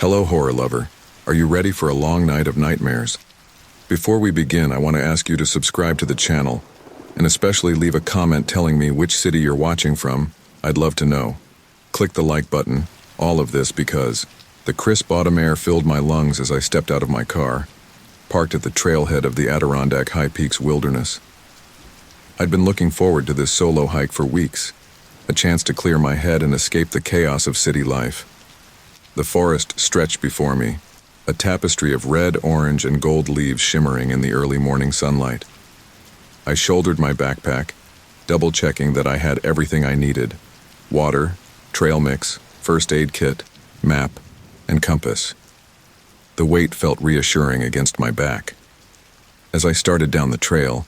Hello, horror lover. Are you ready for a long night of nightmares? Before we begin, I want to ask you to subscribe to the channel, and especially leave a comment telling me which city you're watching from. I'd love to know. Click the like button, all of this because the crisp autumn air filled my lungs as I stepped out of my car, parked at the trailhead of the Adirondack High Peaks wilderness. I'd been looking forward to this solo hike for weeks, a chance to clear my head and escape the chaos of city life. The forest stretched before me, a tapestry of red, orange, and gold leaves shimmering in the early morning sunlight. I shouldered my backpack, double-checking that I had everything I needed: water, trail mix, first aid kit, map, and compass. The weight felt reassuring against my back. As I started down the trail,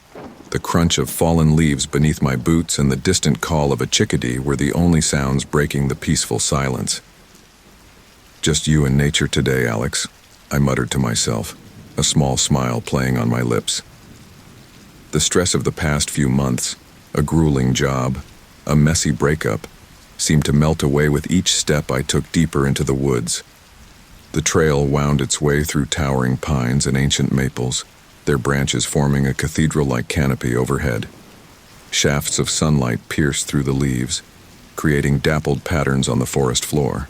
the crunch of fallen leaves beneath my boots and the distant call of a chickadee were the only sounds breaking the peaceful silence. "Just you and nature today, Alex," I muttered to myself, a small smile playing on my lips. The stress of the past few months, a grueling job, a messy breakup, seemed to melt away with each step I took deeper into the woods. The trail wound its way through towering pines and ancient maples, their branches forming a cathedral-like canopy overhead. Shafts of sunlight pierced through the leaves, creating dappled patterns on the forest floor.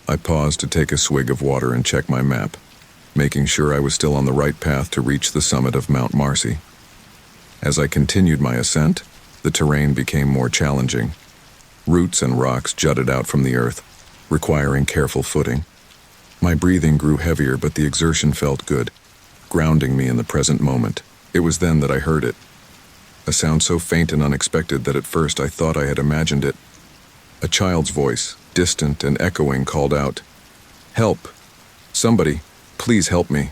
I paused to take a swig of water and check my map, making sure I was still on the right path to reach the summit of Mount Marcy. As I continued my ascent, the terrain became more challenging. Roots and rocks jutted out from the earth, requiring careful footing. My breathing grew heavier, but the exertion felt good, grounding me in the present moment. It was then that I heard it. A sound so faint and unexpected that at first I thought I had imagined it. A child's voice, distant and echoing, called out, "Help! Somebody, please help me."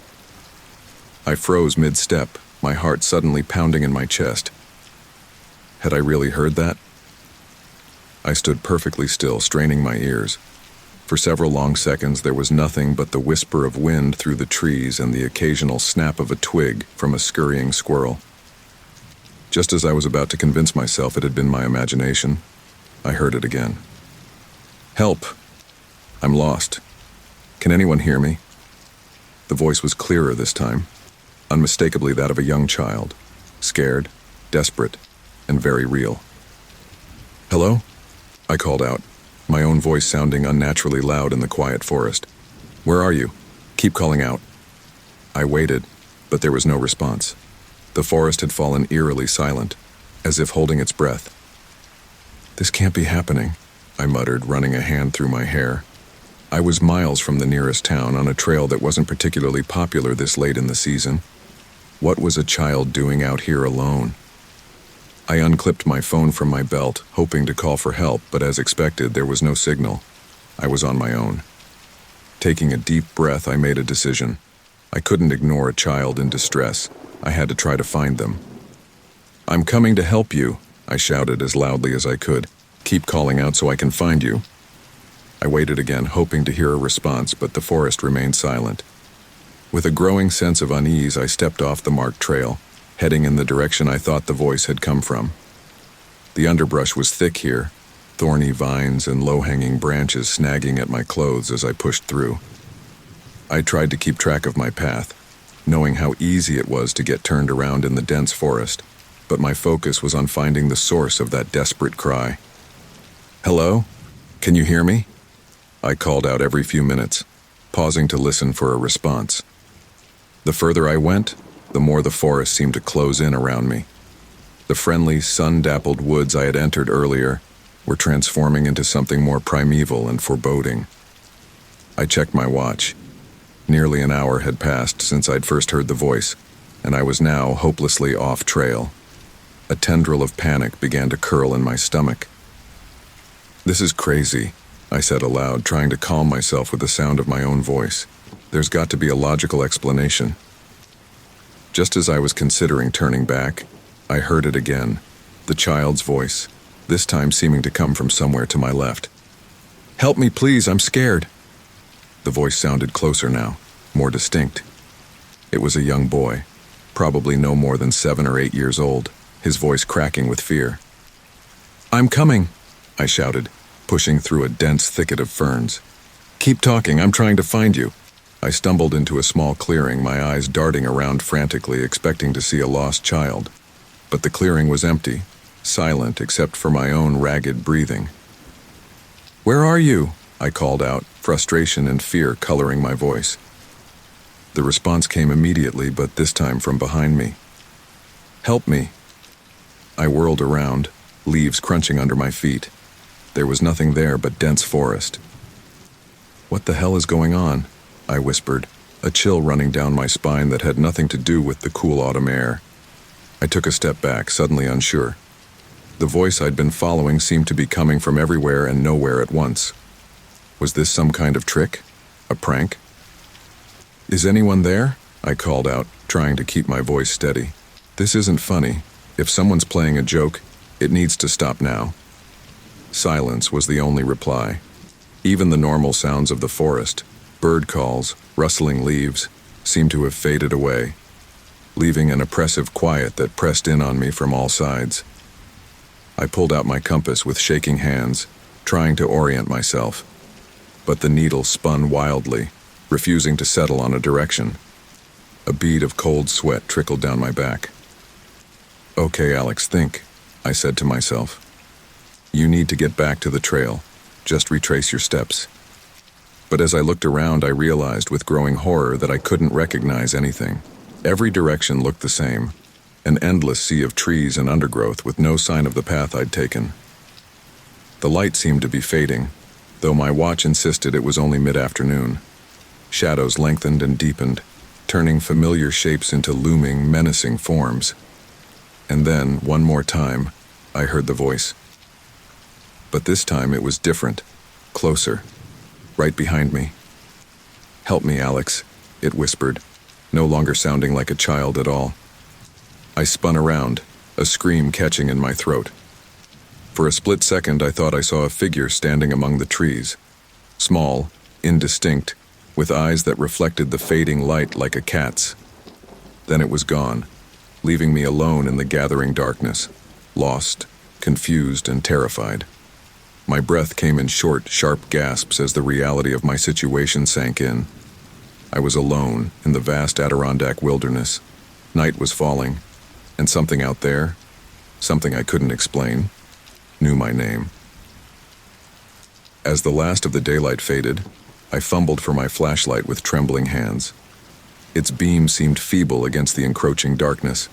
I froze mid-step, my heart suddenly pounding in my chest. Had I really heard that? I stood perfectly still, straining my ears. For several long seconds there was nothing but the whisper of wind through the trees and the occasional snap of a twig from a scurrying squirrel. Just as I was about to convince myself it had been my imagination, I heard it again. "Help! I'm lost. Can anyone hear me?" The voice was clearer this time, unmistakably that of a young child, scared, desperate, and very real. "Hello?" I called out, my own voice sounding unnaturally loud in the quiet forest. "Where are you? Keep calling out." I waited, but there was no response. The forest had fallen eerily silent, as if holding its breath. "This can't be happening," I muttered, running a hand through my hair. I was miles from the nearest town on a trail that wasn't particularly popular this late in the season. What was a child doing out here alone? I unclipped my phone from my belt, hoping to call for help, but as expected, there was no signal. I was on my own. Taking a deep breath, I made a decision. I couldn't ignore a child in distress. I had to try to find them. "I'm coming to help you," I shouted as loudly as I could. "Keep calling out so I can find you." I waited again, hoping to hear a response, but the forest remained silent. With a growing sense of unease, I stepped off the marked trail, heading in the direction I thought the voice had come from. The underbrush was thick here, thorny vines and low-hanging branches snagging at my clothes as I pushed through. I tried to keep track of my path, knowing how easy it was to get turned around in the dense forest, but my focus was on finding the source of that desperate cry. "Hello? Can you hear me?" I called out every few minutes, pausing to listen for a response. The further I went, the more the forest seemed to close in around me. The friendly, sun-dappled woods I had entered earlier were transforming into something more primeval and foreboding. I checked my watch. Nearly an hour had passed since I'd first heard the voice, and I was now hopelessly off trail. A tendril of panic began to curl in my stomach. "This is crazy," I said aloud, trying to calm myself with the sound of my own voice. "There's got to be a logical explanation." Just as I was considering turning back, I heard it again, the child's voice, this time seeming to come from somewhere to my left. "Help me, please, I'm scared." The voice sounded closer now, more distinct. It was a young boy, probably no more than 7 or 8 years old, his voice cracking with fear. "I'm coming," I shouted, pushing through a dense thicket of ferns. Keep talking, I'm trying to find you. I stumbled into a small clearing, my eyes darting around frantically, expecting to see a lost child. But the clearing was empty, silent except for my own ragged breathing. "Where are you?" I called out, frustration and fear coloring my voice. The response came immediately, but this time from behind me. "Help me." I whirled around, leaves crunching under my feet. There was nothing there but dense forest. "What the hell is going on?" I whispered, a chill running down my spine that had nothing to do with the cool autumn air. I took a step back, suddenly unsure. The voice I'd been following seemed to be coming from everywhere and nowhere at once. Was this some kind of trick? A prank? "Is anyone there?" I called out, trying to keep my voice steady. "This isn't funny. If someone's playing a joke, it needs to stop now." Silence was the only reply. Even the normal sounds of the forest, bird calls, rustling leaves, seemed to have faded away, leaving an oppressive quiet that pressed in on me from all sides. I pulled out my compass with shaking hands, trying to orient myself. But the needle spun wildly, refusing to settle on a direction. A bead of cold sweat trickled down my back. "Okay, Alex, think," I said to myself. "You need to get back to the trail. Just retrace your steps." But as I looked around, I realized with growing horror that I couldn't recognize anything. Every direction looked the same, an endless sea of trees and undergrowth with no sign of the path I'd taken. The light seemed to be fading, though my watch insisted it was only mid-afternoon. Shadows lengthened and deepened, turning familiar shapes into looming, menacing forms. And then, one more time, I heard the voice. But this time it was different, closer, right behind me. "Help me, Alex," it whispered, no longer sounding like a child at all. I spun around, a scream catching in my throat. For a split second I thought I saw a figure standing among the trees. Small, indistinct, with eyes that reflected the fading light like a cat's. Then it was gone, leaving me alone in the gathering darkness, lost, confused, and terrified. My breath came in short, sharp gasps as the reality of my situation sank in. I was alone in the vast Adirondack wilderness. Night was falling, and something out there, something I couldn't explain, knew my name. As the last of the daylight faded, I fumbled for my flashlight with trembling hands. Its beam seemed feeble against the encroaching darkness,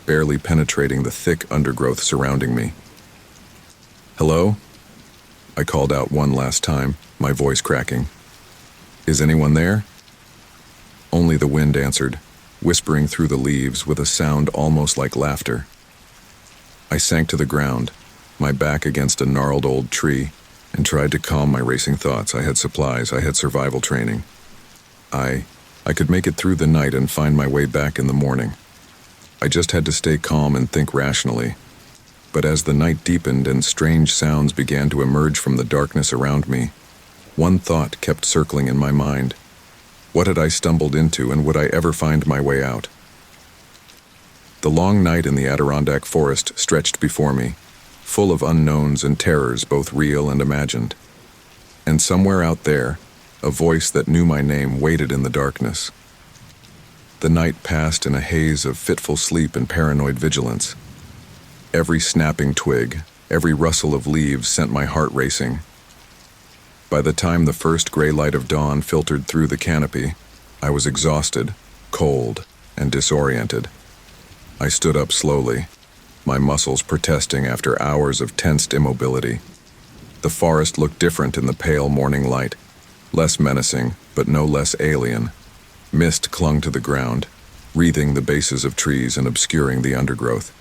barely penetrating the thick undergrowth surrounding me. "Hello?" I called out one last time, my voice cracking. "Is anyone there?" Only the wind answered, whispering through the leaves with a sound almost like laughter. I sank to the ground, my back against a gnarled old tree, and tried to calm my racing thoughts. I had supplies, I had survival training. I could make it through the night and find my way back in the morning. I just had to stay calm and think rationally. But as the night deepened and strange sounds began to emerge from the darkness around me, one thought kept circling in my mind. What had I stumbled into, and would I ever find my way out? The long night in the Adirondack forest stretched before me, full of unknowns and terrors, both real and imagined. And somewhere out there, a voice that knew my name waited in the darkness. The night passed in a haze of fitful sleep and paranoid vigilance. Every snapping twig, every rustle of leaves sent my heart racing. By the time the first gray light of dawn filtered through the canopy, I was exhausted, cold, and disoriented. I stood up slowly, my muscles protesting after hours of tensed immobility. The forest looked different in the pale morning light, less menacing, but no less alien. Mist clung to the ground, wreathing the bases of trees and obscuring the undergrowth.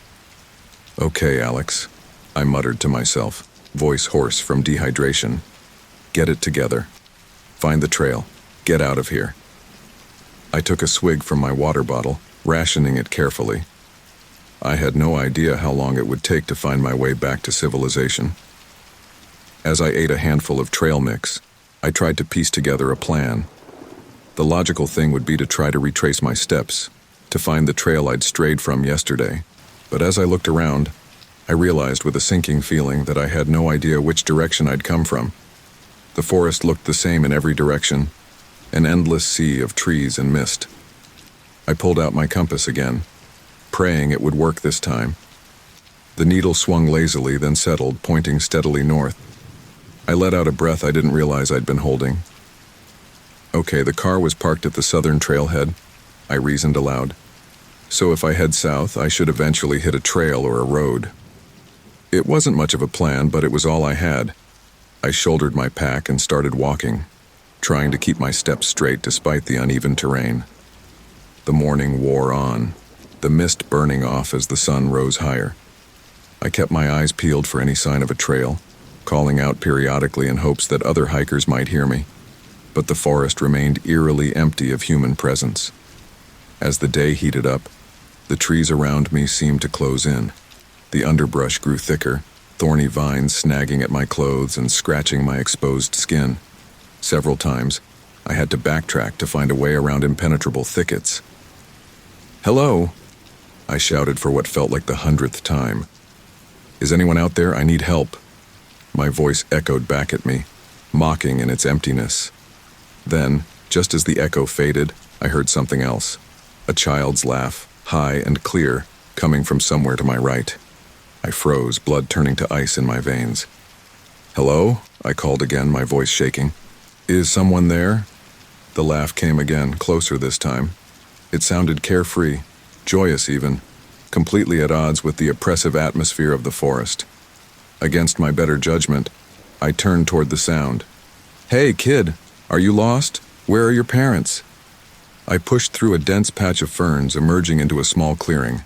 "Okay, Alex," I muttered to myself, voice hoarse from dehydration. "Get it together. Find the trail. Get out of here." I took a swig from my water bottle, rationing it carefully. I had no idea how long it would take to find my way back to civilization. As I ate a handful of trail mix, I tried to piece together a plan. The logical thing would be to try to retrace my steps, to find the trail I'd strayed from yesterday. But as I looked around, I realized with a sinking feeling that I had no idea which direction I'd come from. The forest looked the same in every direction, an endless sea of trees and mist. I pulled out my compass again, praying it would work this time. The needle swung lazily, then settled, pointing steadily north. I let out a breath I didn't realize I'd been holding. Okay, the car was parked at the southern trailhead, I reasoned aloud. So if I head south, I should eventually hit a trail or a road. It wasn't much of a plan, but it was all I had. I shouldered my pack and started walking, trying to keep my steps straight despite the uneven terrain. The morning wore on, the mist burning off as the sun rose higher. I kept my eyes peeled for any sign of a trail, calling out periodically in hopes that other hikers might hear me. But the forest remained eerily empty of human presence. As the day heated up, the trees around me seemed to close in. The underbrush grew thicker, thorny vines snagging at my clothes and scratching my exposed skin. Several times, I had to backtrack to find a way around impenetrable thickets. "Hello!" I shouted for what felt like the 100th time. "Is anyone out there? I need help." My voice echoed back at me, mocking in its emptiness. Then, just as the echo faded, I heard something else. A child's laugh, high and clear, coming from somewhere to my right. I froze, blood turning to ice in my veins. "Hello?" I called again, my voice shaking. "Is someone there?" The laugh came again, closer this time. It sounded carefree, joyous even, completely at odds with the oppressive atmosphere of the forest. Against my better judgment, I turned toward the sound. "Hey, kid! Are you lost? Where are your parents?" I pushed through a dense patch of ferns, emerging into a small clearing.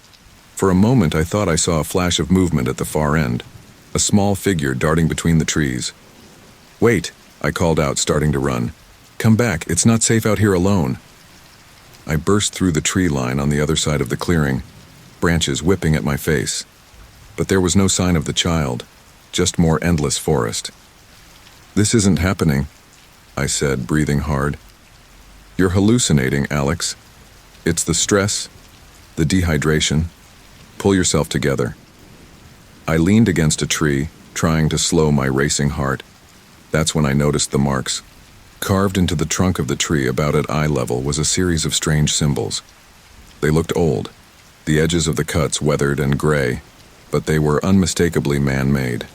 For a moment, I thought I saw a flash of movement at the far end, a small figure darting between the trees. "Wait," I called out, starting to run. "Come back, it's not safe out here alone." I burst through the tree line on the other side of the clearing, branches whipping at my face. But there was no sign of the child, just more endless forest. "This isn't happening," I said, breathing hard. "You're hallucinating, Alex. It's the stress, the dehydration. Pull yourself together." I leaned against a tree, trying to slow my racing heart. That's when I noticed the marks. Carved into the trunk of the tree about at eye level was a series of strange symbols. They looked old, the edges of the cuts weathered and gray, but they were unmistakably man-made.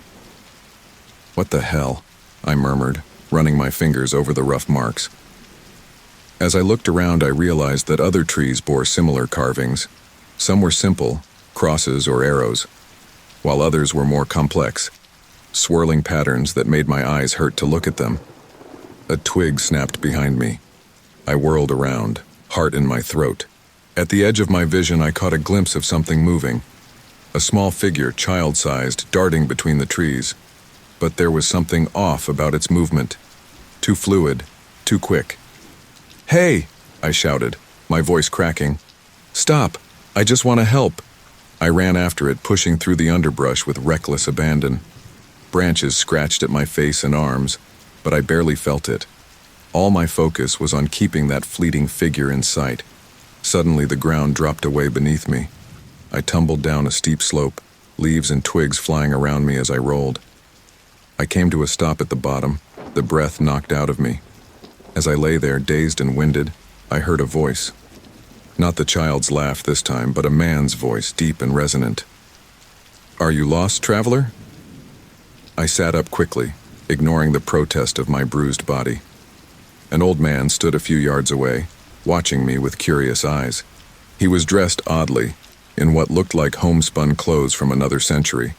"What the hell?" I murmured, running my fingers over the rough marks. As I looked around, I realized that other trees bore similar carvings. Some were simple, crosses or arrows, while others were more complex, swirling patterns that made my eyes hurt to look at them. A twig snapped behind me. I whirled around, heart in my throat. At the edge of my vision, I caught a glimpse of something moving. A small figure, child-sized, darting between the trees. But there was something off about its movement. Too fluid, too quick. "Hey!" I shouted, my voice cracking. "Stop! I just want to help!" I ran after it, pushing through the underbrush with reckless abandon. Branches scratched at my face and arms, but I barely felt it. All my focus was on keeping that fleeting figure in sight. Suddenly, the ground dropped away beneath me. I tumbled down a steep slope, leaves and twigs flying around me as I rolled. I came to a stop at the bottom, the breath knocked out of me. As I lay there, dazed and winded, I heard a voice. Not the child's laugh this time, but a man's voice, deep and resonant. "Are you lost, traveler?" I sat up quickly, ignoring the protest of my bruised body. An old man stood a few yards away, watching me with curious eyes. He was dressed oddly, in what looked like homespun clothes from another century.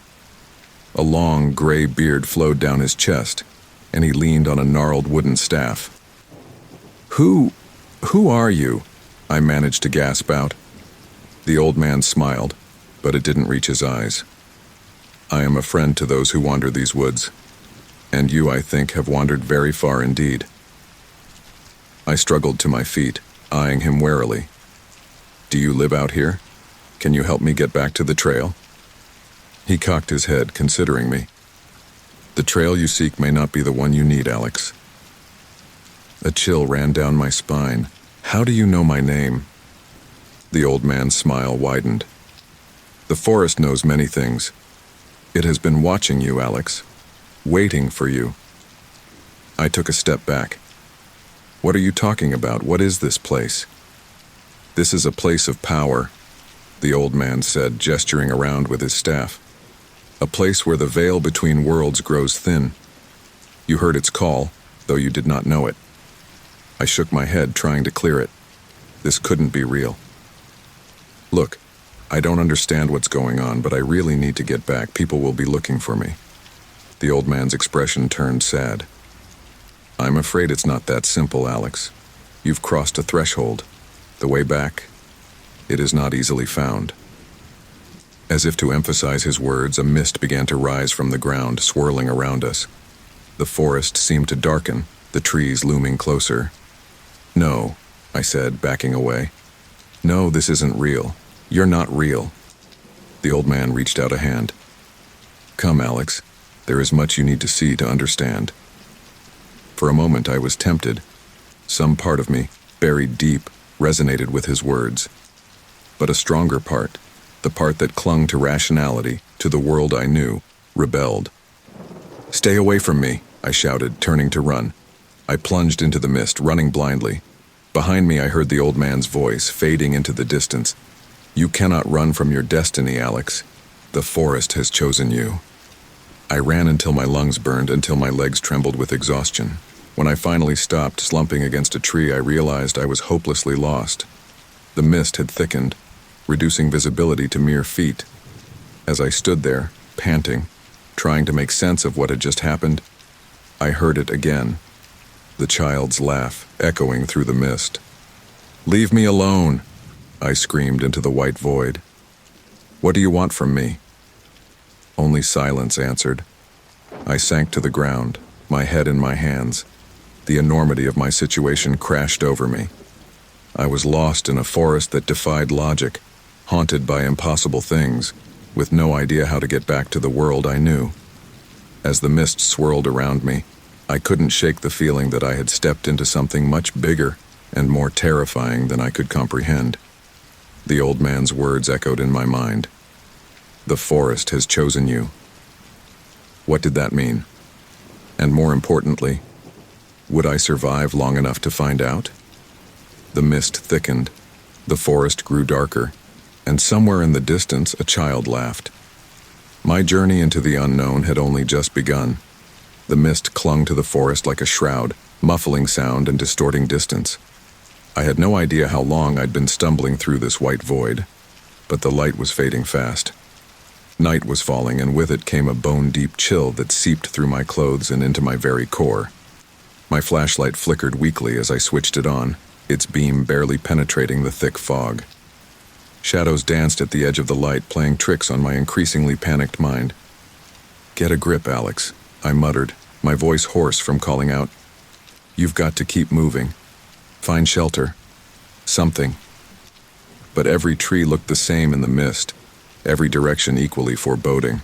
A long, gray beard flowed down his chest, and he leaned on a gnarled wooden staff. Who are you?" I managed to gasp out. The old man smiled, but it didn't reach his eyes. "I am a friend to those who wander these woods, and you, I think, have wandered very far indeed." I struggled to my feet, eyeing him warily. "Do you live out here? Can you help me get back to the trail?" He cocked his head, considering me. "The trail you seek may not be the one you need, Alex." A chill ran down my spine. "How do you know my name?" The old man's smile widened. "The forest knows many things. It has been watching you, Alex. Waiting for you." I took a step back. What are you talking about? What is this place? This is a place of power, the old man said, gesturing around with his staff. A place where the veil between worlds grows thin. You heard its call, though you did not know it. I shook my head, trying to clear it. This couldn't be real. Look, I don't understand what's going on, but I really need to get back. People will be looking for me. The old man's expression turned sad. I'm afraid it's not that simple, Alex. You've crossed a threshold. The way back, it is not easily found. As if to emphasize his words, a mist began to rise from the ground, swirling around us. The forest seemed to darken, the trees looming closer. No, I said, backing away. No, this isn't real. You're not real. The old man reached out a hand. Come, Alex. There is much you need to see to understand. For a moment I was tempted. Some part of me, buried deep, resonated with his words. But a stronger part, the part that clung to rationality, to the world I knew, rebelled. Stay away from me, I shouted, turning to run. I plunged into the mist, running blindly. Behind me I heard the old man's voice, fading into the distance. You cannot run from your destiny, Alex. The forest has chosen you. I ran until my lungs burned, until my legs trembled with exhaustion. When I finally stopped, slumping against a tree, I realized I was hopelessly lost. The mist had thickened, reducing visibility to mere feet. As I stood there, panting, trying to make sense of what had just happened, I heard it again. The child's laugh, echoing through the mist. Leave me alone, I screamed into the white void. What do you want from me? Only silence answered. I sank to the ground, my head in my hands. The enormity of my situation crashed over me. I was lost in a forest that defied logic, haunted by impossible things, with no idea how to get back to the world I knew. As the mist swirled around me, I couldn't shake the feeling that I had stepped into something much bigger and more terrifying than I could comprehend. The old man's words echoed in my mind. The forest has chosen you. What did that mean? And more importantly, would I survive long enough to find out? The mist thickened, the forest grew darker, and somewhere in the distance a child laughed. My journey into the unknown had only just begun. The mist clung to the forest like a shroud, muffling sound and distorting distance. I had no idea how long I'd been stumbling through this white void, but the light was fading fast. Night was falling, and with it came a bone-deep chill that seeped through my clothes and into my very core. My flashlight flickered weakly as I switched it on, its beam barely penetrating the thick fog. Shadows danced at the edge of the light, playing tricks on my increasingly panicked mind. Get a grip, Alex, I muttered, my voice hoarse from calling out. You've got to keep moving. Find shelter. Something. But every tree looked the same in the mist, every direction equally foreboding.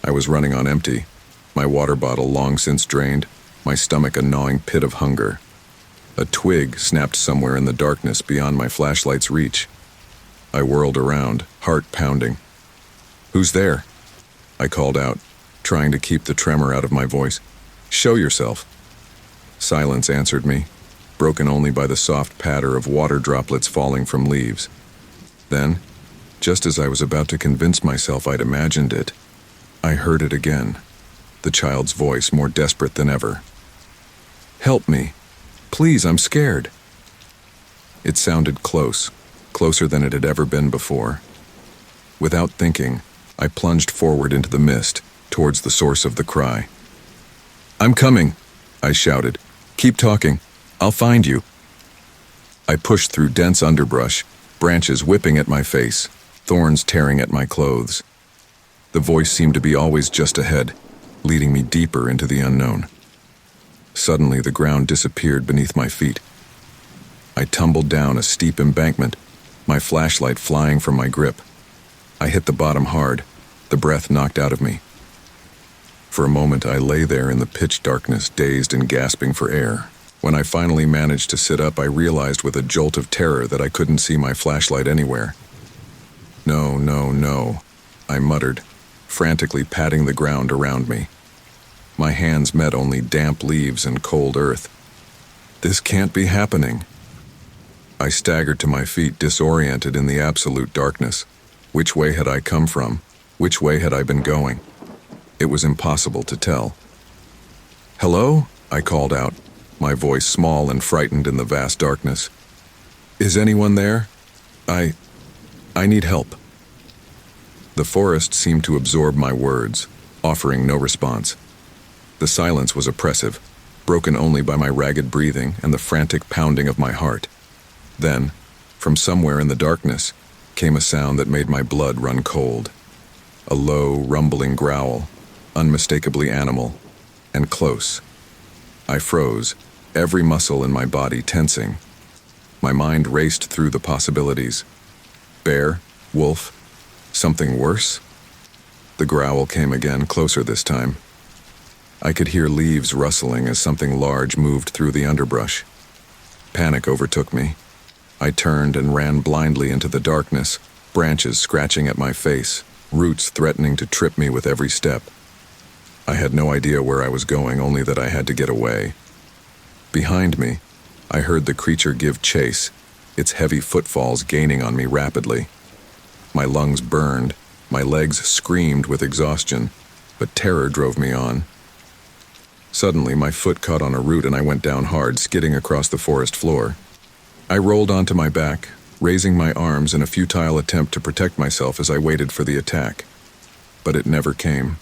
I was running on empty, my water bottle long since drained, my stomach a gnawing pit of hunger. A twig snapped somewhere in the darkness beyond my flashlight's reach. I whirled around, heart pounding. Who's there? I called out, trying to keep the tremor out of my voice. Show yourself. Silence answered me, broken only by the soft patter of water droplets falling from leaves. Then, just as I was about to convince myself I'd imagined it, I heard it again, the child's voice more desperate than ever. Help me. Please, I'm scared. It sounded close, closer than it had ever been before. Without thinking, I plunged forward into the mist, towards the source of the cry. I'm coming, I shouted. Keep talking. I'll find you. I pushed through dense underbrush, branches whipping at my face, thorns tearing at my clothes. The voice seemed to be always just ahead, leading me deeper into the unknown. Suddenly, the ground disappeared beneath my feet. I tumbled down a steep embankment, my flashlight flying from my grip. I hit the bottom hard, the breath knocked out of me. For a moment, I lay there in the pitch darkness, dazed and gasping for air. When I finally managed to sit up, I realized with a jolt of terror that I couldn't see my flashlight anywhere. No, I muttered, frantically patting the ground around me. My hands met only damp leaves and cold earth. This can't be happening. I staggered to my feet, disoriented in the absolute darkness. Which way had I come from? Which way had I been going? It was impossible to tell. "Hello?" I called out, my voice small and frightened in the vast darkness. "Is anyone there? I need help." The forest seemed to absorb my words, offering no response. The silence was oppressive, broken only by my ragged breathing and the frantic pounding of my heart. Then, from somewhere in the darkness, came a sound that made my blood run cold. A low, rumbling growl, unmistakably animal, and close. I froze, every muscle in my body tensing. My mind raced through the possibilities. Bear? Wolf? Something worse? The growl came again, closer this time. I could hear leaves rustling as something large moved through the underbrush. Panic overtook me. I turned and ran blindly into the darkness, branches scratching at my face, roots threatening to trip me with every step. I had no idea where I was going, only that I had to get away. Behind me, I heard the creature give chase, its heavy footfalls gaining on me rapidly. My lungs burned, my legs screamed with exhaustion, but terror drove me on. Suddenly, my foot caught on a root and I went down hard, skidding across the forest floor. I rolled onto my back, raising my arms in a futile attempt to protect myself as I waited for the attack. But it never came.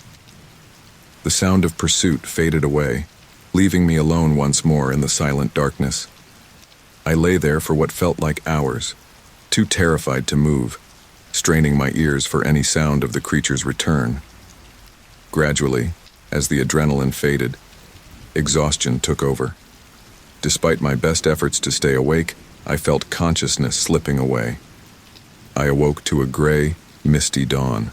The sound of pursuit faded away, leaving me alone once more in the silent darkness. I lay there for what felt like hours, too terrified to move, straining my ears for any sound of the creature's return. Gradually, as the adrenaline faded, exhaustion took over. Despite my best efforts to stay awake, I felt consciousness slipping away. I awoke to a gray, misty dawn.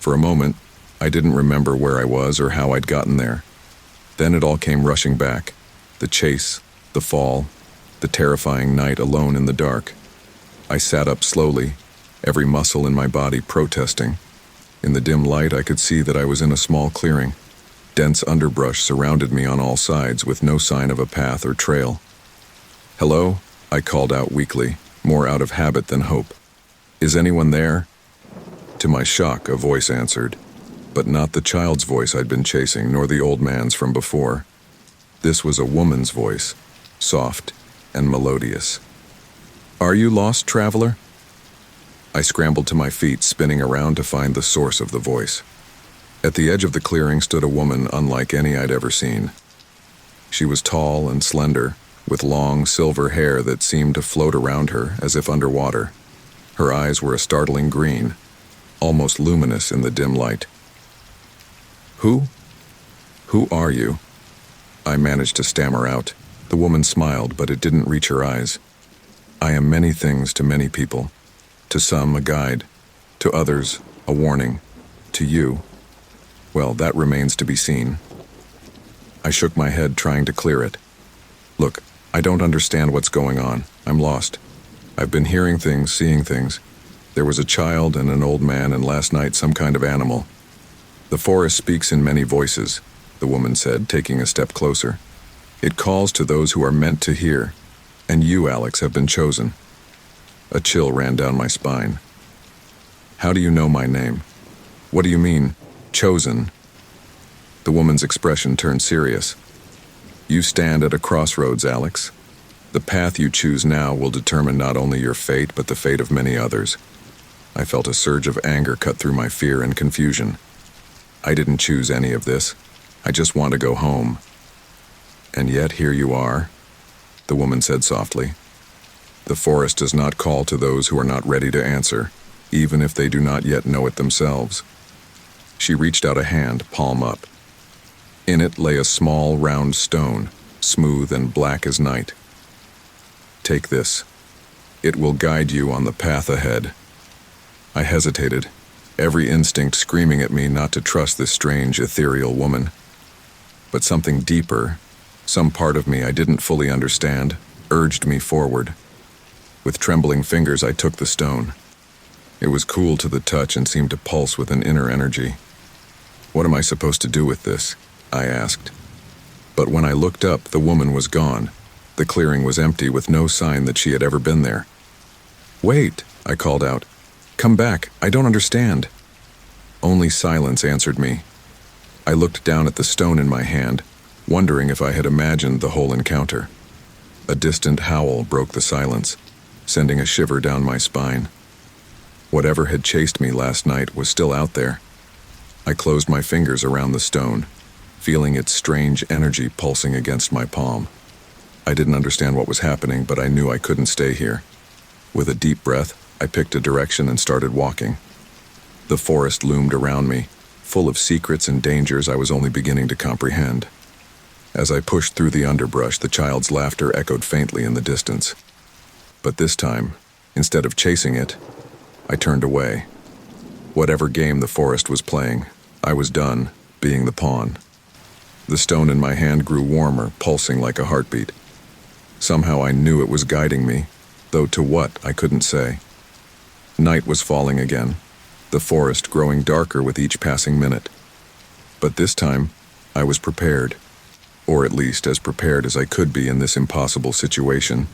For a moment, I didn't remember where I was or how I'd gotten there. Then it all came rushing back. The chase, the fall, the terrifying night alone in the dark. I sat up slowly, every muscle in my body protesting. In the dim light, I could see that I was in a small clearing. Dense underbrush surrounded me on all sides with no sign of a path or trail. "Hello?" I called out weakly, more out of habit than hope. "Is anyone there?" To my shock, a voice answered, but not the child's voice I'd been chasing, nor the old man's from before. This was a woman's voice, soft and melodious. "Are you lost, traveler?" I scrambled to my feet, spinning around to find the source of the voice. At the edge of the clearing stood a woman unlike any I'd ever seen. She was tall and slender, with long silver hair that seemed to float around her as if underwater. Her eyes were a startling green, almost luminous in the dim light. Who are you?" I managed to stammer out. The woman smiled, but it didn't reach her eyes. "I am many things to many people. To some, a guide. To others, a warning. To you, well, that remains to be seen." I shook my head, trying to clear it. "Look, I don't understand what's going on. I'm lost. I've been hearing things, seeing things. There was a child and an old man, and last night some kind of animal. The forest speaks in many voices," the woman said, taking a step closer. "It calls to those who are meant to hear, and you, Alex, have been chosen." A chill ran down my spine. "How do you know my name? What do you mean, chosen?" The woman's expression turned serious. "You stand at a crossroads, Alex. The path you choose now will determine not only your fate, but the fate of many others." I felt a surge of anger cut through my fear and confusion. I didn't choose any of this. I just want to go home. "And yet here you are," the woman said softly. "The forest does not call to those who are not ready to answer, even if they do not yet know it themselves." She reached out a hand, palm up. In it lay a small, round stone, smooth and black as night. "Take this. It will guide you on the path ahead." I hesitated, every instinct screaming at me not to trust this strange, ethereal woman. But something deeper, some part of me I didn't fully understand, urged me forward. With trembling fingers, I took the stone. It was cool to the touch and seemed to pulse with an inner energy. What am I supposed to do with this? I asked. But when I looked up, the woman was gone. The clearing was empty with no sign that she had ever been there. "Wait," I called out. "Come back, I don't understand." Only silence answered me. I looked down at the stone in my hand, wondering if I had imagined the whole encounter. A distant howl broke the silence, sending a shiver down my spine. Whatever had chased me last night was still out there. I closed my fingers around the stone, feeling its strange energy pulsing against my palm. I didn't understand what was happening, but I knew I couldn't stay here. With a deep breath, I picked a direction and started walking. The forest loomed around me, full of secrets and dangers I was only beginning to comprehend. As I pushed through the underbrush, the child's laughter echoed faintly in the distance. But this time, instead of chasing it, I turned away. Whatever game the forest was playing, I was done being the pawn. The stone in my hand grew warmer, pulsing like a heartbeat. Somehow I knew it was guiding me, though to what I couldn't say. Night was falling again, the forest growing darker with each passing minute. But this time, I was prepared, or at least as prepared as I could be in this impossible situation.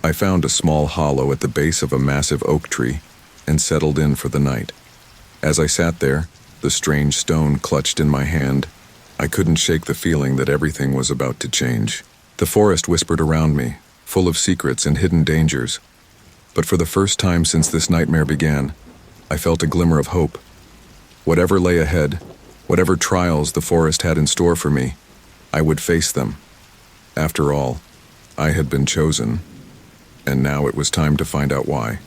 I found a small hollow at the base of a massive oak tree and settled in for the night. As I sat there, the strange stone clutched in my hand, I couldn't shake the feeling that everything was about to change. The forest whispered around me, full of secrets and hidden dangers. But for the first time since this nightmare began, I felt a glimmer of hope. Whatever lay ahead, whatever trials the forest had in store for me, I would face them. After all, I had been chosen, and now it was time to find out why.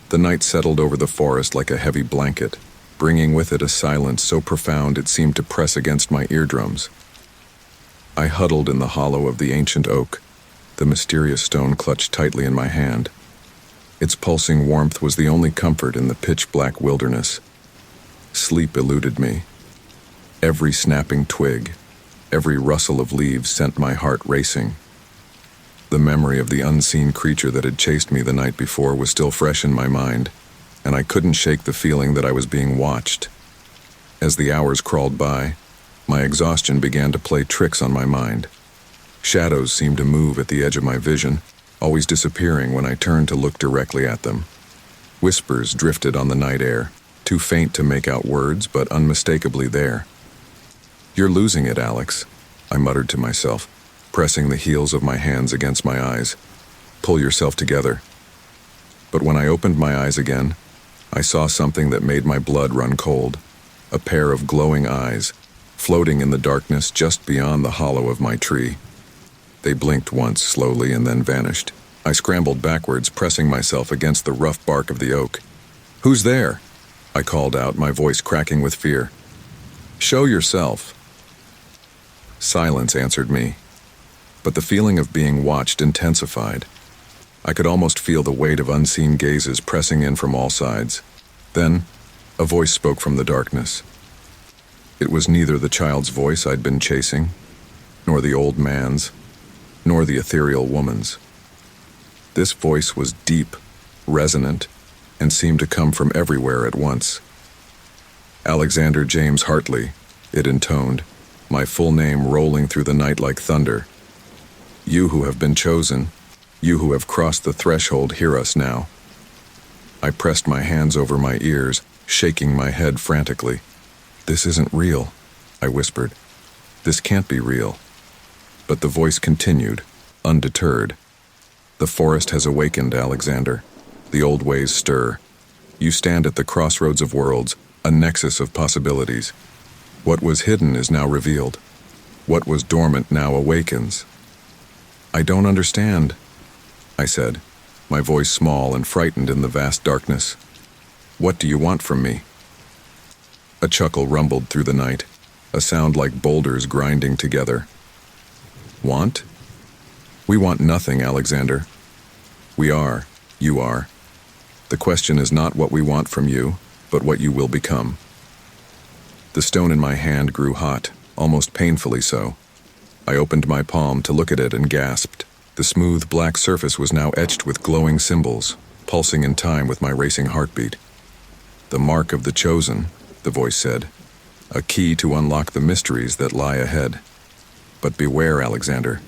The night settled over the forest like a heavy blanket, bringing with it a silence so profound it seemed to press against my eardrums. I huddled in the hollow of the ancient oak, the mysterious stone clutched tightly in my hand. Its pulsing warmth was the only comfort in the pitch-black wilderness. Sleep eluded me. Every snapping twig, every rustle of leaves sent my heart racing. The memory of the unseen creature that had chased me the night before was still fresh in my mind, and I couldn't shake the feeling that I was being watched. As the hours crawled by, my exhaustion began to play tricks on my mind. Shadows seemed to move at the edge of my vision, always disappearing when I turned to look directly at them. Whispers drifted on the night air, too faint to make out words, but unmistakably there. "You're losing it, Alex," I muttered to myself, pressing the heels of my hands against my eyes. "Pull yourself together." But when I opened my eyes again, I saw something that made my blood run cold. A pair of glowing eyes, floating in the darkness just beyond the hollow of my tree. They blinked once slowly and then vanished. I scrambled backwards, pressing myself against the rough bark of the oak. "Who's there?" I called out, my voice cracking with fear. "Show yourself." Silence answered me, but the feeling of being watched intensified. I could almost feel the weight of unseen gazes pressing in from all sides. Then, a voice spoke from the darkness. It was neither the child's voice I'd been chasing, nor the old man's, nor the ethereal woman's. This voice was deep, resonant, and seemed to come from everywhere at once. "Alexander James Hartley," it intoned, my full name rolling through the night like thunder. "You who have been chosen, you who have crossed the threshold, hear us now." I pressed my hands over my ears, shaking my head frantically. "This isn't real," I whispered. "This can't be real." But the voice continued, undeterred. "The forest has awakened, Alexander. The old ways stir. You stand at the crossroads of worlds, a nexus of possibilities. What was hidden is now revealed. What was dormant now awakens." "I don't understand," I said, my voice small and frightened in the vast darkness. "What do you want from me?" A chuckle rumbled through the night, a sound like boulders grinding together. "Want? We want nothing, Alexander. We are, you are. The question is not what we want from you, but what you will become." The stone in my hand grew hot, almost painfully so. I opened my palm to look at it and gasped. The smooth black surface was now etched with glowing symbols, pulsing in time with my racing heartbeat. "The mark of the chosen," the voice said. a key to unlock the mysteries that lie ahead. But beware, Alexander.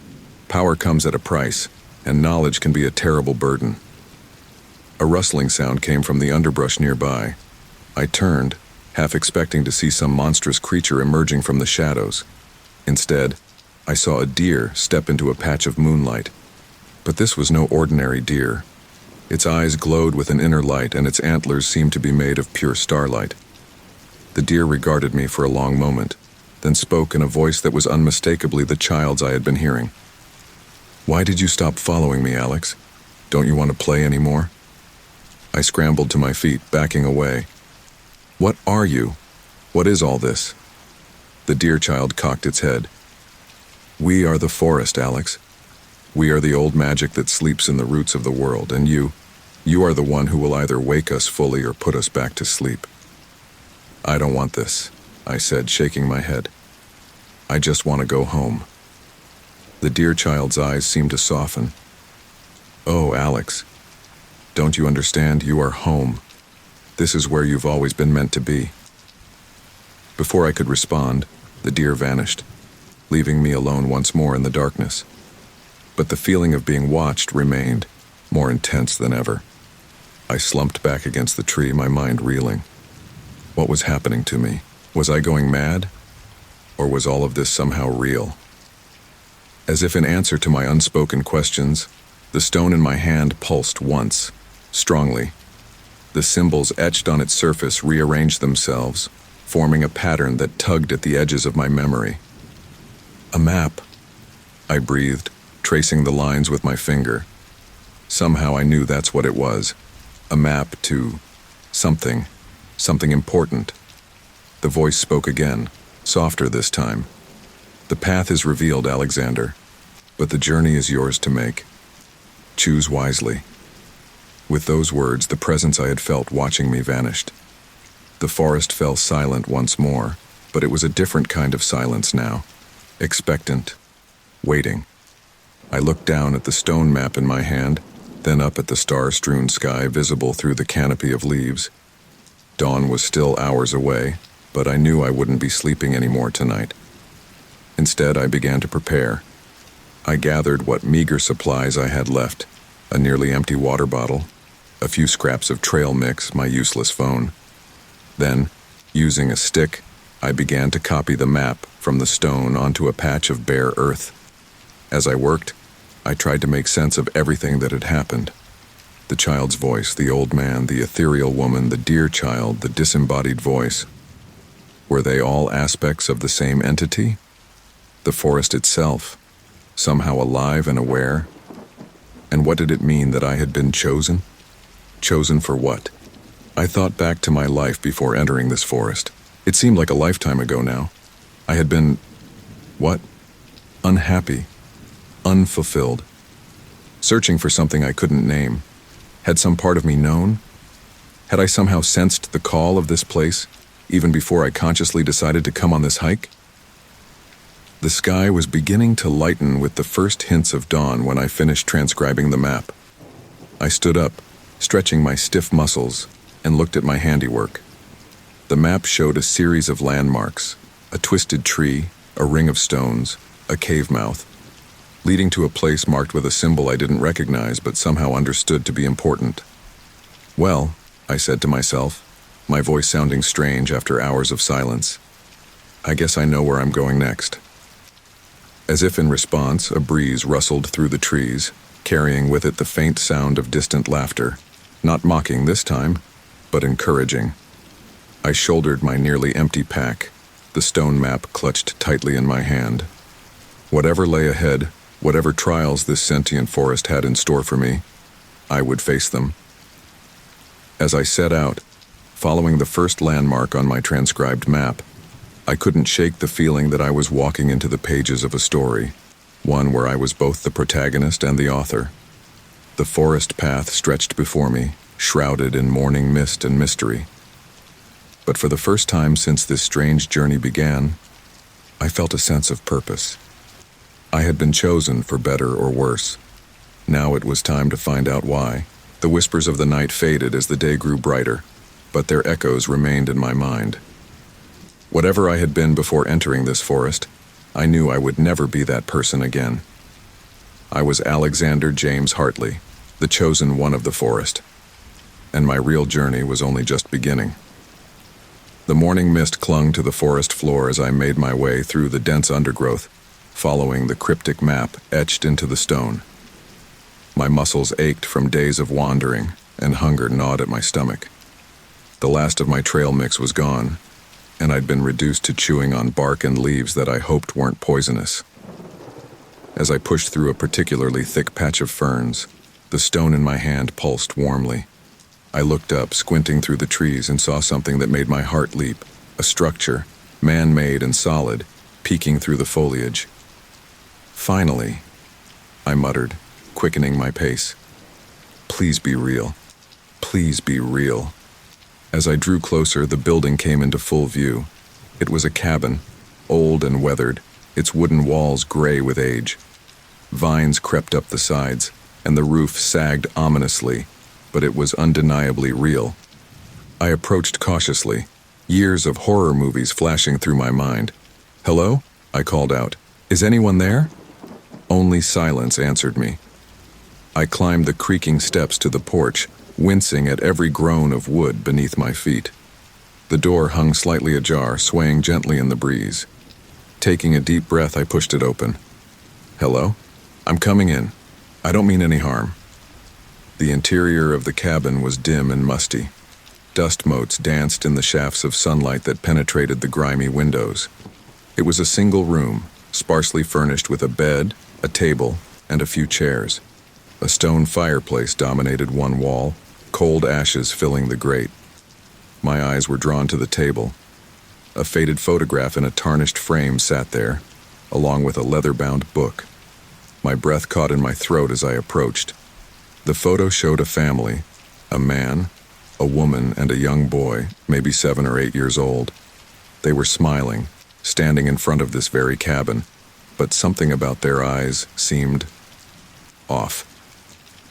Power comes at a price, and knowledge can be a terrible burden. A rustling sound came from the underbrush nearby. I turned, half expecting to see some monstrous creature emerging from the shadows. Instead, I saw a deer step into a patch of moonlight. But this was no ordinary deer. Its eyes glowed with an inner light, and its antlers seemed to be made of pure starlight. The deer regarded me for a long moment, then spoke in a voice that was unmistakably the child's I had been hearing. "Why did you stop following me, Alex? Don't you want to play anymore?" I scrambled to my feet, backing away. "What are you? What is all this?" The deer child cocked its head. "We are the forest, Alex. We are the old magic that sleeps in the roots of the world, and you are the one who will either wake us fully or put us back to sleep." "I don't want this," I said, shaking my head. "I just want to go home." The deer child's eyes seemed to soften. "Oh, Alex, don't you understand? You are home. This is where you've always been meant to be." Before I could respond, the deer vanished, leaving me alone once more in the darkness. But the feeling of being watched remained, more intense than ever. I slumped back against the tree, my mind reeling. What was happening to me? Was I going mad? Or was all of this somehow real? As if in answer to my unspoken questions, the stone in my hand pulsed once, strongly. The symbols etched on its surface rearranged themselves, forming a pattern that tugged at the edges of my memory. "A map," I breathed, tracing the lines with my finger. Somehow I knew that's what it was. A map to something important. The voice spoke again, softer this time. "The path is revealed, Alexander, but the journey is yours to make. Choose wisely." With those words, the presence I had felt watching me vanished. The forest fell silent once more, but it was a different kind of silence now. Expectant. Waiting. I looked down at the stone map in my hand, then up at the star-strewn sky visible through the canopy of leaves. Dawn was still hours away, but I knew I wouldn't be sleeping anymore tonight. Instead, I began to prepare. I gathered what meager supplies I had left, a nearly empty water bottle, a few scraps of trail mix, my useless phone. Then, using a stick, I began to copy the map from the stone onto a patch of bare earth. As I worked, I tried to make sense of everything that had happened. The child's voice, the old man, the ethereal woman, the deer child, the disembodied voice. Were they all aspects of the same entity? The forest itself, somehow alive and aware? And what did it mean that I had been chosen? Chosen for what? I thought back to my life before entering this forest. It seemed like a lifetime ago now. I had been, what? Unhappy, unfulfilled, searching for something I couldn't name. Had some part of me known? Had I somehow sensed the call of this place, even before I consciously decided to come on this hike? The sky was beginning to lighten with the first hints of dawn when I finished transcribing the map. I stood up, stretching my stiff muscles, and looked at my handiwork. The map showed a series of landmarks, a twisted tree, a ring of stones, a cave mouth, leading to a place marked with a symbol I didn't recognize but somehow understood to be important. "Well," I said to myself, my voice sounding strange after hours of silence, "I guess I know where I'm going next." As if in response, a breeze rustled through the trees, carrying with it the faint sound of distant laughter, not mocking this time, but encouraging. I shouldered my nearly empty pack, the stone map clutched tightly in my hand. Whatever lay ahead, whatever trials this sentient forest had in store for me, I would face them. As I set out, following the first landmark on my transcribed map, I couldn't shake the feeling that I was walking into the pages of a story, one where I was both the protagonist and the author. The forest path stretched before me, shrouded in morning mist and mystery. But for the first time since this strange journey began, I felt a sense of purpose. I had been chosen for better or worse. Now it was time to find out why. The whispers of the night faded as the day grew brighter, but their echoes remained in my mind. Whatever I had been before entering this forest, I knew I would never be that person again. I was Alexander James Hartley, the chosen one of the forest, and my real journey was only just beginning. The morning mist clung to the forest floor as I made my way through the dense undergrowth, following the cryptic map etched into the stone. My muscles ached from days of wandering, and hunger gnawed at my stomach. The last of my trail mix was gone, and I'd been reduced to chewing on bark and leaves that I hoped weren't poisonous. As I pushed through a particularly thick patch of ferns, the stone in my hand pulsed warmly. I looked up, squinting through the trees, and saw something that made my heart leap, a structure, man-made and solid, peeking through the foliage. "Finally," I muttered, quickening my pace. "Please be real. Please be real." As I drew closer, the building came into full view. It was a cabin, old and weathered, its wooden walls gray with age. Vines crept up the sides, and the roof sagged ominously, but it was undeniably real. I approached cautiously, years of horror movies flashing through my mind. "Hello?" I called out. "Is anyone there?" Only silence answered me. I climbed the creaking steps to the porch, wincing at every groan of wood beneath my feet. The door hung slightly ajar, swaying gently in the breeze. Taking a deep breath, I pushed it open. "Hello? I'm coming in. I don't mean any harm." The interior of the cabin was dim and musty. Dust motes danced in the shafts of sunlight that penetrated the grimy windows. It was a single room, sparsely furnished with a bed, a table, and a few chairs. A stone fireplace dominated one wall, cold ashes filling the grate. My eyes were drawn to the table. A faded photograph in a tarnished frame sat there, along with a leather-bound book. My breath caught in my throat as I approached. The photo showed a family, a man, a woman, and a young boy, maybe 7 or 8 years old. They were smiling, standing in front of this very cabin, but something about their eyes seemed off.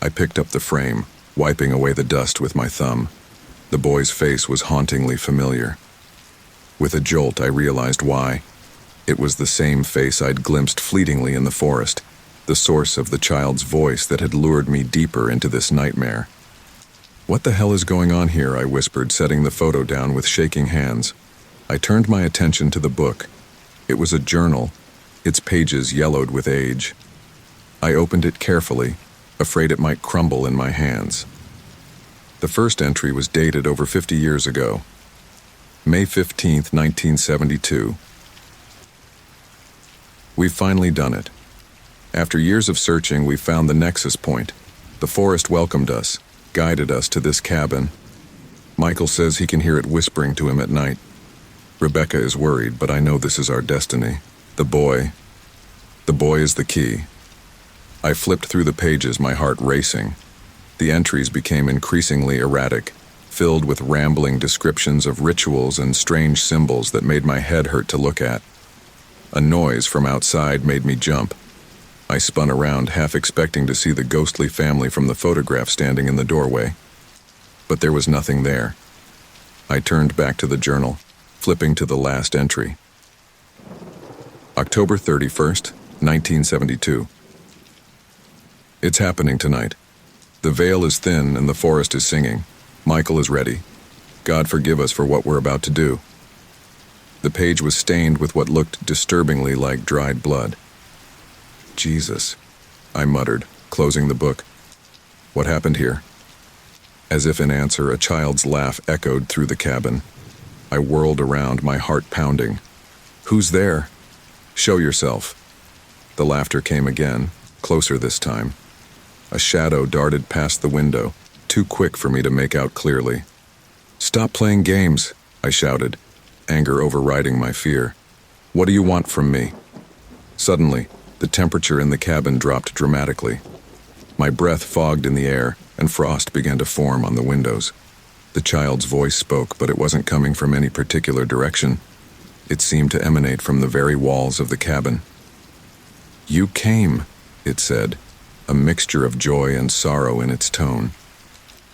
I picked up the frame, wiping away the dust with my thumb. The boy's face was hauntingly familiar. With a jolt, I realized why. It was the same face I'd glimpsed fleetingly in the forest, the source of the child's voice that had lured me deeper into this nightmare. "What the hell is going on here?" I whispered, setting the photo down with shaking hands. I turned my attention to the book. It was a journal, its pages yellowed with age. I opened it carefully, afraid it might crumble in my hands. The first entry was dated over 50 years ago. May 15th, 1972. "We've finally done it. After years of searching, we found the nexus point. The forest welcomed us, guided us to this cabin. Michael says he can hear it whispering to him at night. Rebecca is worried, but I know this is our destiny. The boy is the key." I flipped through the pages, my heart racing. The entries became increasingly erratic, filled with rambling descriptions of rituals and strange symbols that made my head hurt to look at. A noise from outside made me jump. I spun around, half expecting to see the ghostly family from the photograph standing in the doorway. But there was nothing there. I turned back to the journal, flipping to the last entry. October 31st, 1972. "It's happening tonight. The veil is thin and the forest is singing. Michael is ready. God forgive us for what we're about to do." The page was stained with what looked disturbingly like dried blood. "Jesus," I muttered, closing the book. "What happened here?" As if in answer, a child's laugh echoed through the cabin. I whirled around, my heart pounding. "Who's there? Show yourself." The laughter came again, closer this time. A shadow darted past the window, too quick for me to make out clearly. "Stop playing games," I shouted, anger overriding my fear. "What do you want from me?" Suddenly, the temperature in the cabin dropped dramatically. My breath fogged in the air, and frost began to form on the windows. The child's voice spoke, but it wasn't coming from any particular direction. It seemed to emanate from the very walls of the cabin. "You came," it said, a mixture of joy and sorrow in its tone.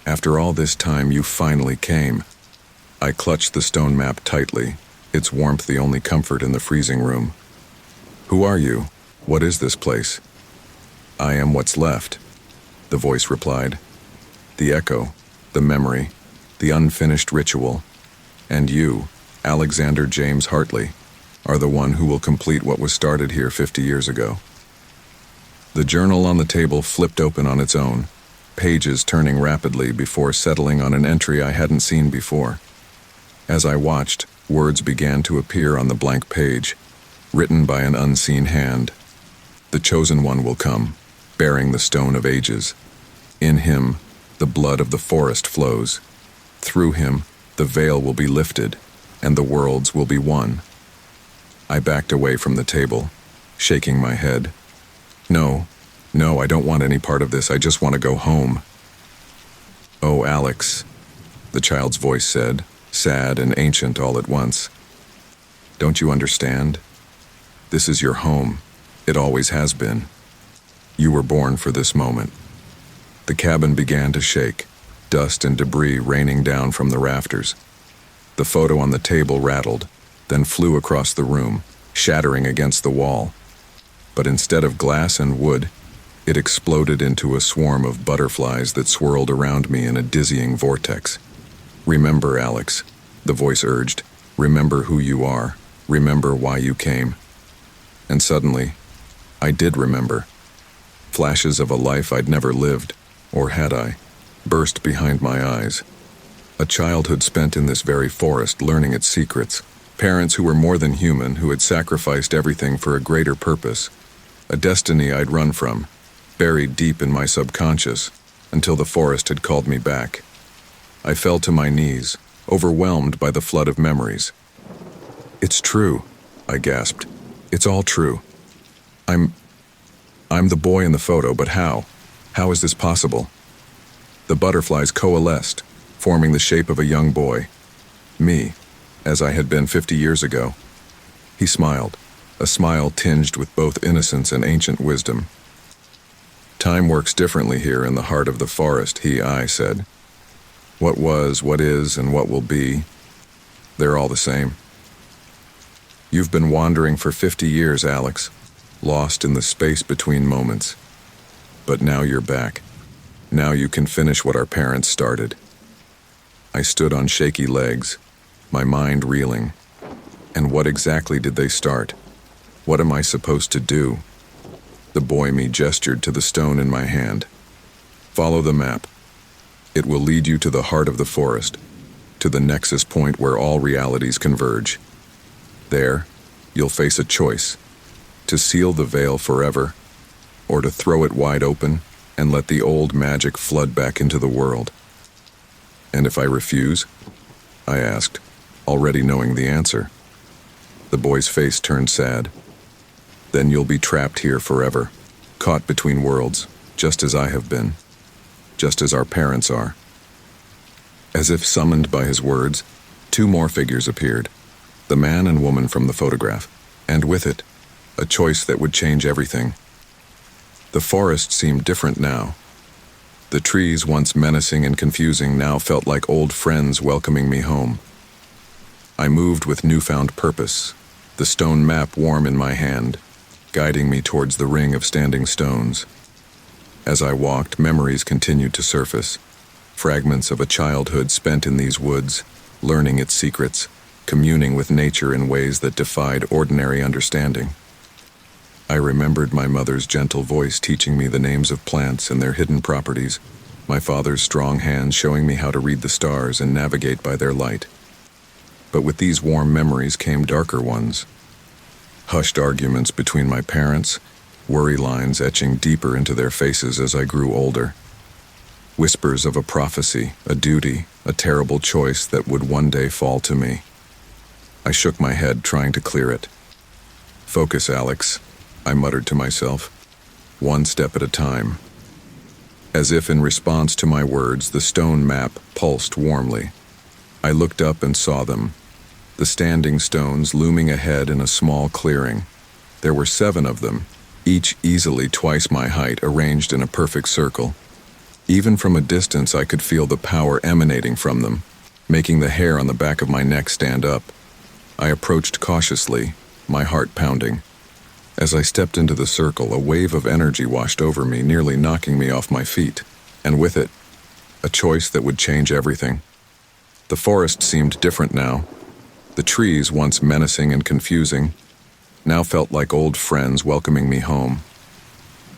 "After all this time, you finally came." I clutched the stone map tightly, its warmth the only comfort in the freezing room. "Who are you? What is this place?" "I am what's left," the voice replied. "The echo, the memory, the unfinished ritual. And you, Alexander James Hartley, are the one who will complete what was started here 50 years ago." The journal on the table flipped open on its own, pages turning rapidly before settling on an entry I hadn't seen before. As I watched, words began to appear on the blank page, written by an unseen hand. "The chosen one will come, bearing the stone of ages. In him, the blood of the forest flows. Through him, the veil will be lifted, and the worlds will be one." I backed away from the table, shaking my head. No, I don't want any part of this. I just want to go home." "Oh, Alex," the child's voice said, sad and ancient all at once. "Don't you understand? This is your home. It always has been. You were born for this moment." The cabin began to shake, dust and debris raining down from the rafters. The photo on the table rattled, then flew across the room, shattering against the wall. But instead of glass and wood, it exploded into a swarm of butterflies that swirled around me in a dizzying vortex. "Remember, Alex," the voice urged. "Remember who you are. Remember why you came." And suddenly, I did remember. Flashes of a life I'd never lived, or had I, burst behind my eyes. A childhood spent in this very forest learning its secrets. Parents who were more than human, who had sacrificed everything for a greater purpose. A destiny I'd run from, buried deep in my subconscious, until the forest had called me back. I fell to my knees, overwhelmed by the flood of memories. "It's true," I gasped. "It's all true. I'm the boy in the photo, but how? How is this possible?" The butterflies coalesced, forming the shape of a young boy. Me, as I had been 50 years ago. He smiled, a smile tinged with both innocence and ancient wisdom. "Time works differently here in the heart of the forest," I said. "What was, what is, and what will be, they're all the same. You've been wandering for 50 years, Alex, lost in the space between moments. But now you're back. Now you can finish what our parents started." I stood on shaky legs, my mind reeling. And what exactly did they start? What am I supposed to do? The boy me gestured to the stone in my hand. "Follow the map. It will lead you to the heart of the forest, to the nexus point where all realities converge. There, you'll face a choice: to seal the veil forever, or to throw it wide open and let the old magic flood back into the world." "And if I refuse?" I asked, already knowing the answer. The boy's face turned sad. "Then you'll be trapped here forever, caught between worlds, just as I have been, just as our parents are." As if summoned by his words, 2 more figures appeared, the man and woman from the photograph, and with it, a choice that would change everything. The forest seemed different now. The trees, once menacing and confusing, now felt like old friends welcoming me home. I moved with newfound purpose, the stone map warm in my hand, guiding me towards the ring of standing stones. As I walked, memories continued to surface, fragments of a childhood spent in these woods, learning its secrets, communing with nature in ways that defied ordinary understanding. I remembered my mother's gentle voice teaching me the names of plants and their hidden properties, my father's strong hands showing me how to read the stars and navigate by their light. But with these warm memories came darker ones. Hushed arguments between my parents, worry lines etching deeper into their faces as I grew older. Whispers of a prophecy, a duty, a terrible choice that would one day fall to me. I shook my head, trying to clear it. "Focus, Alex," I muttered to myself. "One step at a time." As if in response to my words, the stone map pulsed warmly. I looked up and saw them. The standing stones looming ahead in a small clearing. There were 7 of them, each easily twice my height, arranged in a perfect circle. Even from a distance, I could feel the power emanating from them, making the hair on the back of my neck stand up. I approached cautiously, my heart pounding. As I stepped into the circle, a wave of energy washed over me, nearly knocking me off my feet, and with it, a choice that would change everything. The forest seemed different now. The trees, once menacing and confusing, now felt like old friends welcoming me home.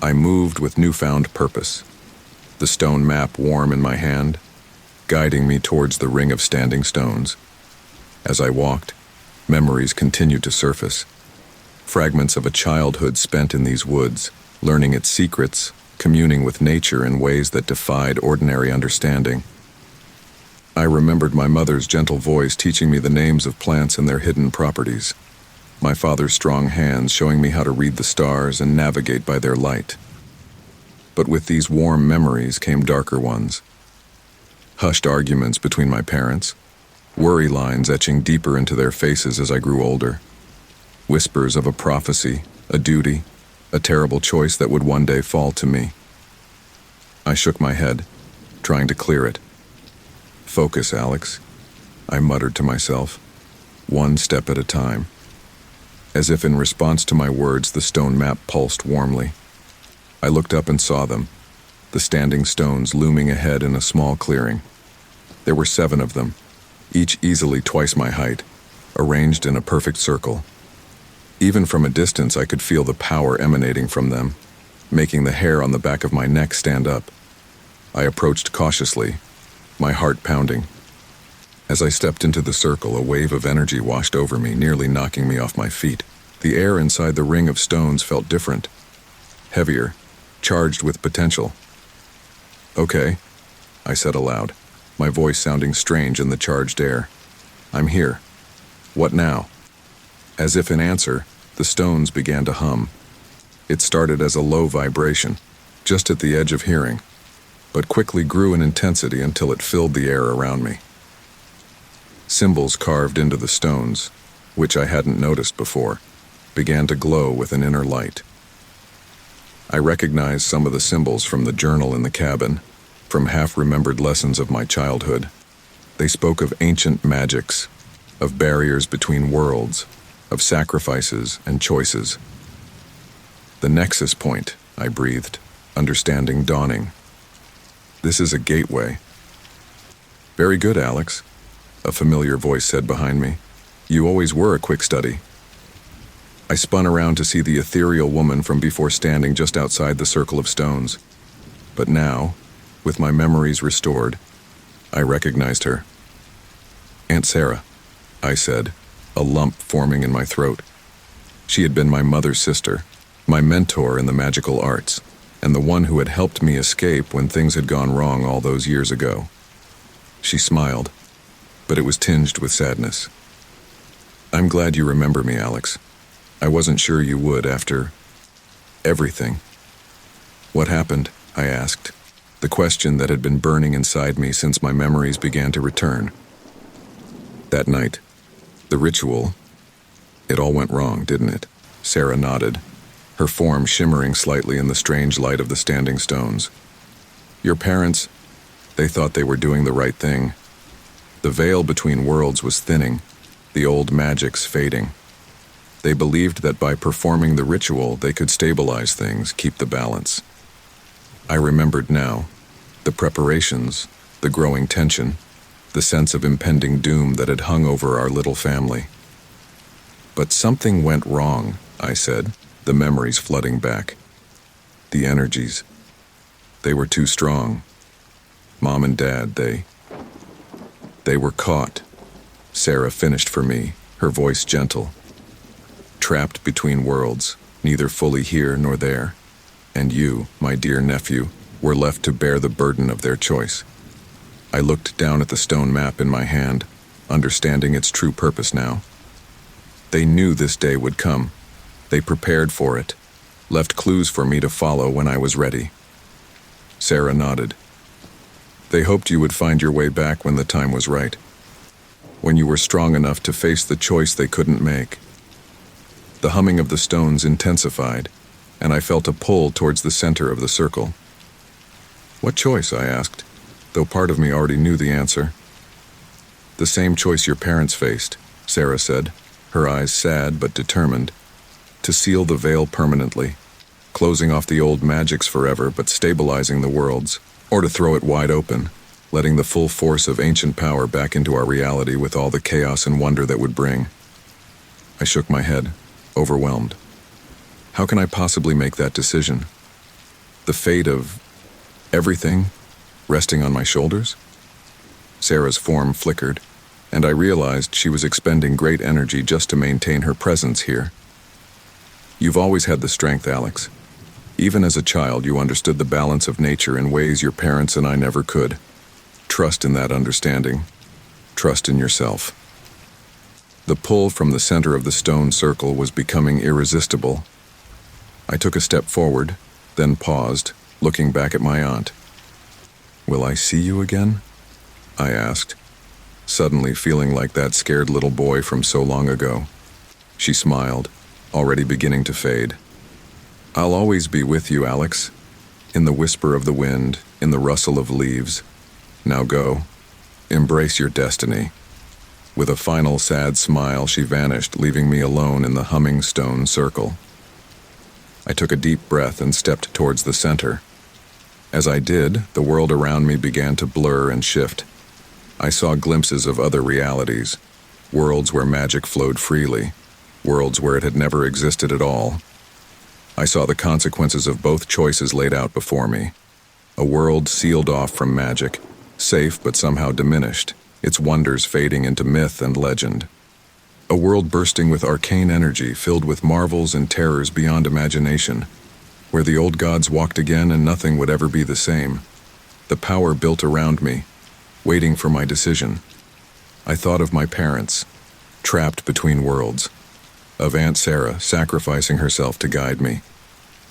I moved with newfound purpose, the stone map warm in my hand, guiding me towards the ring of standing stones. As I walked, memories continued to surface. Fragments of a childhood spent in these woods, learning its secrets, communing with nature in ways that defied ordinary understanding. I remembered my mother's gentle voice teaching me the names of plants and their hidden properties, my father's strong hands showing me how to read the stars and navigate by their light. But with these warm memories came darker ones. Hushed arguments between my parents, worry lines etching deeper into their faces as I grew older, whispers of a prophecy, a duty, a terrible choice that would one day fall to me. I shook my head, trying to clear it. "Focus, Alex," I muttered to myself, "one step at a time." As if in response to my words, the stone map pulsed warmly. I looked up and saw them, the standing stones looming ahead in a small clearing. There were 7 of them, each easily twice my height, arranged in a perfect circle. Even from a distance, I could feel the power emanating from them, making the hair on the back of my neck stand up. I approached cautiously, my heart pounding. As I stepped into the circle, a wave of energy washed over me, nearly knocking me off my feet. The air inside the ring of stones felt different, heavier, charged with potential. "Okay," I said aloud, my voice sounding strange in the charged air. "I'm here. What now?" As if in answer, the stones began to hum. It started as a low vibration, just at the edge of hearing, but quickly grew in intensity until it filled the air around me. Symbols carved into the stones, which I hadn't noticed before, began to glow with an inner light. I recognized some of the symbols from the journal in the cabin, from half-remembered lessons of my childhood. They spoke of ancient magics, of barriers between worlds, of sacrifices and choices. "The nexus point," I breathed, understanding dawning. "This is a gateway." "Very good, Alex," a familiar voice said behind me. "You always were a quick study." I spun around to see the ethereal woman from before standing just outside the circle of stones. But now, with my memories restored, I recognized her. "Aunt Sarah," I said, a lump forming in my throat. She had been my mother's sister, my mentor in the magical arts, and the one who had helped me escape when things had gone wrong all those years ago. She smiled, but it was tinged with sadness. "I'm glad you remember me, Alex. I wasn't sure you would after everything." "What happened?" I asked, the question that had been burning inside me since my memories began to return. "That night, the ritual, it all went wrong, didn't it?" Sarah nodded, her form shimmering slightly in the strange light of the standing stones. "Your parents, they thought they were doing the right thing. The veil between worlds was thinning, the old magics fading. They believed that by performing the ritual, they could stabilize things, keep the balance." I remembered now, the preparations, the growing tension, the sense of impending doom that had hung over our little family. "But something went wrong," I said, the memories flooding back. "The energies, they were too strong. Mom and Dad, they were caught." Sarah finished for me, her voice gentle. "Trapped between worlds, neither fully here nor there. And you, my dear nephew, were left to bear the burden of their choice." I looked down at the stone map in my hand, understanding its true purpose now. They knew this day would come. They prepared for it, left clues for me to follow when I was ready. Sarah nodded. "They hoped you would find your way back when the time was right, when you were strong enough to face the choice they couldn't make." The humming of the stones intensified, and I felt a pull towards the center of the circle. "What choice?" I asked, though part of me already knew the answer. "The same choice your parents faced," Sarah said, her eyes sad but determined, to seal the veil permanently, closing off the old magics forever but stabilizing the worlds, or to throw it wide open, letting the full force of ancient power back into our reality with all the chaos and wonder that would bring. I shook my head, overwhelmed. How can I possibly make that decision? The fate of everything resting on my shoulders? Sarah's form flickered, and I realized she was expending great energy just to maintain her presence here. You've always had the strength, Alex. Even as a child, you understood the balance of nature in ways your parents and I never could. Trust in that understanding. Trust in yourself. The pull from the center of the stone circle was becoming irresistible. I took a step forward, then paused, looking back at my aunt. "Will I see you again?" I asked, suddenly feeling like that scared little boy from so long ago. She smiled, already beginning to fade. "I'll always be with you, Alex. In the whisper of the wind, in the rustle of leaves. Now go. Embrace your destiny." With a final sad smile, she vanished, leaving me alone in the humming stone circle. I took a deep breath and stepped towards the center. As I did, the world around me began to blur and shift. I saw glimpses of other realities, worlds where magic flowed freely, worlds where it had never existed at all. I saw the consequences of both choices laid out before me. A world sealed off from magic, safe but somehow diminished, its wonders fading into myth and legend. A world bursting with arcane energy, filled with marvels and terrors beyond imagination, where the old gods walked again and nothing would ever be the same. The power built around me, waiting for my decision. I thought of my parents, trapped between worlds, of Aunt Sarah sacrificing herself to guide me,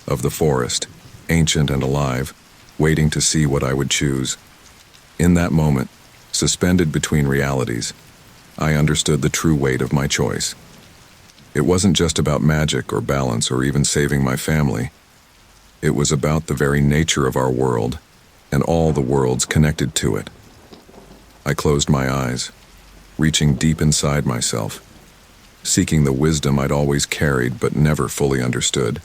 of the forest, ancient and alive, waiting to see what I would choose. In that moment, suspended between realities, I understood the true weight of my choice. It wasn't just about magic or balance or even saving my family. It was about the very nature of our world and all the worlds connected to it. I closed my eyes, reaching deep inside myself, seeking the wisdom I'd always carried but never fully understood.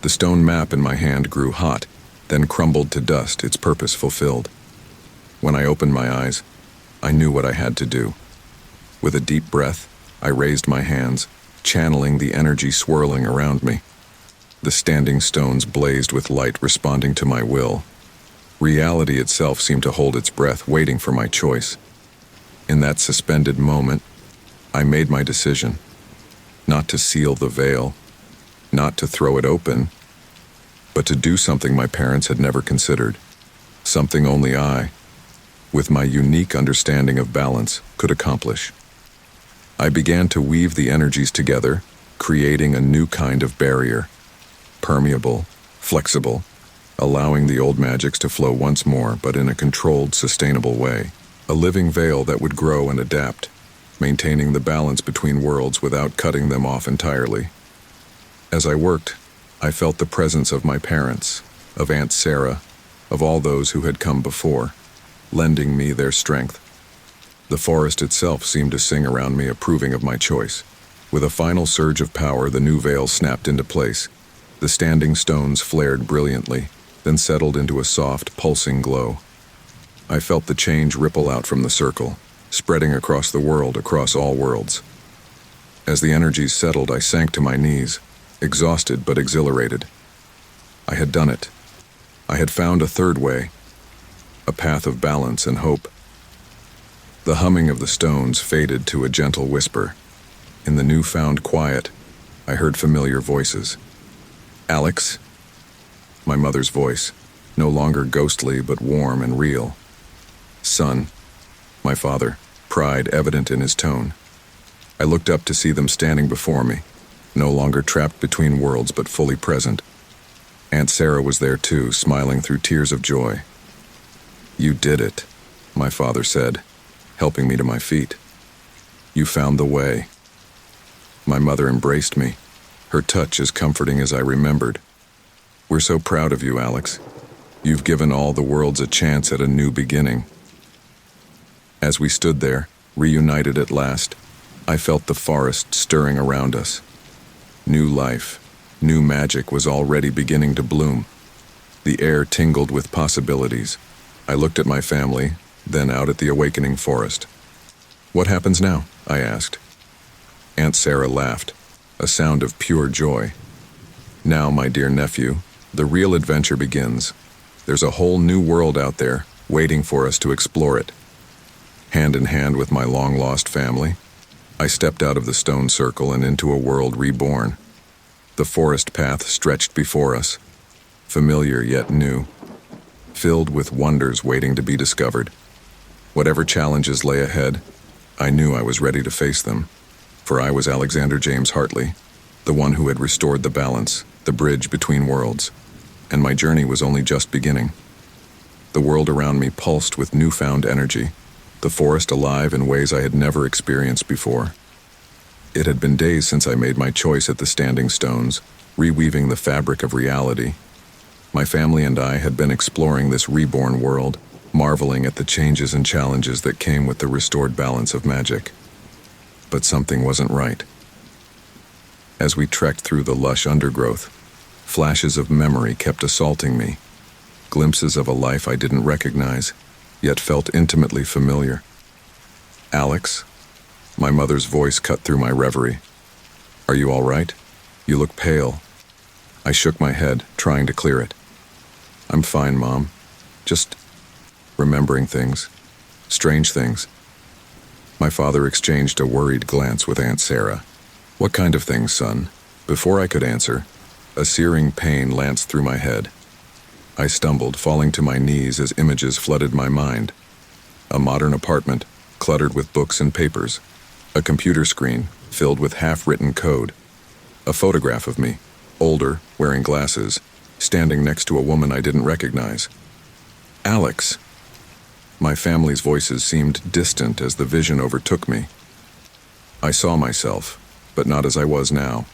The stone map in my hand grew hot, then crumbled to dust, its purpose fulfilled. When I opened my eyes, I knew what I had to do. With a deep breath, I raised my hands, channeling the energy swirling around me. The standing stones blazed with light, responding to my will. Reality itself seemed to hold its breath, waiting for my choice. In that suspended moment, I made my decision. Not to seal the veil, not to throw it open, but to do something my parents had never considered. Something only I, with my unique understanding of balance, could accomplish. I began to weave the energies together, creating a new kind of barrier. Permeable, flexible, allowing the old magics to flow once more, but in a controlled, sustainable way. A living veil that would grow and adapt, maintaining the balance between worlds without cutting them off entirely. As I worked, I felt the presence of my parents, of Aunt Sarah, of all those who had come before, lending me their strength. The forest itself seemed to sing around me, approving of my choice. With a final surge of power, the new veil snapped into place. The standing stones flared brilliantly, then settled into a soft, pulsing glow. I felt the change ripple out from the circle, spreading across the world, across all worlds. As the energies settled, I sank to my knees, exhausted but exhilarated. I had done it. I had found a third way, a path of balance and hope. The humming of the stones faded to a gentle whisper. In the newfound quiet, I heard familiar voices. "Alex?" My mother's voice, no longer ghostly but warm and real. "Son," my father, pride evident in his tone. I looked up to see them standing before me, no longer trapped between worlds but fully present. Aunt Sarah was there too, smiling through tears of joy. "You did it," my father said, helping me to my feet. "You found the way." My mother embraced me, her touch as comforting as I remembered. "We're so proud of you, Alex. You've given all the worlds a chance at a new beginning." As we stood there, reunited at last, I felt the forest stirring around us. New life, new magic was already beginning to bloom. The air tingled with possibilities. I looked at my family, then out at the awakening forest. "What happens now?" I asked. Aunt Sarah laughed, a sound of pure joy. "Now, my dear nephew, the real adventure begins. There's a whole new world out there, waiting for us to explore it." Hand in hand with my long-lost family, I stepped out of the stone circle and into a world reborn. The forest path stretched before us, familiar yet new, filled with wonders waiting to be discovered. Whatever challenges lay ahead, I knew I was ready to face them, for I was Alexander James Hartley, the one who had restored the balance, the bridge between worlds, and my journey was only just beginning. The world around me pulsed with newfound energy, the forest alive in ways I had never experienced before. It had been days since I made my choice at the Standing Stones, reweaving the fabric of reality. My family and I had been exploring this reborn world, marveling at the changes and challenges that came with the restored balance of magic. But something wasn't right. As we trekked through the lush undergrowth, flashes of memory kept assaulting me, glimpses of a life I didn't recognize, yet felt intimately familiar. "Alex?" My mother's voice cut through my reverie. "Are you all right? You look pale." I shook my head, trying to clear it. "I'm fine, Mom. Just remembering things. Strange things." My father exchanged a worried glance with Aunt Sarah. "What kind of things, son?" Before I could answer, a searing pain lanced through my head. I stumbled, falling to my knees as images flooded my mind. A modern apartment, cluttered with books and papers. A computer screen, filled with half-written code. A photograph of me, older, wearing glasses, standing next to a woman I didn't recognize. "Alex!" My family's voices seemed distant as the vision overtook me. I saw myself, but not as I was now.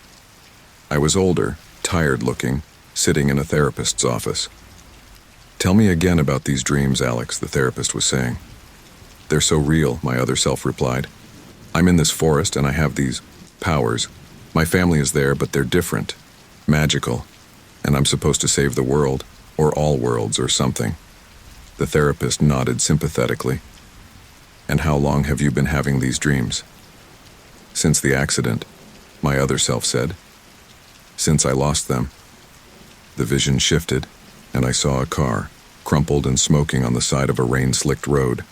I was older, tired-looking, sitting in a therapist's office. "Tell me again about these dreams, Alex," the therapist was saying. "They're so real," my other self replied. "I'm in this forest and I have these powers. My family is there, but they're different, magical, and I'm supposed to save the world, or all worlds, or something." The therapist nodded sympathetically. "And how long have you been having these dreams?" "Since the accident," my other self said. "Since I lost them." The vision shifted, and I saw a car, crumpled and smoking on the side of a rain-slicked road.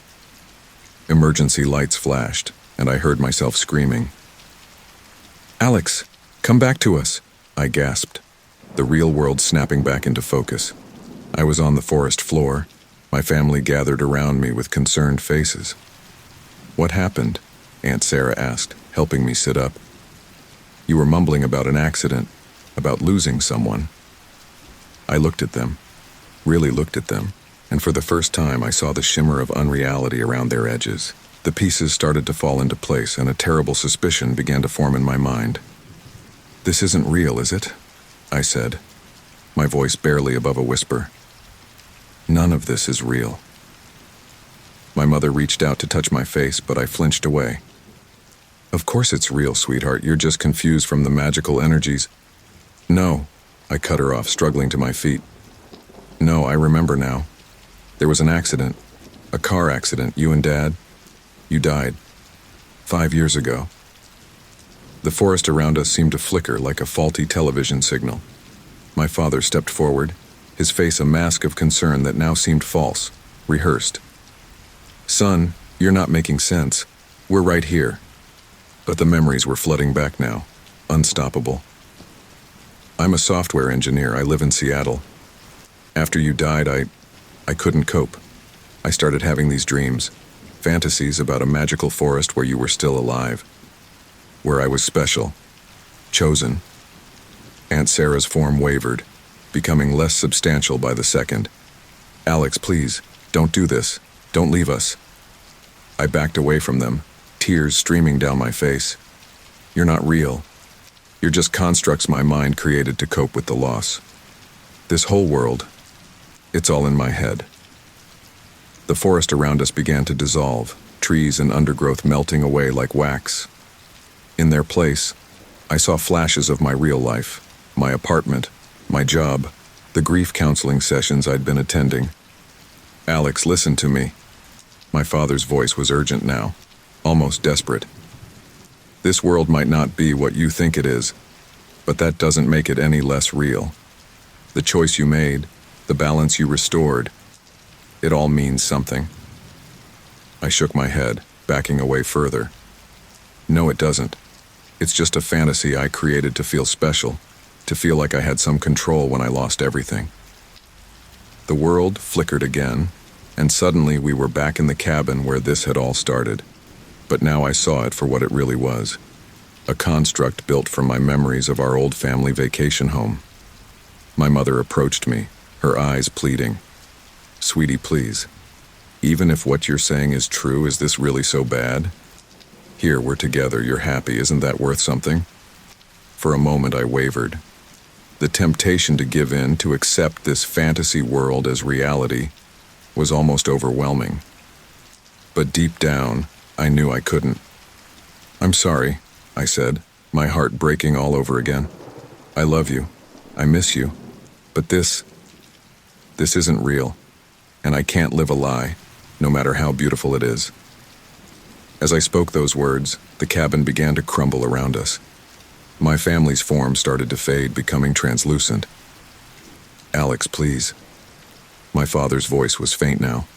Emergency lights flashed, and I heard myself screaming. "Alex, come back to us," I gasped, the real world snapping back into focus. I was on the forest floor, my family gathered around me with concerned faces. "What happened?" Aunt Sarah asked, helping me sit up. "You were mumbling about an accident, about losing someone." I looked at them, really looked at them, and for the first time I saw the shimmer of unreality around their edges. The pieces started to fall into place, and a terrible suspicion began to form in my mind. "This isn't real, is it?" I said, my voice barely above a whisper. "None of this is real." My mother reached out to touch my face, but I flinched away. "Of course it's real, sweetheart. You're just confused from the magical energies." "No," I cut her off, struggling to my feet. "No, I remember now. There was an accident. A car accident. You and Dad. You died. 5 years ago." The forest around us seemed to flicker like a faulty television signal. My father stepped forward, his face a mask of concern that now seemed false, rehearsed. "Son, you're not making sense. We're right here." But the memories were flooding back now, unstoppable. "I'm a software engineer. I live in Seattle. After you died, I couldn't cope. I started having these dreams, fantasies about a magical forest where you were still alive, where I was special, chosen." Aunt Sarah's form wavered, becoming less substantial by the second. "Alex, please, don't do this. Don't leave us." I backed away from them, tears streaming down my face. "You're not real. You're just constructs my mind created to cope with the loss. This whole world, it's all in my head." The forest around us began to dissolve, trees and undergrowth melting away like wax. In their place, I saw flashes of my real life, my apartment, my job, the grief counseling sessions I'd been attending. "Alex, listen to me." My father's voice was urgent now, almost desperate. "This world might not be what you think it is, but that doesn't make it any less real. The choice you made, the balance you restored, it all means something." I shook my head, backing away further. "No, it doesn't. It's just a fantasy I created to feel special, to feel like I had some control when I lost everything." The world flickered again, and suddenly we were back in the cabin where this had all started. But now I saw it for what it really was. A construct built from my memories of our old family vacation home. My mother approached me, her eyes pleading. "Sweetie, please. Even if what you're saying is true, is this really so bad? Here, we're together, you're happy, isn't that worth something?" For a moment I wavered. The temptation to give in, to accept this fantasy world as reality, was almost overwhelming. But deep down, I knew I couldn't. "I'm sorry," I said, my heart breaking all over again. "I love you. I miss you. But this isn't real. And I can't live a lie, no matter how beautiful it is." As I spoke those words, the cabin began to crumble around us. My family's form started to fade, becoming translucent. "Alex, please." My father's voice was faint now.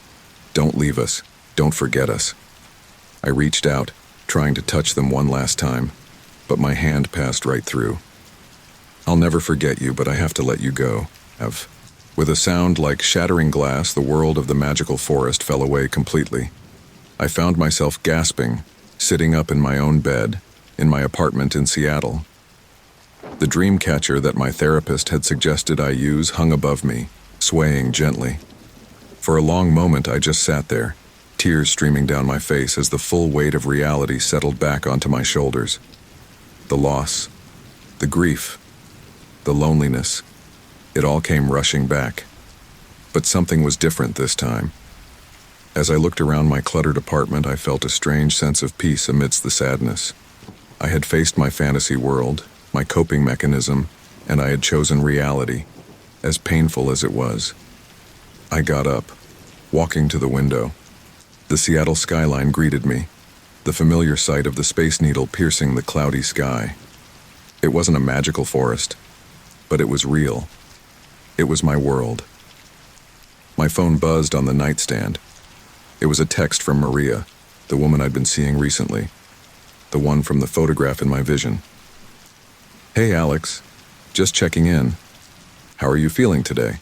"Don't leave us. Don't forget us." I reached out, trying to touch them one last time, but my hand passed right through. "I'll never forget you, but I have to let you go, Ev." With a sound like shattering glass, the world of the magical forest fell away completely. I found myself gasping, sitting up in my own bed, in my apartment in Seattle. The dream catcher that my therapist had suggested I use hung above me, swaying gently. For a long moment I just sat there, tears streaming down my face as the full weight of reality settled back onto my shoulders. The loss, the grief, the loneliness, it all came rushing back. But something was different this time. As I looked around my cluttered apartment, I felt a strange sense of peace amidst the sadness. I had faced my fantasy world, my coping mechanism, and I had chosen reality, as painful as it was. I got up, walking to the window. The Seattle skyline greeted me, the familiar sight of the Space Needle piercing the cloudy sky. It wasn't a magical forest, but it was real. It was my world. My phone buzzed on the nightstand. It was a text from Maria, the woman I'd been seeing recently, the one from the photograph in my vision. "Hey Alex, just checking in. How are you feeling today?"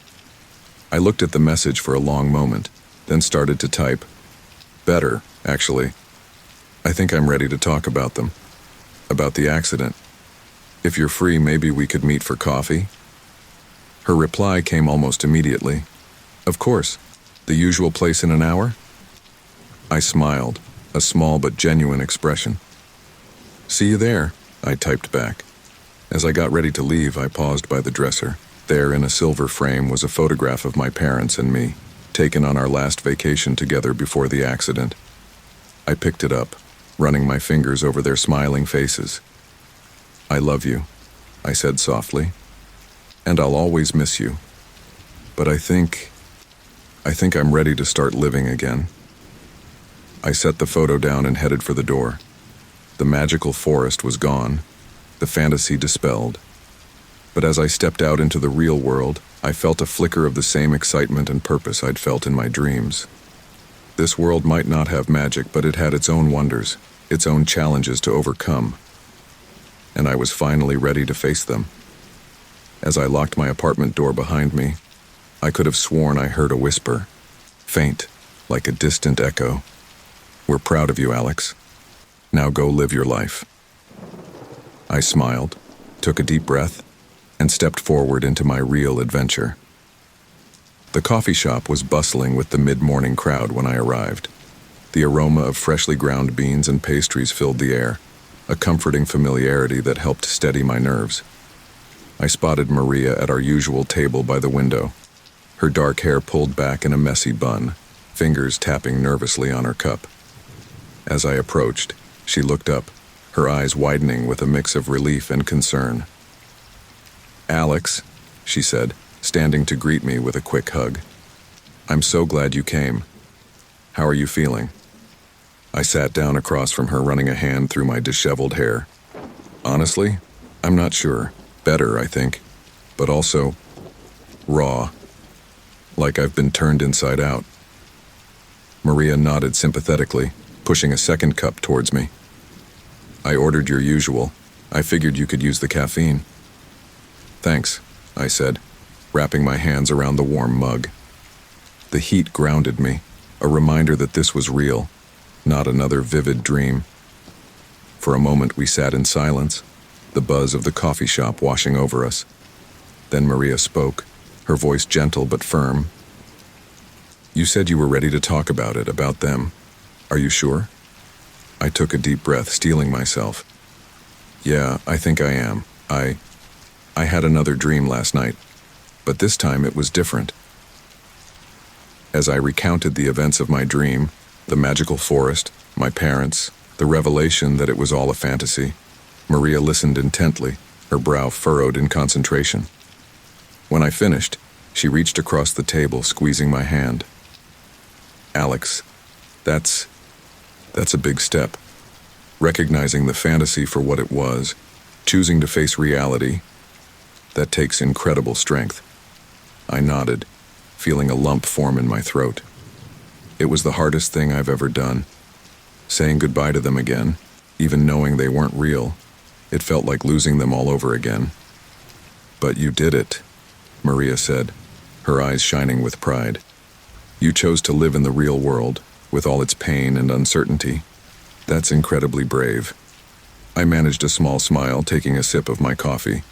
I looked at the message for a long moment, then started to type. "Better, actually. I think I'm ready to talk about them. About the accident. If you're free, maybe we could meet for coffee?" Her reply came almost immediately. "Of course. The usual place in an hour?" I smiled, a small but genuine expression. "See you there," I typed back. As I got ready to leave, I paused by the dresser. There, in a silver frame, was a photograph of my parents and me, taken on our last vacation together before the accident. I picked it up, running my fingers over their smiling faces. "I love you," I said softly, "and I'll always miss you. But I think I'm ready to start living again." I set the photo down and headed for the door. The magical forest was gone, the fantasy dispelled. But as I stepped out into the real world, I felt a flicker of the same excitement and purpose I'd felt in my dreams. This world might not have magic, but it had its own wonders, its own challenges to overcome. And I was finally ready to face them. As I locked my apartment door behind me, I could have sworn I heard a whisper, faint, like a distant echo. "We're proud of you, Alex. Now go live your life." I smiled, took a deep breath, and stepped forward into my real adventure. The coffee shop was bustling with the mid-morning crowd when I arrived. The aroma of freshly ground beans and pastries filled the air, a comforting familiarity that helped steady my nerves. I spotted Maria at our usual table by the window, her dark hair pulled back in a messy bun, fingers tapping nervously on her cup. As I approached, she looked up, her eyes widening with a mix of relief and concern. "Alex," she said, standing to greet me with a quick hug. "I'm so glad you came. How are you feeling?" I sat down across from her, running a hand through my disheveled hair. "Honestly, I'm not sure. Better, I think. But also raw. Like I've been turned inside out." Maria nodded sympathetically, pushing a second cup towards me. "I ordered your usual. I figured you could use the caffeine." "Thanks," I said, wrapping my hands around the warm mug. The heat grounded me, a reminder that this was real, not another vivid dream. For a moment we sat in silence, the buzz of the coffee shop washing over us. Then Maria spoke, her voice gentle but firm. "You said you were ready to talk about it, about them. Are you sure?" I took a deep breath, steeling myself. "Yeah, I think I am. I had another dream last night, but this time it was different." As I recounted the events of my dream, the magical forest, my parents, the revelation that it was all a fantasy, Maria listened intently, her brow furrowed in concentration. When I finished, she reached across the table, squeezing my hand. "Alex, that's a big step. Recognizing the fantasy for what it was, choosing to face reality, that takes incredible strength." I nodded, feeling a lump form in my throat. It was the hardest thing I've ever done. Saying goodbye to them again, even knowing they weren't real, it felt like losing them all over again. "But you did it," Maria said, her eyes shining with pride. "You chose to live in the real world, with all its pain and uncertainty. That's incredibly brave." I managed a small smile, taking a sip of my coffee.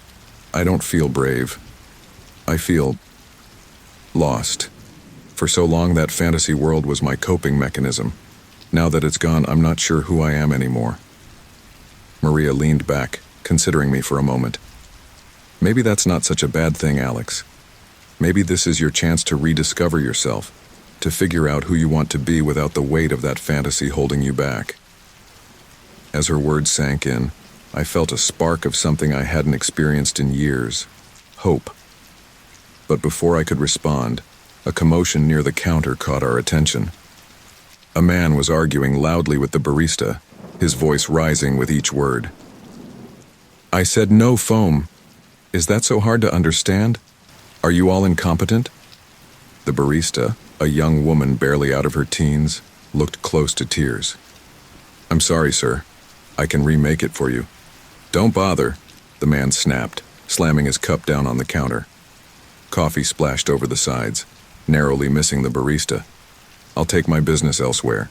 "I don't feel brave. I feel lost. For so long that fantasy world was my coping mechanism. Now that it's gone, I'm not sure who I am anymore." Maria leaned back, considering me for a moment. "Maybe that's not such a bad thing, Alex. Maybe this is your chance to rediscover yourself, to figure out who you want to be without the weight of that fantasy holding you back." As her words sank in, I felt a spark of something I hadn't experienced in years: hope. But before I could respond, a commotion near the counter caught our attention. A man was arguing loudly with the barista, his voice rising with each word. "I said no foam. Is that so hard to understand? Are you all incompetent?" The barista, a young woman barely out of her teens, looked close to tears. "I'm sorry, sir. I can remake it for you." "Don't bother," the man snapped, slamming his cup down on the counter. Coffee splashed over the sides, narrowly missing the barista. "I'll take my business elsewhere."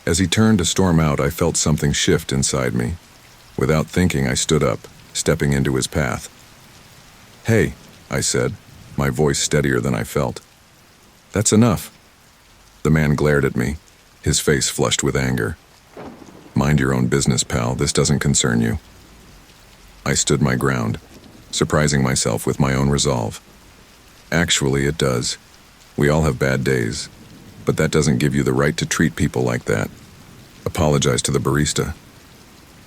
As he turned to storm out, I felt something shift inside me. Without thinking, I stood up, stepping into his path. "Hey," I said, my voice steadier than I felt. "That's enough." The man glared at me, his face flushed with anger. "Mind your own business, pal. This doesn't concern you." I stood my ground, surprising myself with my own resolve. "Actually, it does. We all have bad days, but that doesn't give you the right to treat people like that." Apologize to the barista.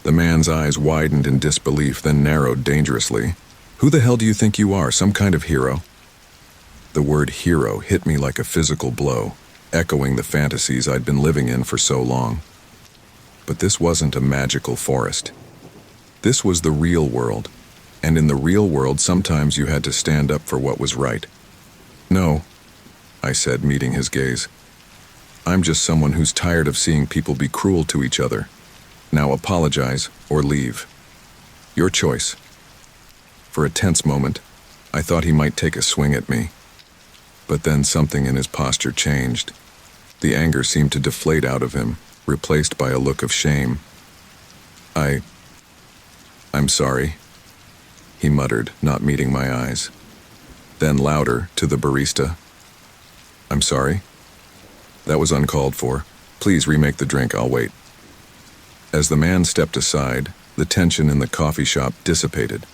The man's eyes widened in disbelief, then narrowed dangerously. "Who the hell do you think you are, some kind of hero?" The word hero hit me like a physical blow, echoing the fantasies I'd been living in for so long. But this wasn't a magical forest. This was the real world, and in the real world sometimes you had to stand up for what was right. "No," I said, meeting his gaze. "I'm just someone who's tired of seeing people be cruel to each other. Now apologize or leave. Your choice." For a tense moment, I thought he might take a swing at me. But then something in his posture changed. The anger seemed to deflate out of him, replaced by a look of shame. I'm sorry," he muttered, not meeting my eyes. Then louder, to the barista, "I'm sorry. That was uncalled for. Please remake the drink, I'll wait." As the man stepped aside, the tension in the coffee shop dissipated.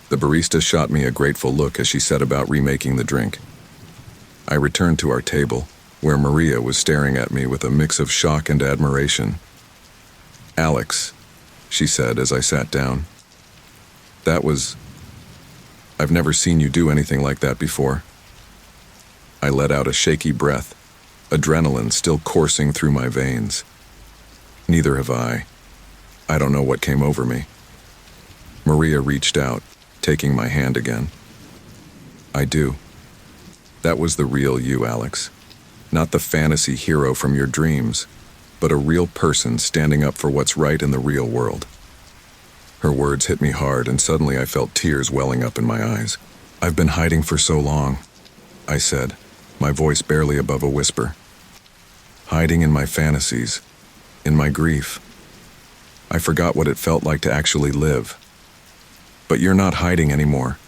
The barista shot me a grateful look as she set about remaking the drink. I returned to our table, where Maria was staring at me with a mix of shock and admiration. "Alex, she said as I sat down. I've never seen you do anything like that before. I let out a shaky breath, adrenaline still coursing through my veins. Neither have I. I don't know what came over me. Maria reached out, taking my hand again. I do. That was the real you, Alex. Not the fantasy hero from your dreams, but a real person standing up for what's right in the real world. Her words hit me hard, and suddenly I felt tears welling up in my eyes. I've been hiding for so long, I said, my voice barely above a whisper. Hiding in my fantasies, in my grief. I forgot what it felt like to actually live. But you're not hiding anymore,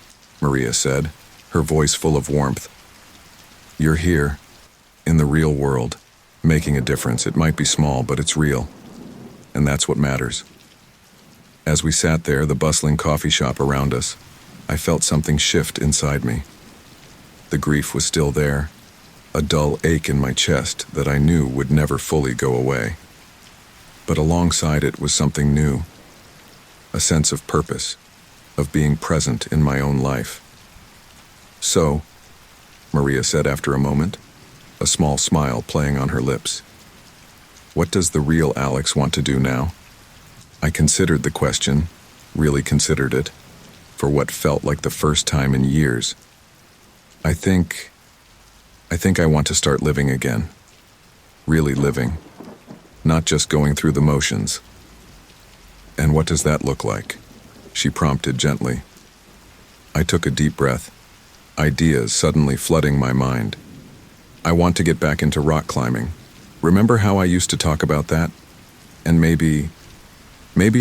Maria said, her voice full of warmth. You're here, in the real world, making a difference. It might be small, but it's real. And that's what matters. As we sat there, the bustling coffee shop around us, I felt something shift inside me. The grief was still there, a dull ache in my chest that I knew would never fully go away. But alongside it was something new, a sense of purpose, of being present in my own life. So, Maria said after a moment, a small smile playing on her lips. What does the real Alex want to do now? I considered the question, really considered it, for what felt like the first time in years. I think I want to start living again. Really living. Not just going through the motions. And what does that look like? She prompted gently. I took a deep breath, ideas suddenly flooding my mind. I want to get back into rock climbing. Remember how I used to talk about that? And maybe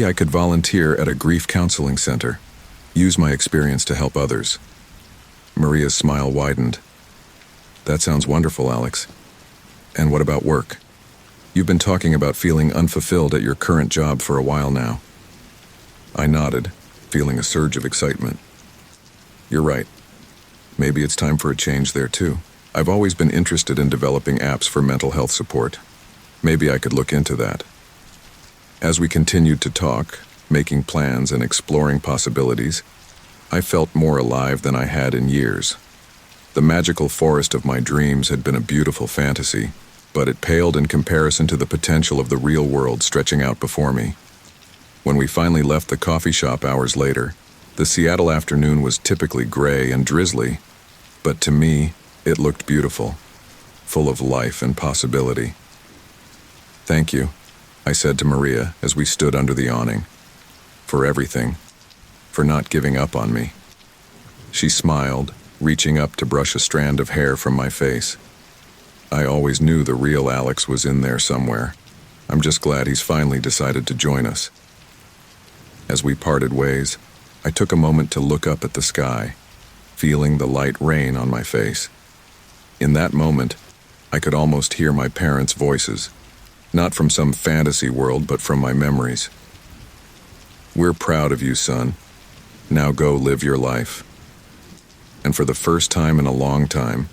I could volunteer at a grief counseling center, use my experience to help others. Maria's smile widened. That sounds wonderful, Alex. And what about work? You've been talking about feeling unfulfilled at your current job for a while now. I nodded, feeling a surge of excitement. You're right. Maybe it's time for a change there too. I've always been interested in developing apps for mental health support. Maybe I could look into that. As we continued to talk, making plans and exploring possibilities, I felt more alive than I had in years. The magical forest of my dreams had been a beautiful fantasy, but it paled in comparison to the potential of the real world stretching out before me. When we finally left the coffee shop hours later, the Seattle afternoon was typically gray and drizzly, but to me, it looked beautiful, full of life and possibility. Thank you, I said to Maria as we stood under the awning. For everything. For not giving up on me. She smiled, reaching up to brush a strand of hair from my face. I always knew the real Alex was in there somewhere. I'm just glad he's finally decided to join us. As we parted ways, I took a moment to look up at the sky, feeling the light rain on my face. In that moment, I could almost hear my parents' voices, not from some fantasy world, but from my memories. We're proud of you, son. Now go live your life. And for the first time in a long time,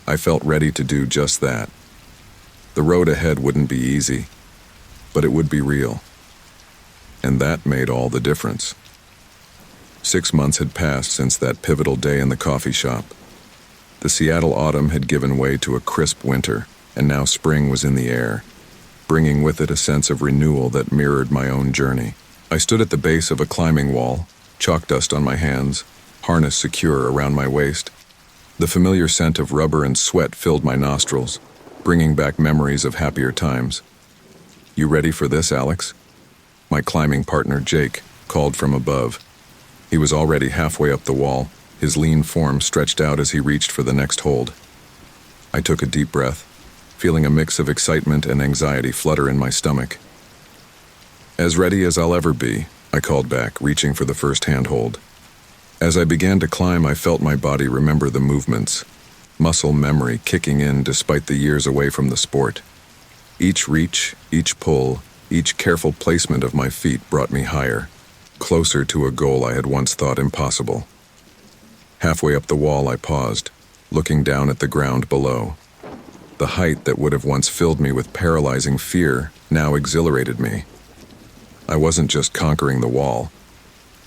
I felt ready to do just that. The road ahead wouldn't be easy, but it would be real. And that made all the difference. 6 months had passed since that pivotal day in the coffee shop. The Seattle autumn had given way to a crisp winter, and now spring was in the air, bringing with it a sense of renewal that mirrored my own journey. I stood at the base of a climbing wall, chalk dust on my hands, harness secure around my waist. The familiar scent of rubber and sweat filled my nostrils, bringing back memories of happier times. You ready for this, Alex? My climbing partner, Jake, called from above. He was already halfway up the wall, his lean form stretched out as he reached for the next hold. I took a deep breath, feeling a mix of excitement and anxiety flutter in my stomach. As ready as I'll ever be, I called back, reaching for the first handhold. As I began to climb, I felt my body remember the movements, muscle memory kicking in despite the years away from the sport. Each reach, each pull, each careful placement of my feet brought me higher, closer to a goal I had once thought impossible. Halfway up the wall, I paused, looking down at the ground below. The height that would have once filled me with paralyzing fear now exhilarated me. I wasn't just conquering the wall.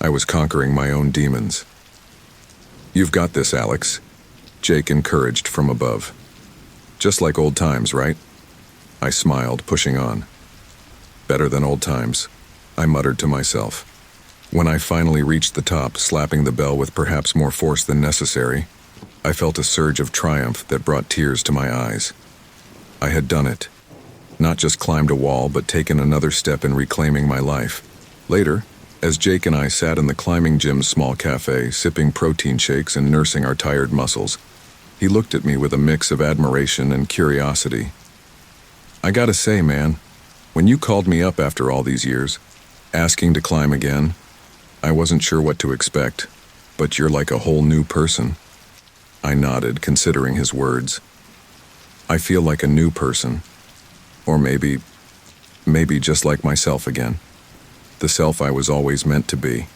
I was conquering my own demons. "You've got this, Alex," Jake encouraged from above. "Just like old times, right?" I smiled, pushing on. "Better than old times," I muttered to myself. When I finally reached the top, slapping the bell with perhaps more force than necessary, I felt a surge of triumph that brought tears to my eyes. I had done it. Not just climbed a wall, but taken another step in reclaiming my life. Later, as Jake and I sat in the climbing gym's small cafe, sipping protein shakes and nursing our tired muscles, he looked at me with a mix of admiration and curiosity. "I gotta say, man, when you called me up after all these years, asking to climb again, I wasn't sure what to expect, but you're like a whole new person." I nodded, considering his words. "I feel like a new person. Or maybe just like myself again. The self I was always meant to be."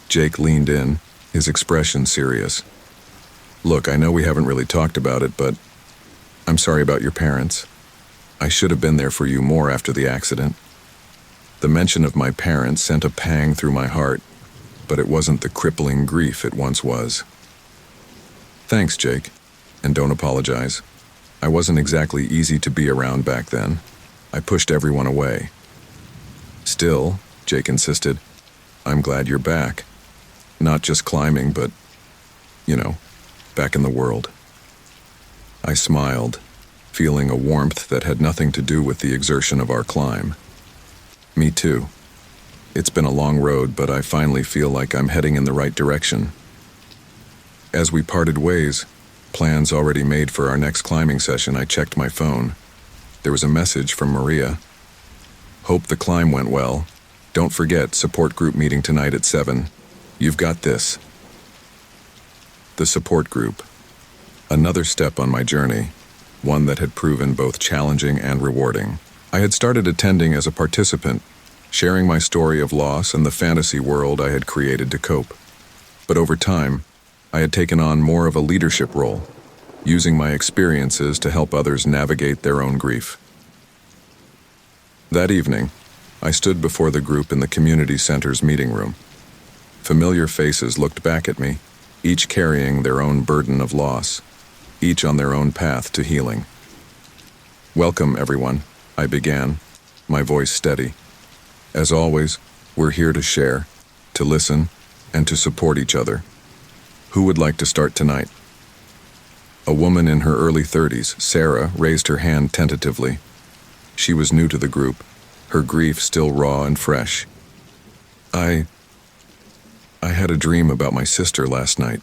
Jake leaned in, his expression serious. "Look, I know we haven't really talked about it, but I'm sorry about your parents. I should have been there for you more after the accident." The mention of my parents sent a pang through my heart, but it wasn't the crippling grief it once was. "Thanks, Jake, and don't apologize. I wasn't exactly easy to be around back then. I pushed everyone away." "Still," Jake insisted, "I'm glad you're back. Not just climbing, but, back in the world." I smiled, feeling a warmth that had nothing to do with the exertion of our climb. "Me too. It's been a long road, but I finally feel like I'm heading in the right direction." As we parted ways, plans already made for our next climbing session, I checked my phone. There was a message from Maria. "Hope the climb went well. Don't forget, support group meeting tonight at 7. You've got this." The support group. Another step on my journey, one that had proven both challenging and rewarding. I had started attending as a participant, sharing my story of loss and the fantasy world I had created to cope. But over time, I had taken on more of a leadership role, using my experiences to help others navigate their own grief. That evening, I stood before the group in the community center's meeting room. Familiar faces looked back at me, each carrying their own burden of loss, each on their own path to healing. "Welcome, everyone," I began, my voice steady. "As always, we're here to share, to listen, and to support each other. Who would like to start tonight?" A woman in her early 30s, Sarah, raised her hand tentatively. She was new to the group, her grief still raw and fresh. I had a dream about my sister last night,"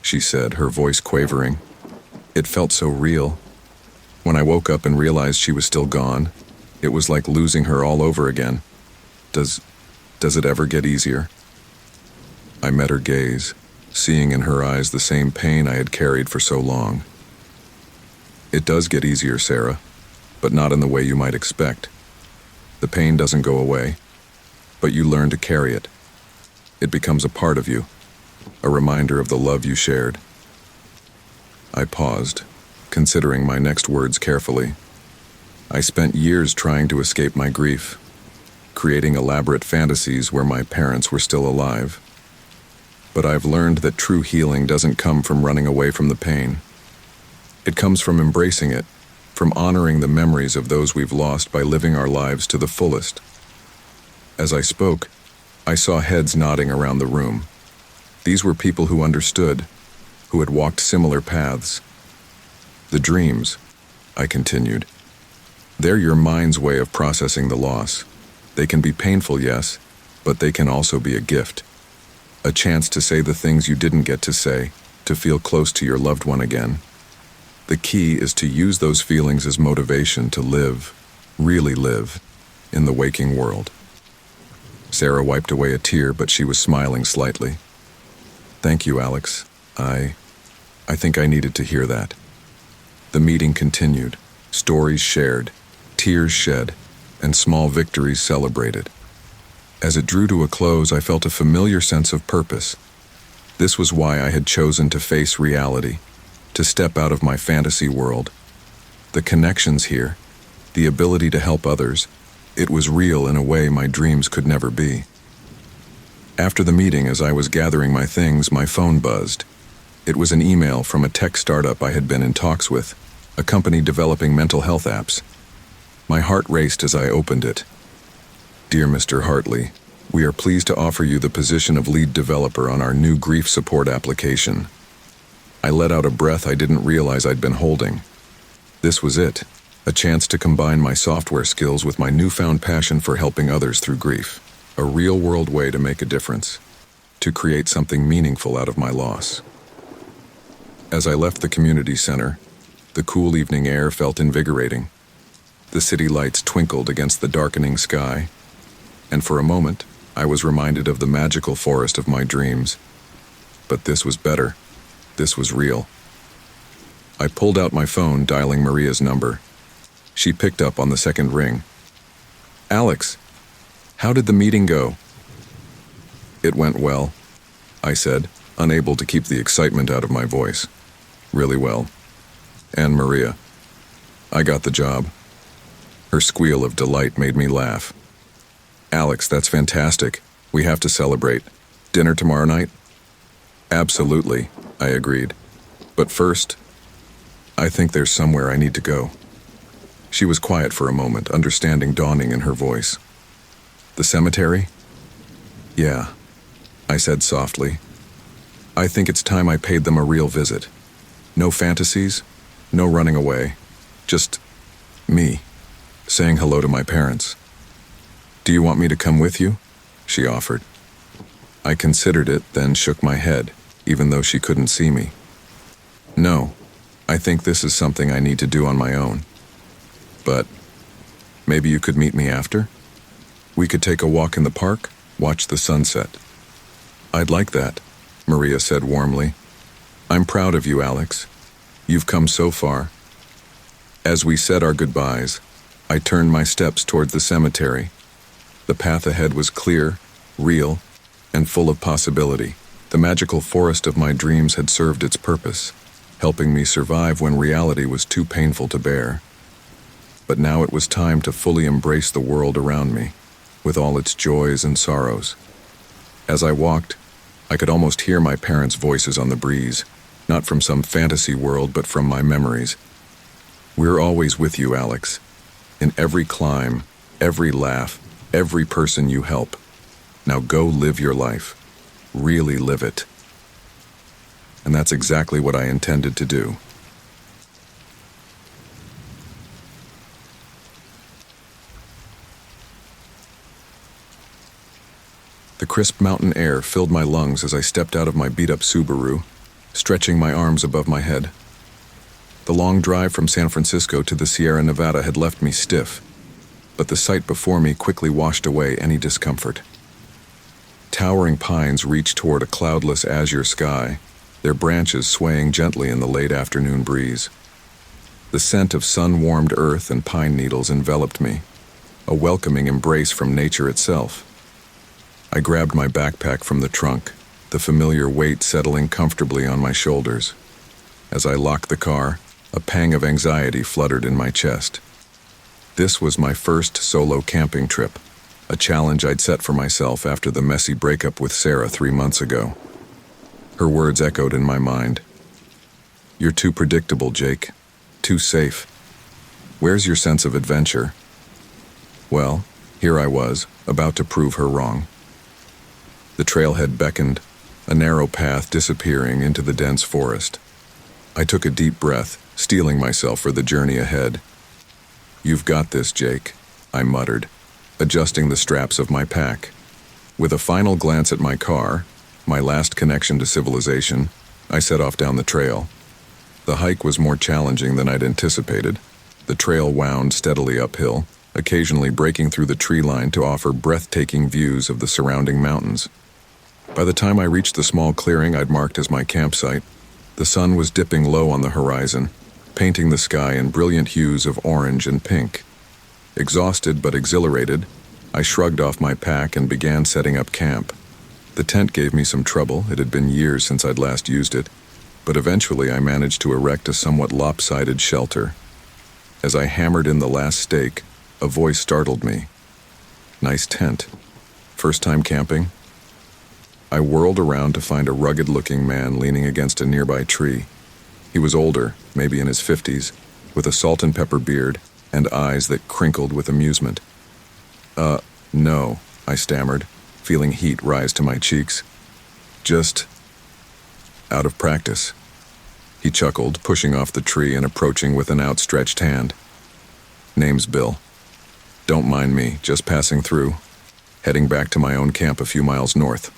she said, her voice quavering. "It felt so real. When I woke up and realized she was still gone, it was like losing her all over again. Does it ever get easier?" I met her gaze, seeing in her eyes the same pain I had carried for so long. "It does get easier, Sarah, but not in the way you might expect. The pain doesn't go away, but you learn to carry it. It becomes a part of you, a reminder of the love you shared." I paused, considering my next words carefully. I spent years trying to escape my grief, creating elaborate fantasies where my parents were still alive. But I've learned that true healing doesn't come from running away from the pain. It comes from embracing it, from honoring the memories of those we've lost by living our lives to the fullest. As I spoke, I saw heads nodding around the room. These were people who understood, who had walked similar paths. "The dreams," I continued. "They're your mind's way of processing the loss. They can be painful, yes, but they can also be a gift. A chance to say the things you didn't get to say, to feel close to your loved one again. The key is to use those feelings as motivation to live, really live, in the waking world." Sarah wiped away a tear, but she was smiling slightly. "Thank you, Alex. I think I needed to hear that." The meeting continued, stories shared, tears shed, and small victories celebrated. As it drew to a close, I felt a familiar sense of purpose. This was why I had chosen to face reality, to step out of my fantasy world. The connections here, the ability to help others, It was real in a way my dreams could never be. After the meeting, as I was gathering my things, my phone buzzed. It was an email from a tech startup I had been in talks with, a company developing mental health apps. My heart raced as I opened it. Dear Mr. Hartley, we are pleased to offer you the position of lead developer on our new grief support application. I let out a breath I didn't realize I'd been holding. This was it, a chance to combine my software skills with my newfound passion for helping others through grief. A real-world way to make a difference, to create something meaningful out of my loss. As I left the community center, the cool evening air felt invigorating. The city lights twinkled against the darkening sky, and for a moment, I was reminded of the magical forest of my dreams. But this was better. This was real. I pulled out my phone, dialing Maria's number. She picked up on the second ring. Alex, how did the meeting go? It went well, I said, unable to keep the excitement out of my voice. Really well. And Maria. I got the job. Her squeal of delight made me laugh. Alex, that's fantastic. We have to celebrate. Dinner tomorrow night? Absolutely, I agreed. But first, I think there's somewhere I need to go. She was quiet for a moment, understanding dawning in her voice. The cemetery? Yeah, I said softly. I think it's time I paid them a real visit. No fantasies, no running away. Just me, saying hello to my parents. Do you want me to come with you? She offered. I considered it, then shook my head, even though she couldn't see me. No, I think this is something I need to do on my own. But maybe you could meet me after? We could take a walk in the park, watch the sunset. I'd like that, Maria said warmly. I'm proud of you, Alex. You've come so far. As we said our goodbyes, I turned my steps towards the cemetery. The path ahead was clear, real, and full of possibility. The magical forest of my dreams had served its purpose, helping me survive when reality was too painful to bear. But now it was time to fully embrace the world around me, with all its joys and sorrows. As I walked, I could almost hear my parents' voices on the breeze, not from some fantasy world, but from my memories. We're always with you, Alex. In every climb, every laugh, every person you help. Now go live your life. Really live it. And that's exactly what I intended to do. The crisp mountain air filled my lungs as I stepped out of my beat-up Subaru, stretching my arms above my head. The long drive from San Francisco to the Sierra Nevada had left me stiff, but the sight before me quickly washed away any discomfort. Towering pines reached toward a cloudless azure sky, their branches swaying gently in the late afternoon breeze. The scent of sun-warmed earth and pine needles enveloped me, a welcoming embrace from nature itself. I grabbed my backpack from the trunk, the familiar weight settling comfortably on my shoulders. As I locked the car, a pang of anxiety fluttered in my chest. This was my first solo camping trip, a challenge I'd set for myself after the messy breakup with Sarah 3 months ago. Her words echoed in my mind. You're too predictable, Jake. Too safe. Where's your sense of adventure? Well, here I was, about to prove her wrong. The trailhead beckoned, a narrow path disappearing into the dense forest. I took a deep breath, steeling myself for the journey ahead. You've got this, Jake, I muttered, adjusting the straps of my pack. With a final glance at my car, my last connection to civilization, I set off down the trail. The hike was more challenging than I'd anticipated. The trail wound steadily uphill, occasionally breaking through the tree line to offer breathtaking views of the surrounding mountains. By the time I reached the small clearing I'd marked as my campsite, the sun was dipping low on the horizon, painting the sky in brilliant hues of orange and pink. Exhausted but exhilarated, I shrugged off my pack and began setting up camp. The tent gave me some trouble. It had been years since I'd last used it, but eventually I managed to erect a somewhat lopsided shelter. As I hammered in the last stake, a voice startled me, Nice tent. First time camping? I whirled around to find a rugged-looking man leaning against a nearby tree. He was older, maybe in his 50s, with a salt and pepper beard and eyes that crinkled with amusement. No, I stammered, feeling heat rise to my cheeks. Just out of practice. He chuckled, pushing off the tree and approaching with an outstretched hand. Name's Bill. Don't mind me, just passing through, heading back to my own camp a few miles north.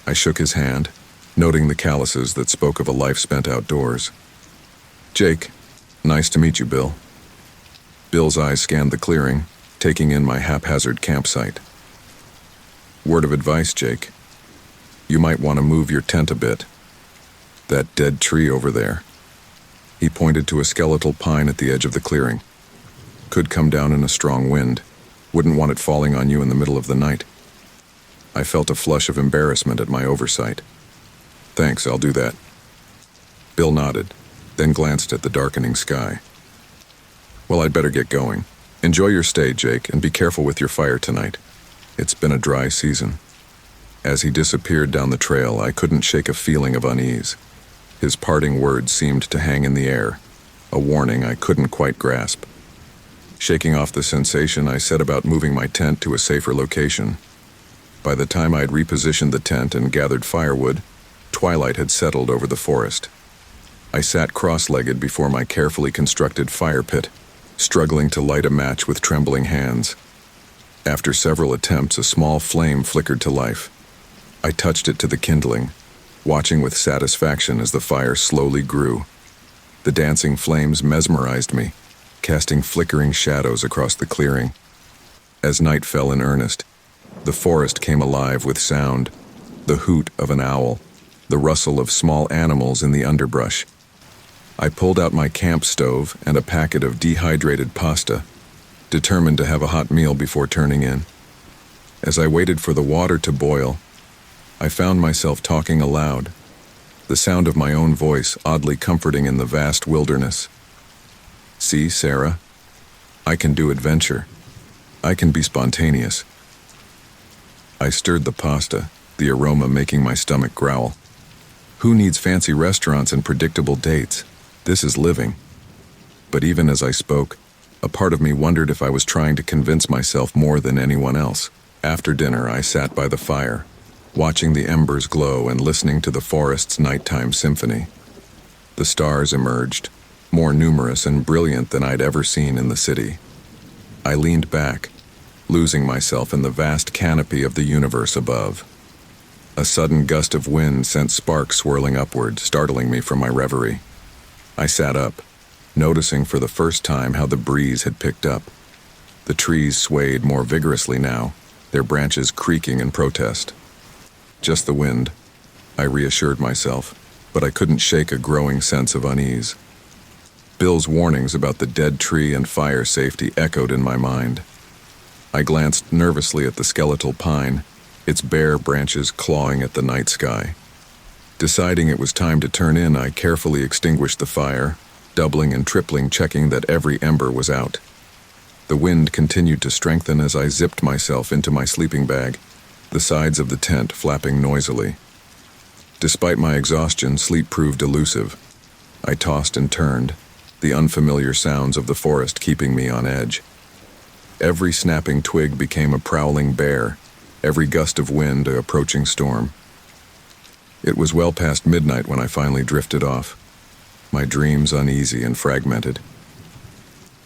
I shook his hand, noting the calluses that spoke of a life spent outdoors. Jake, nice to meet you, Bill. Bill's eyes scanned the clearing, taking in my haphazard campsite. Word of advice, Jake. You might want to move your tent a bit. That dead tree over there. He pointed to a skeletal pine at the edge of the clearing. Could come down in a strong wind. Wouldn't want it falling on you in the middle of the night. I felt a flush of embarrassment at my oversight. Thanks, I'll do that. Bill nodded, then glanced at the darkening sky. Well, I'd better get going. Enjoy your stay, Jake, and be careful with your fire tonight. It's been a dry season. As he disappeared down the trail, I couldn't shake a feeling of unease. His parting words seemed to hang in the air, a warning I couldn't quite grasp. Shaking off the sensation, I set about moving my tent to a safer location. By the time I'd repositioned the tent and gathered firewood, twilight had settled over the forest. I sat cross-legged before my carefully constructed fire pit, struggling to light a match with trembling hands. After several attempts, a small flame flickered to life. I touched it to the kindling, watching with satisfaction as the fire slowly grew. The dancing flames mesmerized me, casting flickering shadows across the clearing. As night fell in earnest, the forest came alive with sound, the hoot of an owl, the rustle of small animals in the underbrush. I pulled out my camp stove and a packet of dehydrated pasta, determined to have a hot meal before turning in. As I waited for the water to boil, I found myself talking aloud, the sound of my own voice oddly comforting in the vast wilderness. See, Sarah, I can do adventure. I can be spontaneous. I stirred the pasta, the aroma making my stomach growl. Who needs fancy restaurants and predictable dates? This is living. But even as I spoke, a part of me wondered if I was trying to convince myself more than anyone else. After dinner, I sat by the fire, watching the embers glow and listening to the forest's nighttime symphony. The stars emerged, more numerous and brilliant than I'd ever seen in the city. I leaned back, losing myself in the vast canopy of the universe above. A sudden gust of wind sent sparks swirling upward, startling me from my reverie. I sat up, noticing for the first time how the breeze had picked up. The trees swayed more vigorously now, their branches creaking in protest. Just the wind, I reassured myself, but I couldn't shake a growing sense of unease. Bill's warnings about the dead tree and fire safety echoed in my mind. I glanced nervously at the skeletal pine, its bare branches clawing at the night sky. Deciding it was time to turn in, I carefully extinguished the fire, doubling and tripling, checking that every ember was out. The wind continued to strengthen as I zipped myself into my sleeping bag, the sides of the tent flapping noisily. Despite my exhaustion, sleep proved elusive. I tossed and turned, the unfamiliar sounds of the forest keeping me on edge. Every snapping twig became a prowling bear, every gust of wind an approaching storm. It was well past midnight when I finally drifted off, my dreams uneasy and fragmented.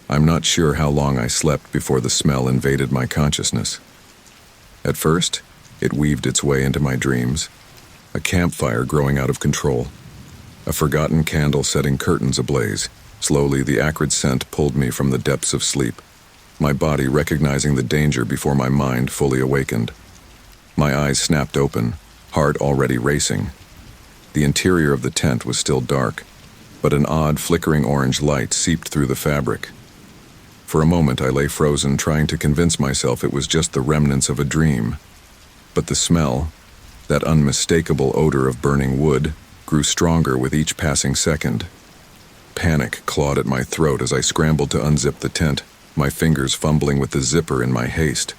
I'm not sure how long I slept before the smell invaded my consciousness. At first, it weaved its way into my dreams, a campfire growing out of control, a forgotten candle setting curtains ablaze. Slowly, the acrid scent pulled me from the depths of sleep, my body recognizing the danger before my mind fully awakened. My eyes snapped open, heart already racing. The interior of the tent was still dark, but an odd flickering orange light seeped through the fabric. For a moment I lay frozen, trying to convince myself it was just the remnants of a dream. But the smell, that unmistakable odor of burning wood, grew stronger with each passing second. Panic clawed at my throat as I scrambled to unzip the tent, my fingers fumbling with the zipper in my haste.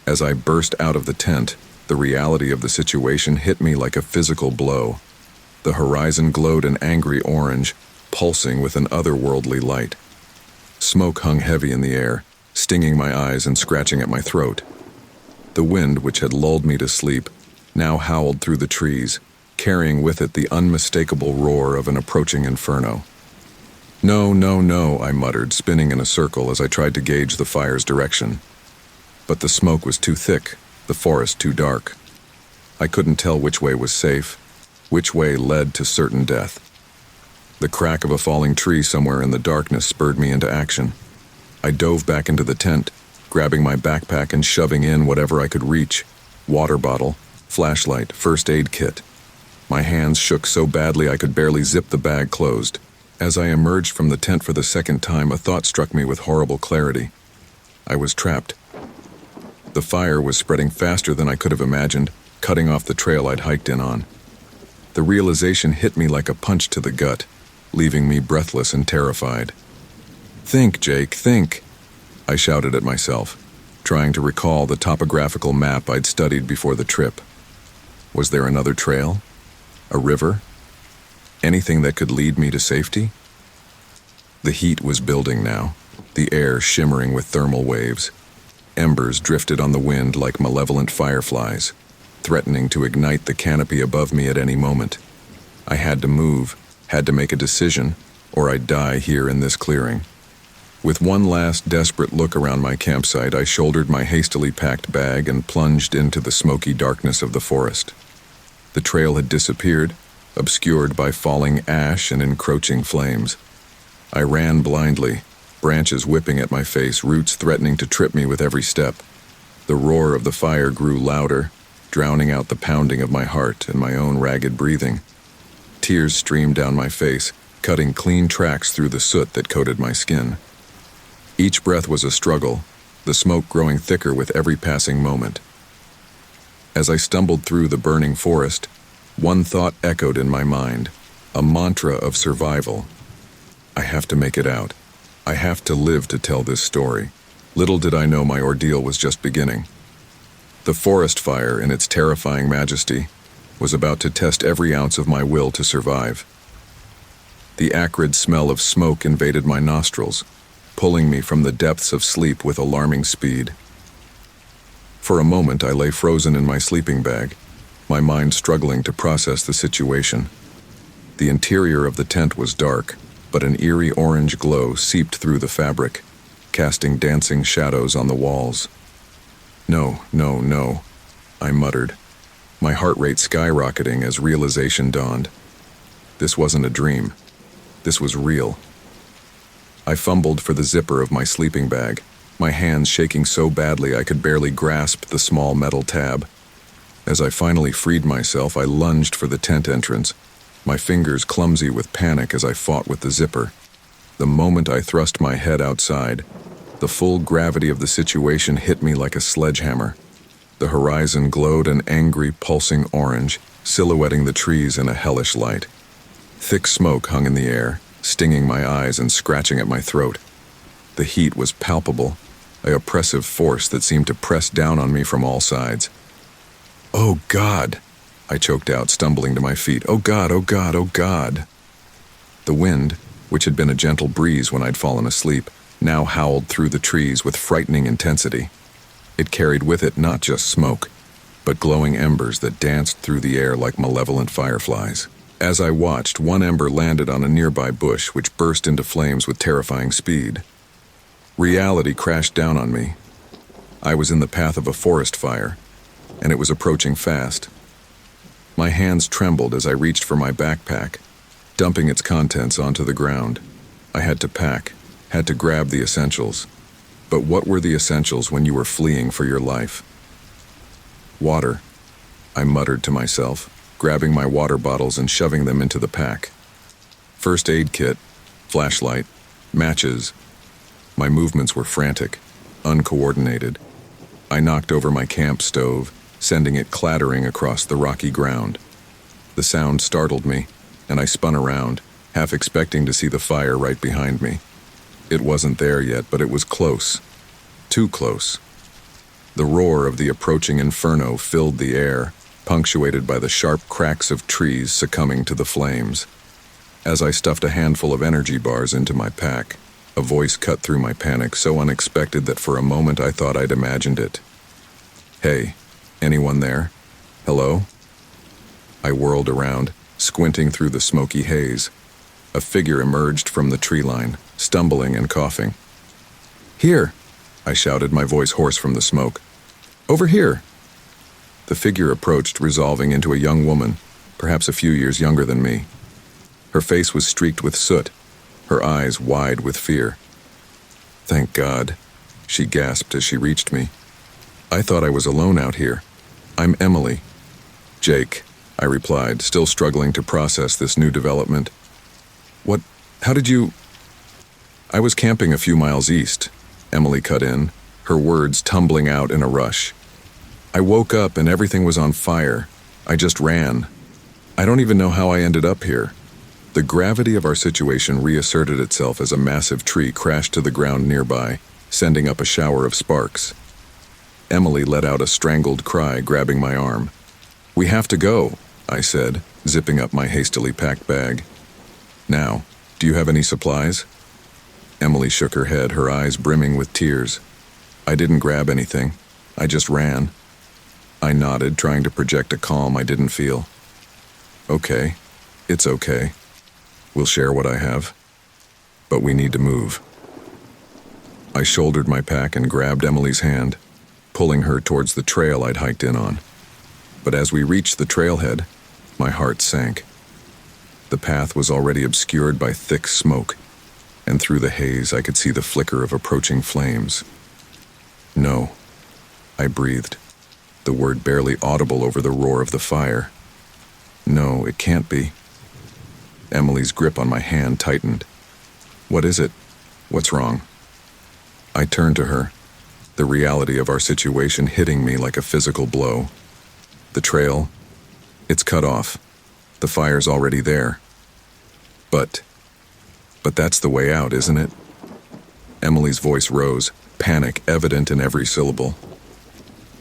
As I burst out of the tent, the reality of the situation hit me like a physical blow. The horizon glowed an angry orange, pulsing with an otherworldly light. Smoke hung heavy in the air, stinging my eyes and scratching at my throat. The wind, which had lulled me to sleep, now howled through the trees, carrying with it the unmistakable roar of an approaching inferno. No, no, no, I muttered, spinning in a circle as I tried to gauge the fire's direction. But the smoke was too thick, the forest too dark. I couldn't tell which way was safe, which way led to certain death. The crack of a falling tree somewhere in the darkness spurred me into action. I dove back into the tent, grabbing my backpack and shoving in whatever I could reach: water bottle, flashlight, first aid kit. My hands shook so badly I could barely zip the bag closed. As I emerged from the tent for the second time, a thought struck me with horrible clarity. I was trapped. The fire was spreading faster than I could have imagined, cutting off the trail I'd hiked in on. The realization hit me like a punch to the gut, leaving me breathless and terrified. "Think, Jake, think," I shouted at myself, trying to recall the topographical map I'd studied before the trip. Was there another trail? A river? Anything that could lead me to safety? The heat was building now, the air shimmering with thermal waves. Embers drifted on the wind like malevolent fireflies, threatening to ignite the canopy above me at any moment. I had to move, had to make a decision, or I'd die here in this clearing. With one last desperate look around my campsite, I shouldered my hastily packed bag and plunged into the smoky darkness of the forest. The trail had disappeared, obscured by falling ash and encroaching flames. I ran blindly, branches whipping at my face, roots threatening to trip me with every step. The roar of the fire grew louder, drowning out the pounding of my heart and my own ragged breathing. Tears streamed down my face, cutting clean tracks through the soot that coated my skin. Each breath was a struggle, the smoke growing thicker with every passing moment. As I stumbled through the burning forest, one thought echoed in my mind, a mantra of survival. I have to make it out. I have to live to tell this story. Little did I know my ordeal was just beginning. The forest fire, in its terrifying majesty, was about to test every ounce of my will to survive. The acrid smell of smoke invaded my nostrils, pulling me from the depths of sleep with alarming speed. For a moment, I lay frozen in my sleeping bag, my mind struggling to process the situation. The interior of the tent was dark, but an eerie orange glow seeped through the fabric, casting dancing shadows on the walls. No, no, no, I muttered, my heart rate skyrocketing as realization dawned. This wasn't a dream. This was real. I fumbled for the zipper of my sleeping bag, my hands shaking so badly I could barely grasp the small metal tab. As I finally freed myself, I lunged for the tent entrance, my fingers clumsy with panic as I fought with the zipper. The moment I thrust my head outside, the full gravity of the situation hit me like a sledgehammer. The horizon glowed an angry, pulsing orange, silhouetting the trees in a hellish light. Thick smoke hung in the air, stinging my eyes and scratching at my throat. The heat was palpable, an oppressive force that seemed to press down on me from all sides. "Oh, God!" I choked out, stumbling to my feet. "Oh, God, oh, God, oh, God!" The wind, which had been a gentle breeze when I'd fallen asleep, now howled through the trees with frightening intensity. It carried with it not just smoke, but glowing embers that danced through the air like malevolent fireflies. As I watched, one ember landed on a nearby bush, which burst into flames with terrifying speed. Reality crashed down on me. I was in the path of a forest fire, and it was approaching fast. My hands trembled as I reached for my backpack, dumping its contents onto the ground. I had to pack, had to grab the essentials. But what were the essentials when you were fleeing for your life? Water, I muttered to myself, grabbing my water bottles and shoving them into the pack. First aid kit, flashlight, matches. My movements were frantic, uncoordinated. I knocked over my camp stove, sending it clattering across the rocky ground. The sound startled me, and I spun around, half expecting to see the fire right behind me. It wasn't there yet, but it was close. Too close. The roar of the approaching inferno filled the air, punctuated by the sharp cracks of trees succumbing to the flames. As I stuffed a handful of energy bars into my pack, a voice cut through my panic so unexpected that for a moment I thought I'd imagined it. "Hey, anyone there? Hello?" I whirled around, squinting through the smoky haze. A figure emerged from the tree line, stumbling and coughing. "Here!" I shouted, my voice hoarse from the smoke. "Over here!" The figure approached, resolving into a young woman, perhaps a few years younger than me. Her face was streaked with soot, her eyes wide with fear. "Thank God," she gasped as she reached me. "I thought I was alone out here. I'm Emily." "Jake," I replied, still struggling to process this new development. "What? How did you—" "I was camping a few miles east," Emily cut in, her words tumbling out in a rush. "I woke up and everything was on fire. I just ran. I don't even know how I ended up here." The gravity of our situation reasserted itself as a massive tree crashed to the ground nearby, sending up a shower of sparks. Emily let out a strangled cry, grabbing my arm. "We have to go," I said, zipping up my hastily packed bag. "Now, do you have any supplies?" Emily shook her head, her eyes brimming with tears. "I didn't grab anything. I just ran." I nodded, trying to project a calm I didn't feel. "Okay, it's okay. We'll share what I have. But we need to move." I shouldered my pack and grabbed Emily's hand, pulling her towards the trail I'd hiked in on. But as we reached the trailhead, my heart sank. The path was already obscured by thick smoke, and through the haze I could see the flicker of approaching flames. "No," I breathed, the word barely audible over the roar of the fire. "No, it can't be." Emily's grip on my hand tightened. "What is it? What's wrong?" I turned to her, the reality of our situation hitting me like a physical blow. "The trail, it's cut off. The fire's already there." But that's the way out, isn't it?" Emily's voice rose, panic evident in every syllable.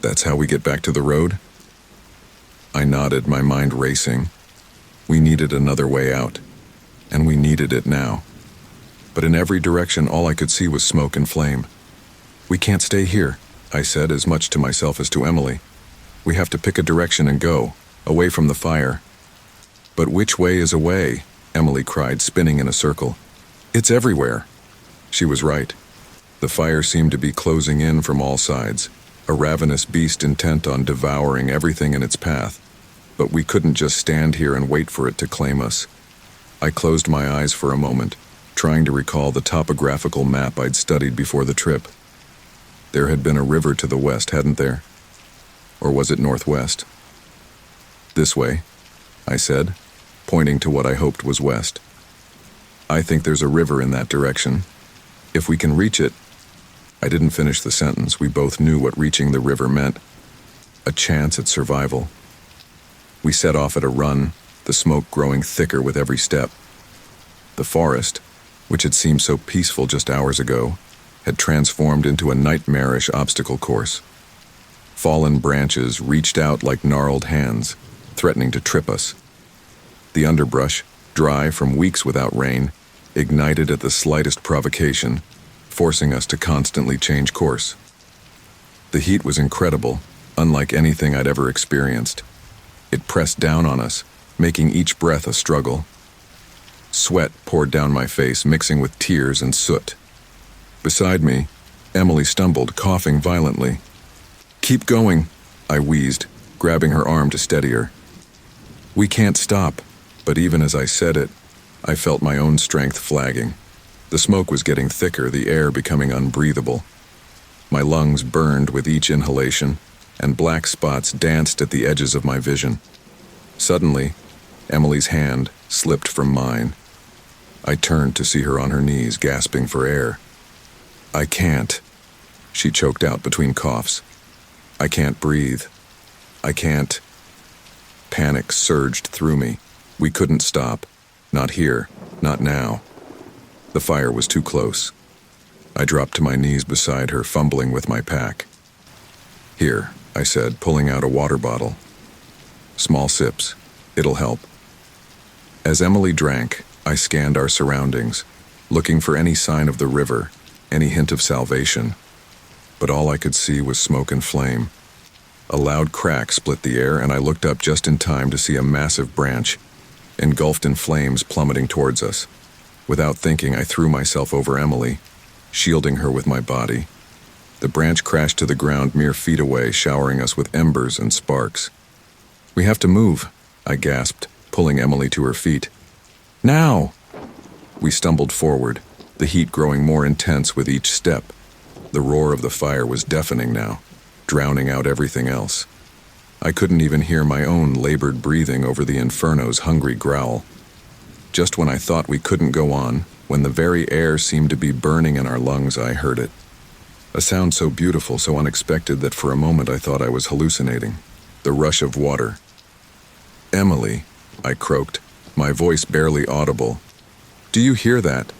"That's how we get back to the road?" I nodded, my mind racing. We needed another way out, and we needed it now. But in every direction, all I could see was smoke and flame. "We can't stay here," I said, as much to myself as to Emily. "We have to pick a direction and go, away from the fire." "But which way is away?" Emily cried, spinning in a circle. "It's everywhere." She was right. The fire seemed to be closing in from all sides, a ravenous beast intent on devouring everything in its path. But we couldn't just stand here and wait for it to claim us. I closed my eyes for a moment, trying to recall the topographical map I'd studied before the trip. There had been a river to the west, hadn't there? Or was it northwest? "This way," I said, pointing to what I hoped was west. "I think there's a river in that direction. If we can reach it—" I didn't finish the sentence. We both knew what reaching the river meant. A chance at survival. We set off at a run, the smoke growing thicker with every step. The forest, which had seemed so peaceful just hours ago, had transformed into a nightmarish obstacle course. Fallen branches reached out like gnarled hands, threatening to trip us. The underbrush, dry from weeks without rain, ignited at the slightest provocation, forcing us to constantly change course. The heat was incredible, unlike anything I'd ever experienced. It pressed down on us, making each breath a struggle. Sweat poured down my face, mixing with tears and soot. Beside me, Emily stumbled, coughing violently. "Keep going," I wheezed, grabbing her arm to steady her. "We can't stop," but even as I said it, I felt my own strength flagging. The smoke was getting thicker, the air becoming unbreathable. My lungs burned with each inhalation, and black spots danced at the edges of my vision. Suddenly, Emily's hand slipped from mine. I turned to see her on her knees, gasping for air. "I can't," she choked out between coughs. "I can't breathe. I can't." Panic surged through me. We couldn't stop. Not here. Not now. The fire was too close. I dropped to my knees beside her, fumbling with my pack. Here, I said, pulling out a water bottle. Small sips. It'll help. As Emily drank, I scanned our surroundings, looking for any sign of the river, any hint of salvation. But all I could see was smoke and flame. A loud crack split the air, and I looked up just in time to see a massive branch, engulfed in flames, plummeting towards us. Without thinking, I threw myself over Emily, shielding her with my body. The branch crashed to the ground mere feet away, showering us with embers and sparks. "We have to move," I gasped, pulling Emily to her feet. "Now!" We stumbled forward, the heat growing more intense with each step. The roar of the fire was deafening now, drowning out everything else. I couldn't even hear my own labored breathing over the inferno's hungry growl. Just when I thought we couldn't go on, when the very air seemed to be burning in our lungs, I heard it. A sound so beautiful, so unexpected that for a moment I thought I was hallucinating. The rush of water. "Emily," I croaked, my voice barely audible. "Do you hear that?"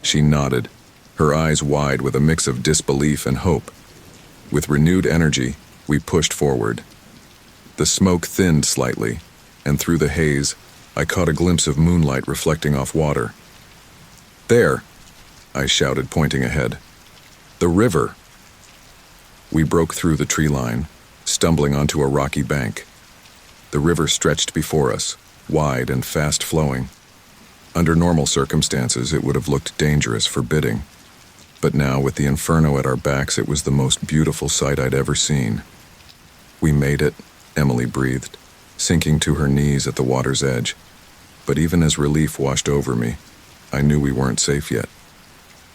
She nodded, her eyes wide with a mix of disbelief and hope. With renewed energy, we pushed forward. The smoke thinned slightly, and through the haze, I caught a glimpse of moonlight reflecting off water. "There!" I shouted, pointing ahead. "The river!" We broke through the tree line, stumbling onto a rocky bank. The river stretched before us, wide and fast-flowing. Under normal circumstances, it would have looked dangerous, forbidding. But now, with the inferno at our backs, it was the most beautiful sight I'd ever seen. "We made it," Emily breathed, sinking to her knees at the water's edge. But even as relief washed over me, I knew we weren't safe yet.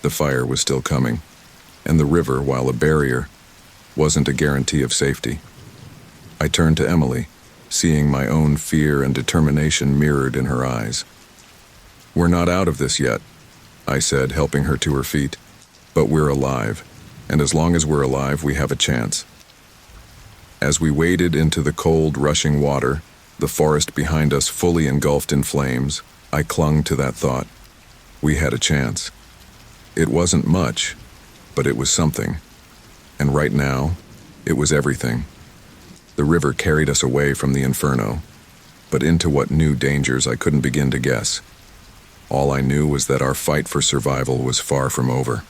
The fire was still coming, and the river, while a barrier, wasn't a guarantee of safety. I turned to Emily, seeing my own fear and determination mirrored in her eyes. "We're not out of this yet," I said, helping her to her feet. "But we're alive, and as long as we're alive, we have a chance." As we waded into the cold, rushing water, the forest behind us fully engulfed in flames, I clung to that thought. We had a chance. It wasn't much, but it was something. And right now, it was everything. The river carried us away from the inferno, but into what new dangers I couldn't begin to guess. All I knew was that our fight for survival was far from over.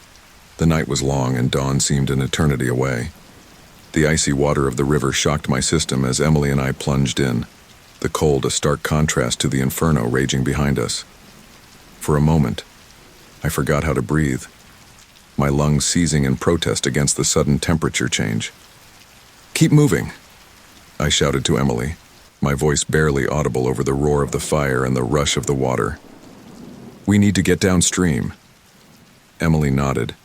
The night was long and dawn seemed an eternity away. The icy water of the river shocked my system as Emily and I plunged in, the cold a stark contrast to the inferno raging behind us. For a moment, I forgot how to breathe, my lungs seizing in protest against the sudden temperature change. "Keep moving," I shouted to Emily, my voice barely audible over the roar of the fire and the rush of the water. "We need to get downstream." Emily nodded,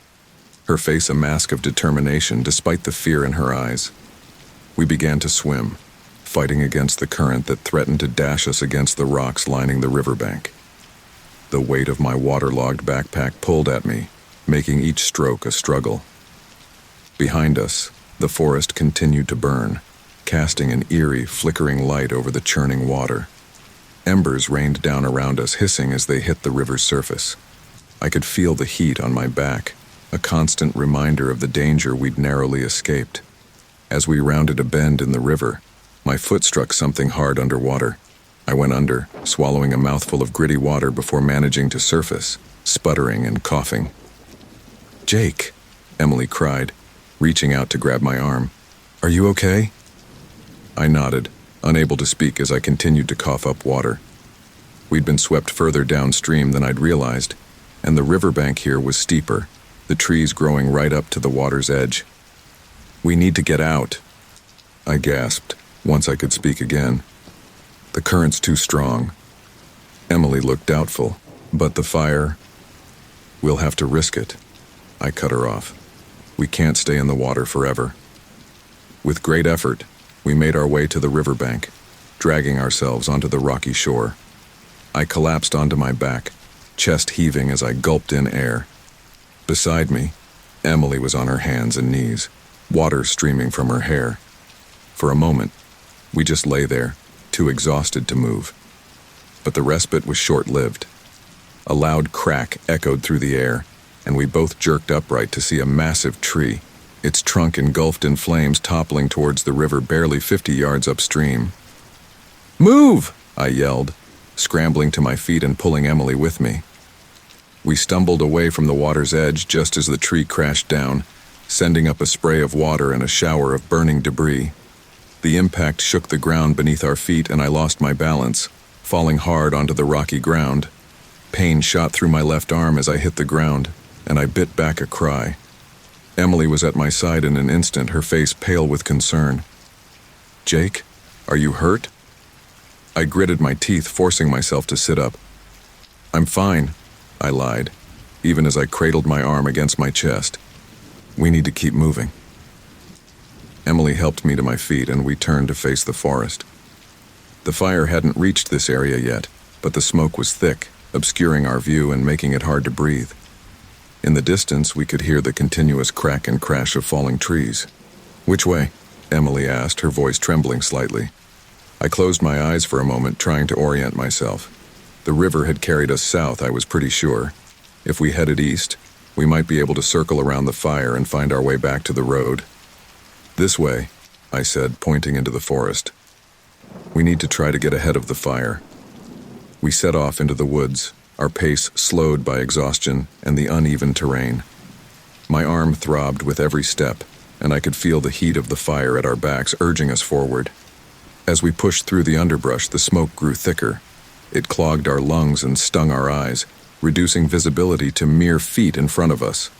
her face a mask of determination despite the fear in her eyes. We began to swim, fighting against the current that threatened to dash us against the rocks lining the riverbank. The weight of my waterlogged backpack pulled at me, making each stroke a struggle. Behind us, the forest continued to burn, casting an eerie, flickering light over the churning water. Embers rained down around us, hissing as they hit the river's surface. I could feel the heat on my back, a constant reminder of the danger we'd narrowly escaped. As we rounded a bend in the river, my foot struck something hard underwater. I went under, swallowing a mouthful of gritty water before managing to surface, sputtering and coughing. "Jake," Emily cried, reaching out to grab my arm. "Are you okay?" I nodded, unable to speak as I continued to cough up water. We'd been swept further downstream than I'd realized, and the riverbank here was steeper, the trees growing right up to the water's edge. "We need to get out," I gasped, once I could speak again. "The current's too strong." Emily looked doubtful. "But the fire?" "We'll have to risk it." I cut her off. "We can't stay in the water forever." With great effort, we made our way to the riverbank, dragging ourselves onto the rocky shore. I collapsed onto my back, chest heaving as I gulped in air. Beside me, Emily was on her hands and knees, water streaming from her hair. For a moment, we just lay there, too exhausted to move. But the respite was short-lived. A loud crack echoed through the air, and we both jerked upright to see a massive tree, its trunk engulfed in flames, toppling towards the river barely 50 yards upstream. "Move!" I yelled, scrambling to my feet and pulling Emily with me. We stumbled away from the water's edge just as the tree crashed down, sending up a spray of water and a shower of burning debris. The impact shook the ground beneath our feet and I lost my balance, falling hard onto the rocky ground. Pain shot through my left arm as I hit the ground, and I bit back a cry. Emily was at my side in an instant, her face pale with concern. "Jake, are you hurt?" I gritted my teeth, forcing myself to sit up. "I'm fine," I lied, even as I cradled my arm against my chest. "We need to keep moving." Emily helped me to my feet and we turned to face the forest. The fire hadn't reached this area yet, but the smoke was thick, obscuring our view and making it hard to breathe. In the distance, we could hear the continuous crack and crash of falling trees. "Which way?" Emily asked, her voice trembling slightly. I closed my eyes for a moment, trying to orient myself. The river had carried us south, I was pretty sure. If we headed east, we might be able to circle around the fire and find our way back to the road. "This way," I said, pointing into the forest. "We need to try to get ahead of the fire." We set off into the woods, our pace slowed by exhaustion and the uneven terrain. My arm throbbed with every step, and I could feel the heat of the fire at our backs urging us forward. As we pushed through the underbrush, the smoke grew thicker. It clogged our lungs and stung our eyes, reducing visibility to mere feet in front of us.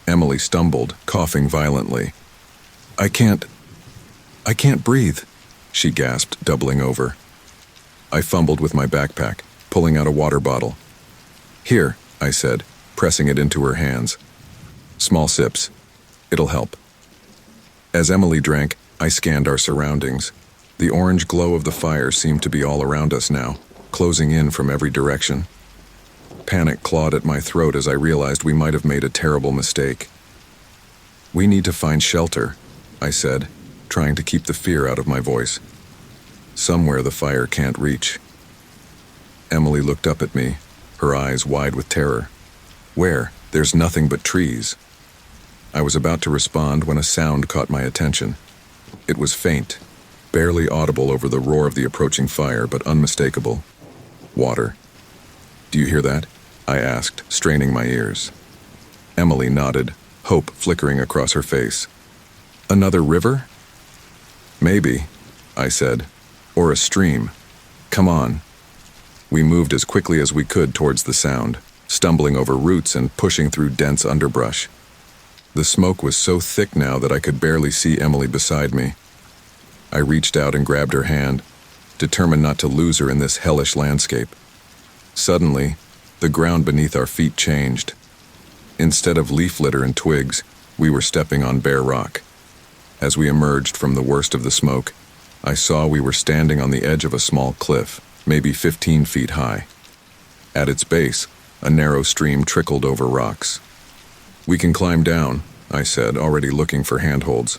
Emily stumbled, coughing violently. I can't breathe," she gasped, doubling over. I fumbled with my backpack, pulling out a water bottle. "Here," I said, pressing it into her hands. "Small sips. It'll help." As Emily drank, I scanned our surroundings. The orange glow of the fire seemed to be all around us now, closing in from every direction. Panic clawed at my throat as I realized we might have made a terrible mistake. "We need to find shelter," I said, trying to keep the fear out of my voice. "Somewhere the fire can't reach." Emily looked up at me, her eyes wide with terror. "Where? There's nothing but trees." I was about to respond when a sound caught my attention. It was faint, barely audible over the roar of the approaching fire, but unmistakable. Water. "Do you hear that?" I asked, straining my ears. Emily nodded, hope flickering across her face. "Another river?" "Maybe," I said. "Or a stream. Come on." We moved as quickly as we could towards the sound, stumbling over roots and pushing through dense underbrush. The smoke was so thick now that I could barely see Emily beside me. I reached out and grabbed her hand, determined not to lose her in this hellish landscape. Suddenly, the ground beneath our feet changed. Instead of leaf litter and twigs, we were stepping on bare rock. As we emerged from the worst of the smoke, I saw we were standing on the edge of a small cliff, maybe 15 feet high. At its base, a narrow stream trickled over rocks. "We can climb down," I said, already looking for handholds.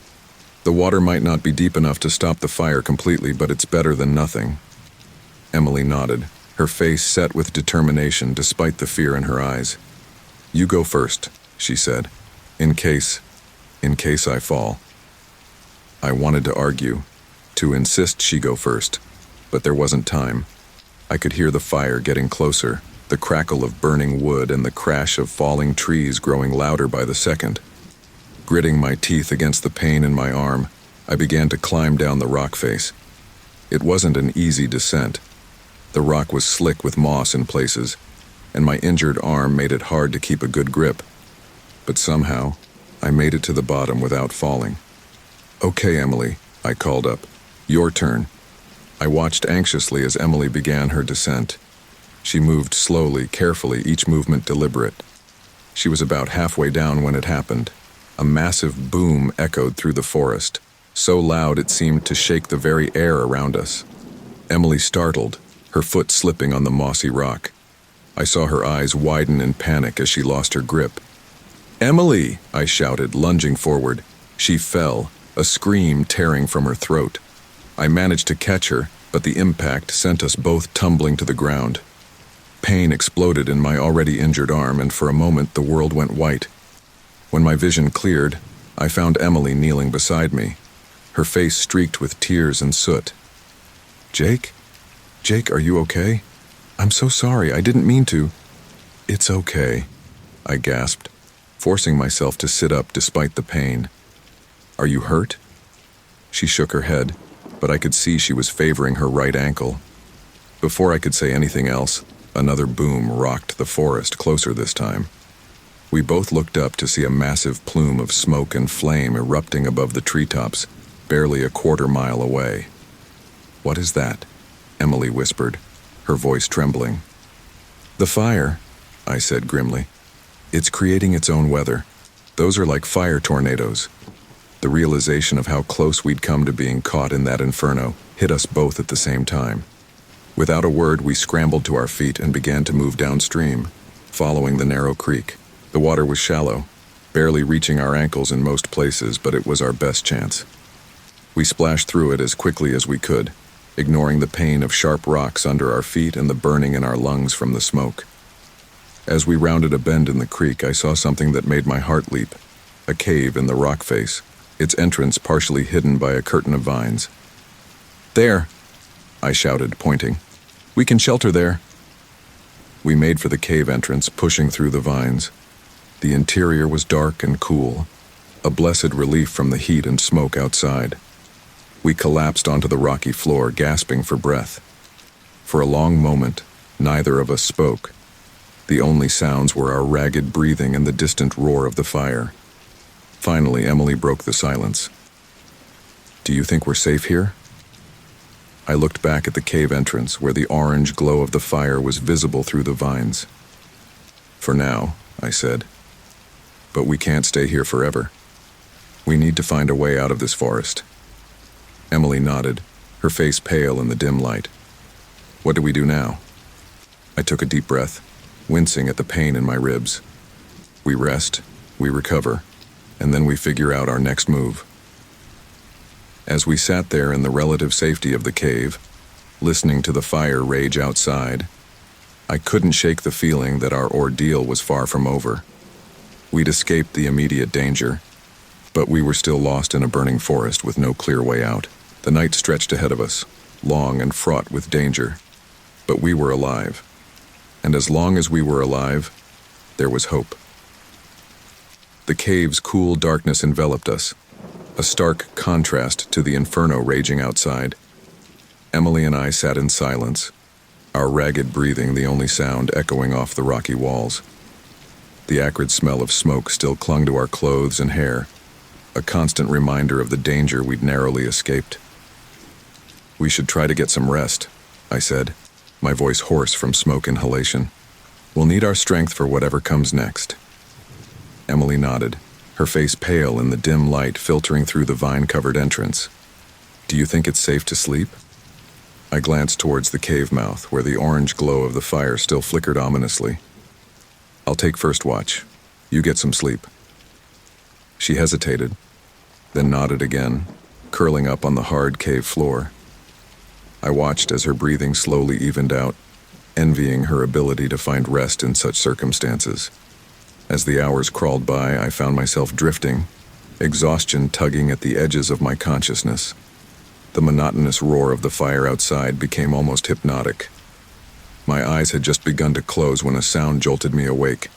"The water might not be deep enough to stop the fire completely, but it's better than nothing." Emily nodded, her face set with determination despite the fear in her eyes. "You go first," she said, in case I fall." I wanted to argue, to insist she go first, but there wasn't time. I could hear the fire getting closer, the crackle of burning wood and the crash of falling trees growing louder by the second. Gritting my teeth against the pain in my arm, I began to climb down the rock face. It wasn't an easy descent. The rock was slick with moss in places, and my injured arm made it hard to keep a good grip. But somehow, I made it to the bottom without falling. "Okay, Emily," I called up. "Your turn." I watched anxiously as Emily began her descent. She moved slowly, carefully, each movement deliberate. She was about halfway down when it happened. A massive boom echoed through the forest, so loud it seemed to shake the very air around us. Emily startled, her foot slipping on the mossy rock. I saw her eyes widen in panic as she lost her grip. "Emily!" I shouted, lunging forward. She fell, a scream tearing from her throat. I managed to catch her, but the impact sent us both tumbling to the ground. Pain exploded in my already injured arm, and for a moment the world went white. When my vision cleared, I found Emily kneeling beside me, her face streaked with tears and soot. "Jake? Jake, are you okay? I'm so sorry, I didn't mean to." "It's okay," I gasped, forcing myself to sit up despite the pain. "Are you hurt?" She shook her head, but I could see she was favoring her right ankle. Before I could say anything else, another boom rocked the forest closer this time. We both looked up to see a massive plume of smoke and flame erupting above the treetops, barely a quarter-mile away. "What is that?" Emily whispered, her voice trembling. "The fire," I said grimly. "It's creating its own weather. Those are like fire tornadoes." The realization of how close we'd come to being caught in that inferno hit us both at the same time. Without a word, we scrambled to our feet and began to move downstream, following the narrow creek. The water was shallow, barely reaching our ankles in most places, but it was our best chance. We splashed through it as quickly as we could, ignoring the pain of sharp rocks under our feet and the burning in our lungs from the smoke. As we rounded a bend in the creek, I saw something that made my heart leap: a cave in the rock face, its entrance partially hidden by a curtain of vines. "There!" I shouted, pointing. "We can shelter there." We made for the cave entrance, pushing through the vines. The interior was dark and cool, a blessed relief from the heat and smoke outside. We collapsed onto the rocky floor, gasping for breath. For a long moment, neither of us spoke. The only sounds were our ragged breathing and the distant roar of the fire. Finally, Emily broke the silence. "Do you think we're safe here?" I looked back at the cave entrance, where the orange glow of the fire was visible through the vines. "For now," I said. "But we can't stay here forever. We need to find a way out of this forest." Emily nodded, her face pale in the dim light. "What do we do now?" I took a deep breath, wincing at the pain in my ribs. "We rest, we recover, and then we figure out our next move." As we sat there in the relative safety of the cave, listening to the fire rage outside, I couldn't shake the feeling that our ordeal was far from over. We'd escaped the immediate danger, but we were still lost in a burning forest with no clear way out. The night stretched ahead of us, long and fraught with danger, but we were alive. And as long as we were alive, there was hope. The cave's cool darkness enveloped us, a stark contrast to the inferno raging outside. Emily and I sat in silence, our ragged breathing the only sound echoing off the rocky walls. The acrid smell of smoke still clung to our clothes and hair, a constant reminder of the danger we'd narrowly escaped. "We should try to get some rest," I said, my voice hoarse from smoke inhalation. "We'll need our strength for whatever comes next." Emily nodded, her face pale in the dim light filtering through the vine-covered entrance. "Do you think it's safe to sleep?" I glanced towards the cave mouth, where the orange glow of the fire still flickered ominously. "I'll take first watch. You get some sleep." She hesitated, then nodded again, curling up on the hard cave floor. I watched as her breathing slowly evened out, envying her ability to find rest in such circumstances. As the hours crawled by, I found myself drifting, exhaustion tugging at the edges of my consciousness. The monotonous roar of the fire outside became almost hypnotic. My eyes had just begun to close when a sound jolted me awake,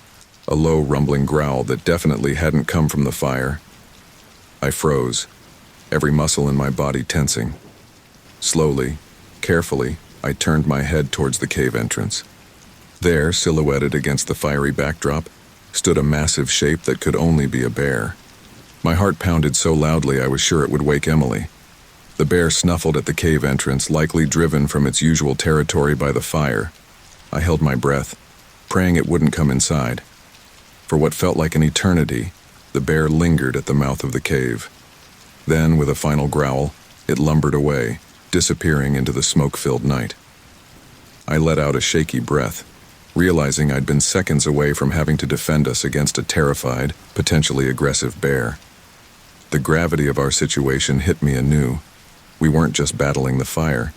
a low rumbling growl that definitely hadn't come from the fire. I froze, every muscle in my body tensing. Slowly, carefully, I turned my head towards the cave entrance. There, silhouetted against the fiery backdrop, stood a massive shape that could only be a bear. My heart pounded so loudly I was sure it would wake Emily. The bear snuffled at the cave entrance, likely driven from its usual territory by the fire. I held my breath, praying it wouldn't come inside. For what felt like an eternity, the bear lingered at the mouth of the cave. Then, with a final growl, it lumbered away, disappearing into the smoke-filled night. I let out a shaky breath, realizing I'd been seconds away from having to defend us against a terrified, potentially aggressive bear. The gravity of our situation hit me anew. We weren't just battling the fire,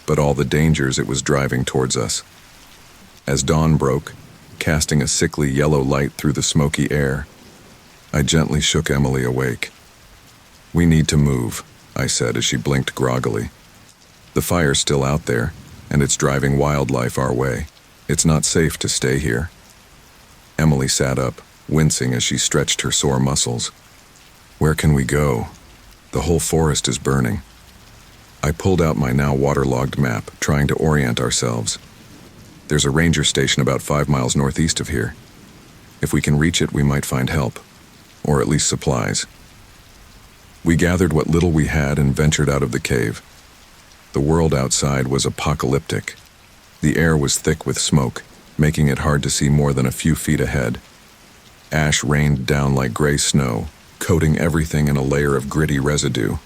but all the dangers it was driving towards us. As dawn broke, casting a sickly yellow light through the smoky air, I gently shook Emily awake. "We need to move," I said as she blinked groggily. "The fire's still out there, and it's driving wildlife our way. It's not safe to stay here." Emily sat up, wincing as she stretched her sore muscles. "Where can we go? The whole forest is burning." I pulled out my now waterlogged map, trying to orient ourselves. "There's a ranger station about 5 miles northeast of here. If we can reach it, we might find help, or at least supplies." We gathered what little we had and ventured out of the cave. The world outside was apocalyptic. The air was thick with smoke, making it hard to see more than a few feet ahead. Ash rained down like gray snow, coating everything in a layer of gritty residue.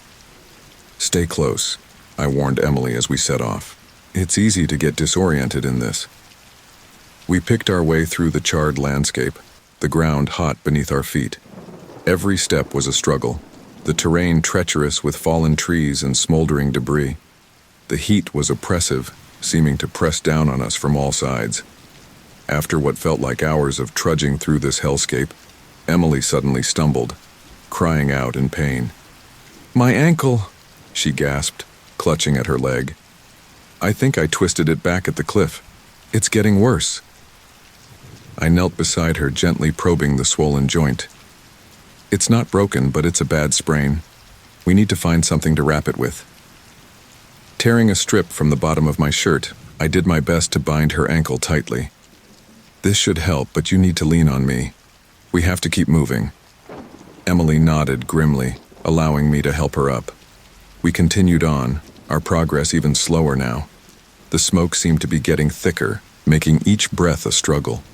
"Stay close," I warned Emily as we set off. "It's easy to get disoriented in this." We picked our way through the charred landscape, the ground hot beneath our feet. Every step was a struggle, the terrain treacherous with fallen trees and smoldering debris. The heat was oppressive, seeming to press down on us from all sides. After what felt like hours of trudging through this hellscape, Emily suddenly stumbled, crying out in pain. "My ankle!" she gasped, clutching at her leg. "I think I twisted it back at the cliff. It's getting worse." I knelt beside her, gently probing the swollen joint. "It's not broken, but it's a bad sprain. We need to find something to wrap it with." Tearing a strip from the bottom of my shirt, I did my best to bind her ankle tightly. "This should help, but you need to lean on me. We have to keep moving." Emily nodded grimly, allowing me to help her up. We continued on, our progress even slower now. The smoke seemed to be getting thicker, making each breath a struggle.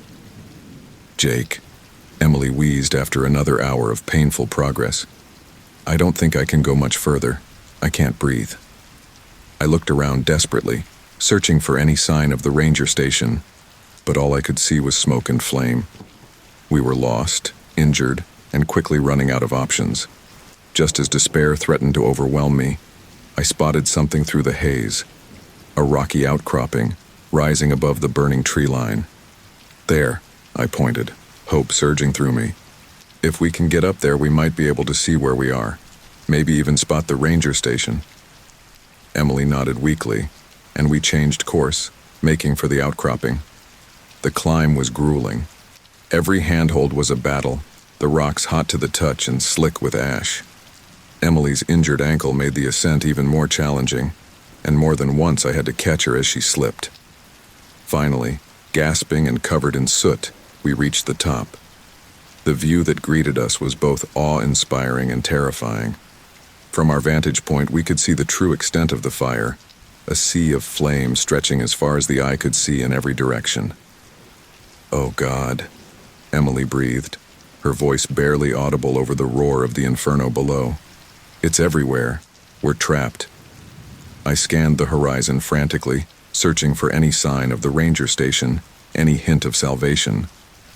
"Jake," Emily wheezed after another hour of painful progress. "I don't think I can go much further. I can't breathe." I looked around desperately, searching for any sign of the ranger station, but all I could see was smoke and flame. We were lost, injured, and quickly running out of options. Just as despair threatened to overwhelm me, I spotted something through the haze, a rocky outcropping, rising above the burning tree line. "There," I pointed, hope surging through me. "If we can get up there, we might be able to see where we are, maybe even spot the ranger station." Emily nodded weakly, and we changed course, making for the outcropping. The climb was grueling. Every handhold was a battle, the rocks hot to the touch and slick with ash. Emily's injured ankle made the ascent even more challenging, and more than once I had to catch her as she slipped. Finally, gasping and covered in soot, we reached the top. The view that greeted us was both awe-inspiring and terrifying. From our vantage point, we could see the true extent of the fire, a sea of flame stretching as far as the eye could see in every direction. "Oh God," Emily breathed, her voice barely audible over the roar of the inferno below. "It's everywhere. We're trapped." I scanned the horizon frantically, searching for any sign of the ranger station, any hint of salvation,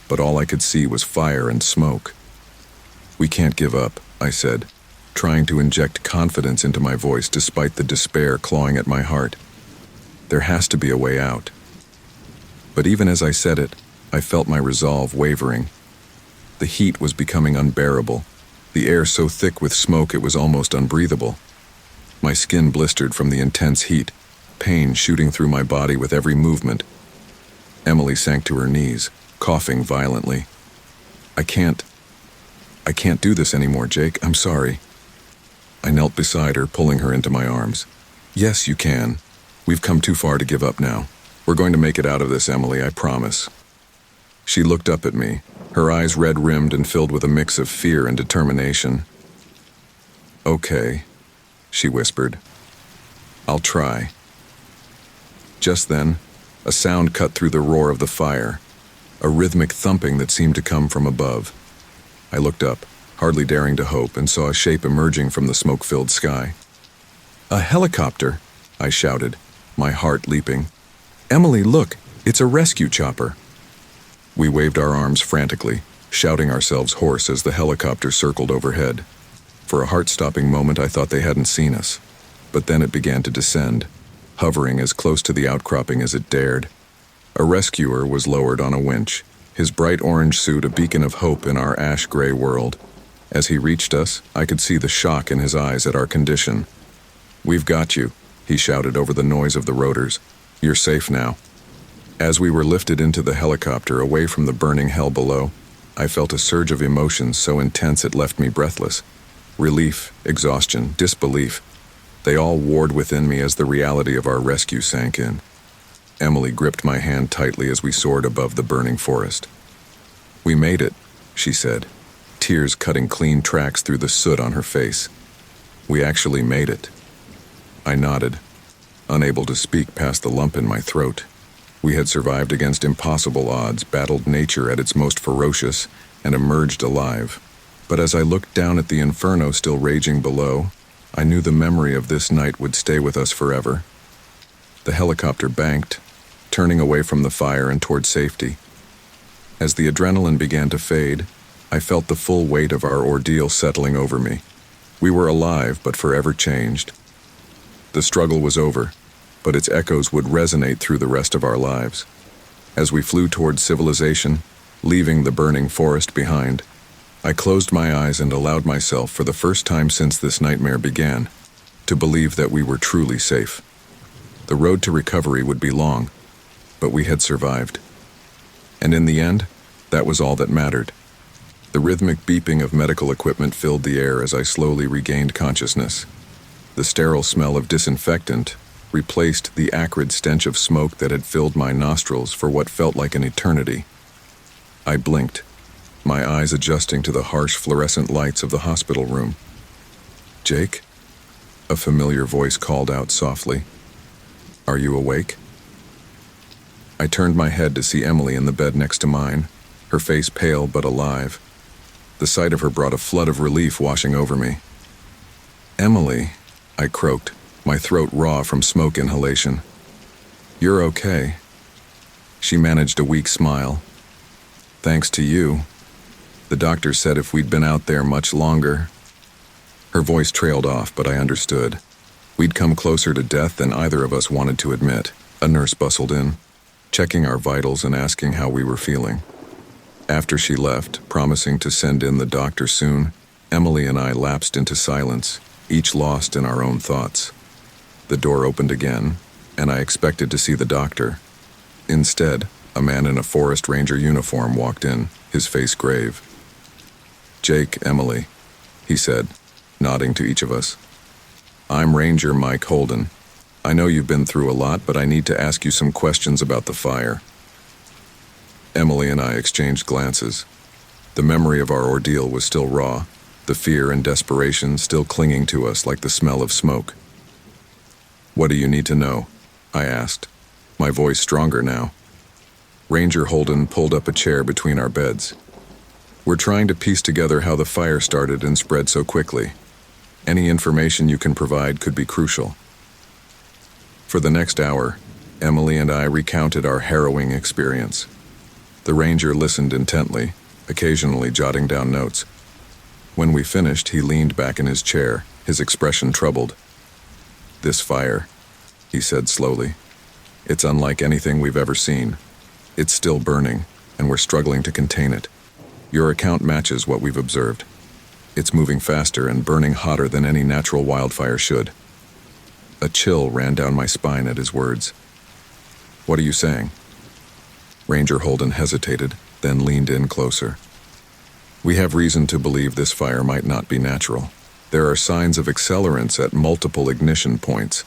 but all I could see was fire and smoke. "We can't give up," I said, trying to inject confidence into my voice despite the despair clawing at my heart. "There has to be a way out." But even as I said it, I felt my resolve wavering. The heat was becoming unbearable, the air so thick with smoke it was almost unbreathable. My skin blistered from the intense heat, pain shooting through my body with every movement. Emily sank to her knees, coughing violently. I can't do this anymore, Jake. I'm sorry." I knelt beside her, pulling her into my arms. "Yes, you can. We've come too far to give up now. We're going to make it out of this, Emily, I promise." She looked up at me, her eyes red-rimmed and filled with a mix of fear and determination. "Okay," she whispered. "I'll try." Just then, a sound cut through the roar of the fire, a rhythmic thumping that seemed to come from above. I looked up, hardly daring to hope, and saw a shape emerging from the smoke-filled sky. "A helicopter!" I shouted, my heart leaping. "Emily, look! It's a rescue chopper!" We waved our arms frantically, shouting ourselves hoarse as the helicopter circled overhead. For a heart-stopping moment, I thought they hadn't seen us. But then it began to descend, hovering as close to the outcropping as it dared. A rescuer was lowered on a winch, his bright orange suit a beacon of hope in our ash-gray world. As he reached us, I could see the shock in his eyes at our condition. "We've got you," he shouted over the noise of the rotors. "You're safe now." As we were lifted into the helicopter away from the burning hell below, I felt a surge of emotions so intense it left me breathless. Relief, exhaustion, disbelief. They all warred within me as the reality of our rescue sank in. Emily gripped my hand tightly as we soared above the burning forest. "We made it," she said, tears cutting clean tracks through the soot on her face. "We actually made it." I nodded, unable to speak past the lump in my throat. We had survived against impossible odds, battled nature at its most ferocious, and emerged alive. But as I looked down at the inferno still raging below, I knew the memory of this night would stay with us forever. The helicopter banked, turning away from the fire and toward safety. As the adrenaline began to fade, I felt the full weight of our ordeal settling over me. We were alive, but forever changed. The struggle was over, but its echoes would resonate through the rest of our lives. As we flew toward civilization, leaving the burning forest behind, I closed my eyes and allowed myself, for the first time since this nightmare began, to believe that we were truly safe. The road to recovery would be long, but we had survived. And in the end, that was all that mattered. The rhythmic beeping of medical equipment filled the air as I slowly regained consciousness. The sterile smell of disinfectant replaced the acrid stench of smoke that had filled my nostrils for what felt like an eternity. I blinked, my eyes adjusting to the harsh fluorescent lights of the hospital room. "Jake?" A familiar voice called out softly. "Are you awake?" I turned my head to see Emily in the bed next to mine, her face pale but alive. The sight of her brought a flood of relief washing over me. "Emily," I croaked, my throat raw from smoke inhalation. "You're okay." She managed a weak smile. "Thanks to you. The doctor said if we'd been out there much longer..." Her voice trailed off, but I understood. We'd come closer to death than either of us wanted to admit. A nurse bustled in, checking our vitals and asking how we were feeling. After she left, promising to send in the doctor soon, Emily and I lapsed into silence, each lost in our own thoughts. The door opened again, and I expected to see the doctor. Instead, a man in a forest ranger uniform walked in, his face grave. "Jake, Emily," he said, nodding to each of us. "I'm Ranger Mike Holden. I know you've been through a lot, but I need to ask you some questions about the fire." Emily and I exchanged glances. The memory of our ordeal was still raw, the fear and desperation still clinging to us like the smell of smoke. "What do you need to know?" I asked, my voice stronger now. Ranger Holden pulled up a chair between our beds. "We're trying to piece together how the fire started and spread so quickly. Any information you can provide could be crucial." For the next hour, Emily and I recounted our harrowing experience. The ranger listened intently, occasionally jotting down notes. When we finished, he leaned back in his chair, his expression troubled. "This fire," he said slowly, "it's unlike anything we've ever seen. It's still burning, and we're struggling to contain it. Your account matches what we've observed. It's moving faster and burning hotter than any natural wildfire should." A chill ran down my spine at his words. "What are you saying?" Ranger Holden hesitated, then leaned in closer. "We have reason to believe this fire might not be natural. There are signs of accelerants at multiple ignition points."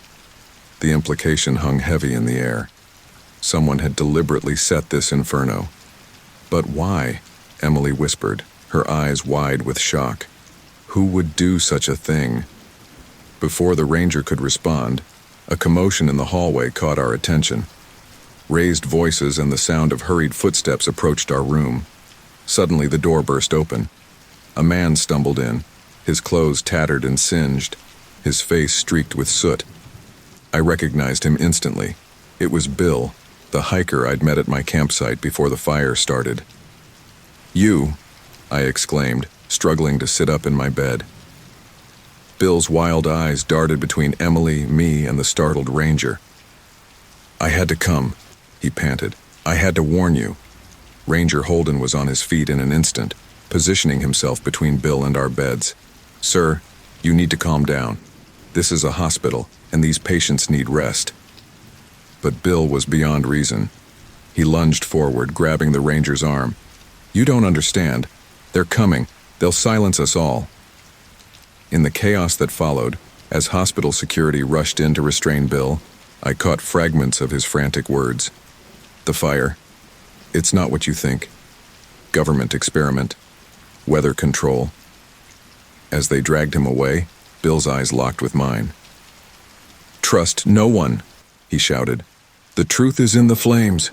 The implication hung heavy in the air. Someone had deliberately set this inferno. "But why?" Emily whispered, her eyes wide with shock. "Who would do such a thing?" Before the ranger could respond, a commotion in the hallway caught our attention. Raised voices and the sound of hurried footsteps approached our room. Suddenly the door burst open. A man stumbled in, his clothes tattered and singed, his face streaked with soot. I recognized him instantly. It was Bill, the hiker I'd met at my campsite before the fire started. "You!" I exclaimed, struggling to sit up in my bed. Bill's wild eyes darted between Emily, me, and the startled ranger. "I had to come," he panted. "I had to warn you." Ranger Holden was on his feet in an instant, positioning himself between Bill and our beds. "Sir, you need to calm down. This is a hospital, and these patients need rest." But Bill was beyond reason. He lunged forward, grabbing the ranger's arm. "You don't understand. They're coming. They'll silence us all." In the chaos that followed, as hospital security rushed in to restrain Bill, I caught fragments of his frantic words. "The fire. It's not what you think. Government experiment. Weather control." As they dragged him away, Bill's eyes locked with mine. "Trust no one," he shouted. "The truth is in the flames."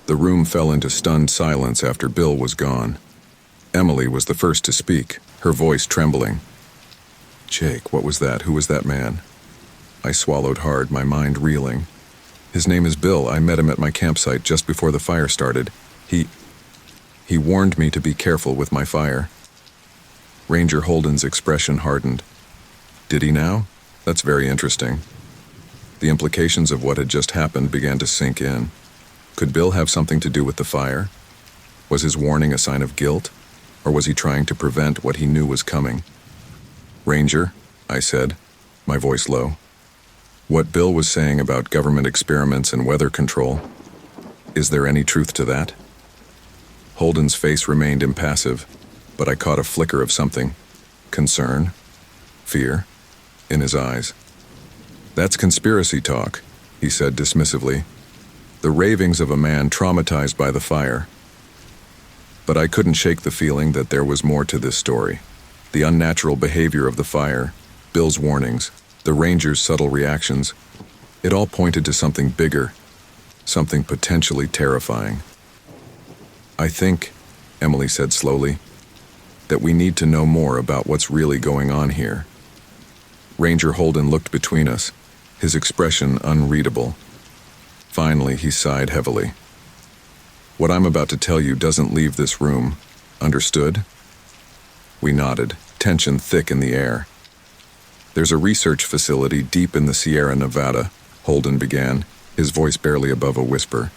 The room fell into stunned silence after Bill was gone. Emily was the first to speak, her voice trembling. "Jake, what was that? Who was that man?" I swallowed hard, my mind reeling. "His name is Bill. I met him at my campsite just before the fire started. He warned me to be careful with my fire." Ranger Holden's expression hardened. "Did he now? That's very interesting." The implications of what had just happened began to sink in. Could Bill have something to do with the fire? Was his warning a sign of guilt, or was he trying to prevent what he knew was coming? "Ranger," I said, my voice low. "What Bill was saying about government experiments and weather control, is there any truth to that?" Holden's face remained impassive, but I caught a flicker of something. Concern? Fear? In his eyes. "That's conspiracy talk," he said dismissively. "The ravings of a man traumatized by the fire." But I couldn't shake the feeling that there was more to this story. The unnatural behavior of the fire, Bill's warnings, the ranger's subtle reactions, it all pointed to something bigger, something potentially terrifying. "I think," Emily said slowly, "that we need to know more about what's really going on here." Ranger Holden looked between us, his expression unreadable. Finally, he sighed heavily. "What I'm about to tell you doesn't leave this room. Understood?" We nodded, tension thick in the air. "There's a research facility deep in the Sierra Nevada," Holden began, his voice barely above a whisper.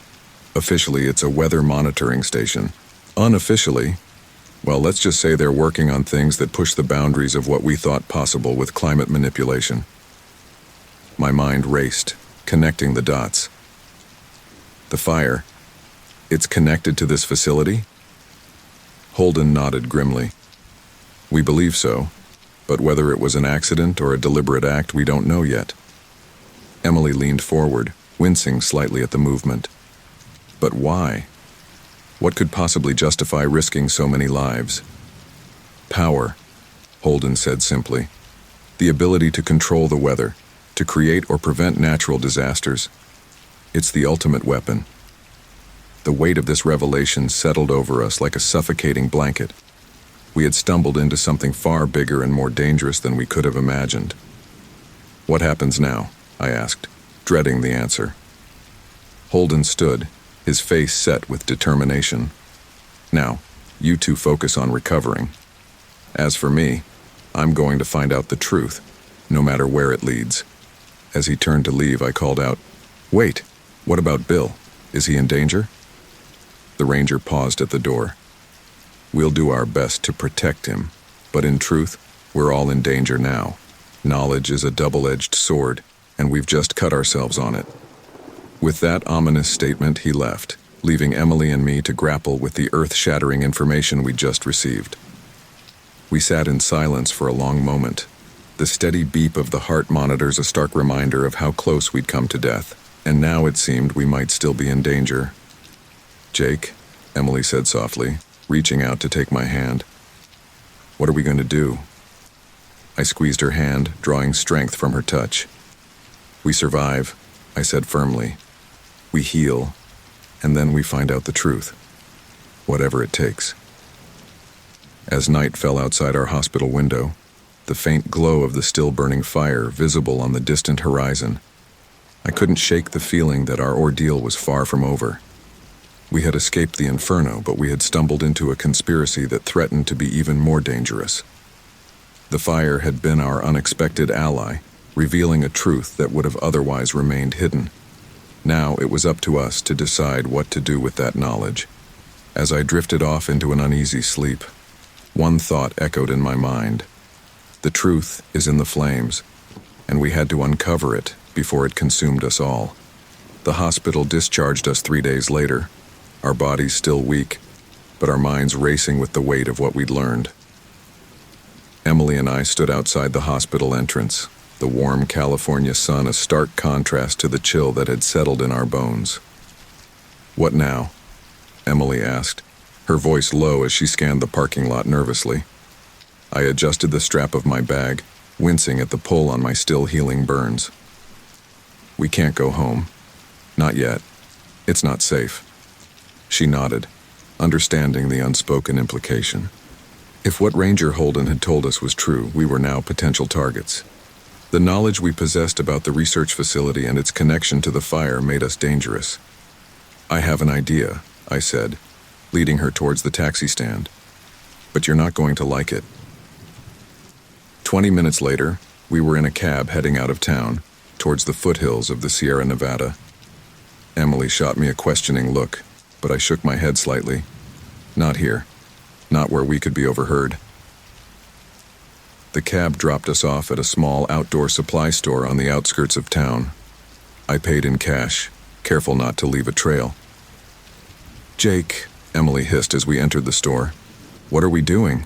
"Officially, it's a weather monitoring station. Unofficially, well, let's just say they're working on things that push the boundaries of what we thought possible with climate manipulation." My mind raced, connecting the dots. "The fire, it's connected to this facility?" Holden nodded grimly. "We believe so, but whether it was an accident or a deliberate act, we don't know yet." Emily leaned forward, wincing slightly at the movement. "But why? What could possibly justify risking so many lives?" "Power," Holden said simply. "The ability to control the weather, to create or prevent natural disasters. It's the ultimate weapon." The weight of this revelation settled over us like a suffocating blanket. We had stumbled into something far bigger and more dangerous than we could have imagined. "What happens now?" I asked, dreading the answer. Holden stood, his face set with determination. "Now, you two focus on recovering. As for me, I'm going to find out the truth, no matter where it leads." As he turned to leave, I called out, "Wait, what about Bill? Is he in danger?" The ranger paused at the door. "We'll do our best to protect him, but in truth, we're all in danger now. Knowledge is a double-edged sword, and we've just cut ourselves on it." With that ominous statement, he left, leaving Emily and me to grapple with the earth-shattering information we'd just received. We sat in silence for a long moment. The steady beep of the heart monitors a stark reminder of how close we'd come to death, and now it seemed we might still be in danger. "Jake," Emily said softly, reaching out to take my hand. "What are we going to do?" I squeezed her hand, drawing strength from her touch. "We survive," I said firmly. "We heal, and then we find out the truth. Whatever it takes." As night fell outside our hospital window, the faint glow of the still-burning fire visible on the distant horizon, I couldn't shake the feeling that our ordeal was far from over. We had escaped the inferno, but we had stumbled into a conspiracy that threatened to be even more dangerous. The fire had been our unexpected ally, revealing a truth that would have otherwise remained hidden. Now it was up to us to decide what to do with that knowledge. As I drifted off into an uneasy sleep, one thought echoed in my mind. The truth is in the flames, and we had to uncover it before it consumed us all. The hospital discharged us 3 days later, our bodies still weak, but our minds racing with the weight of what we'd learned. Emily and I stood outside the hospital entrance, the warm California sun a stark contrast to the chill that had settled in our bones. "What now?" Emily asked, her voice low as she scanned the parking lot nervously. I adjusted the strap of my bag, wincing at the pull on my still-healing burns. "We can't go home. Not yet. It's not safe." She nodded, understanding the unspoken implication. If what Ranger Holden had told us was true, we were now potential targets. The knowledge we possessed about the research facility and its connection to the fire made us dangerous. "I have an idea," I said, leading her towards the taxi stand. "But you're not going to like it." 20 minutes later, we were in a cab heading out of town, towards the foothills of the Sierra Nevada. Emily shot me a questioning look, but I shook my head slightly. "Not here. Not where we could be overheard." The cab dropped us off at a small outdoor supply store on the outskirts of town. I paid in cash, careful not to leave a trail. "Jake," Emily hissed as we entered the store, "what are we doing?"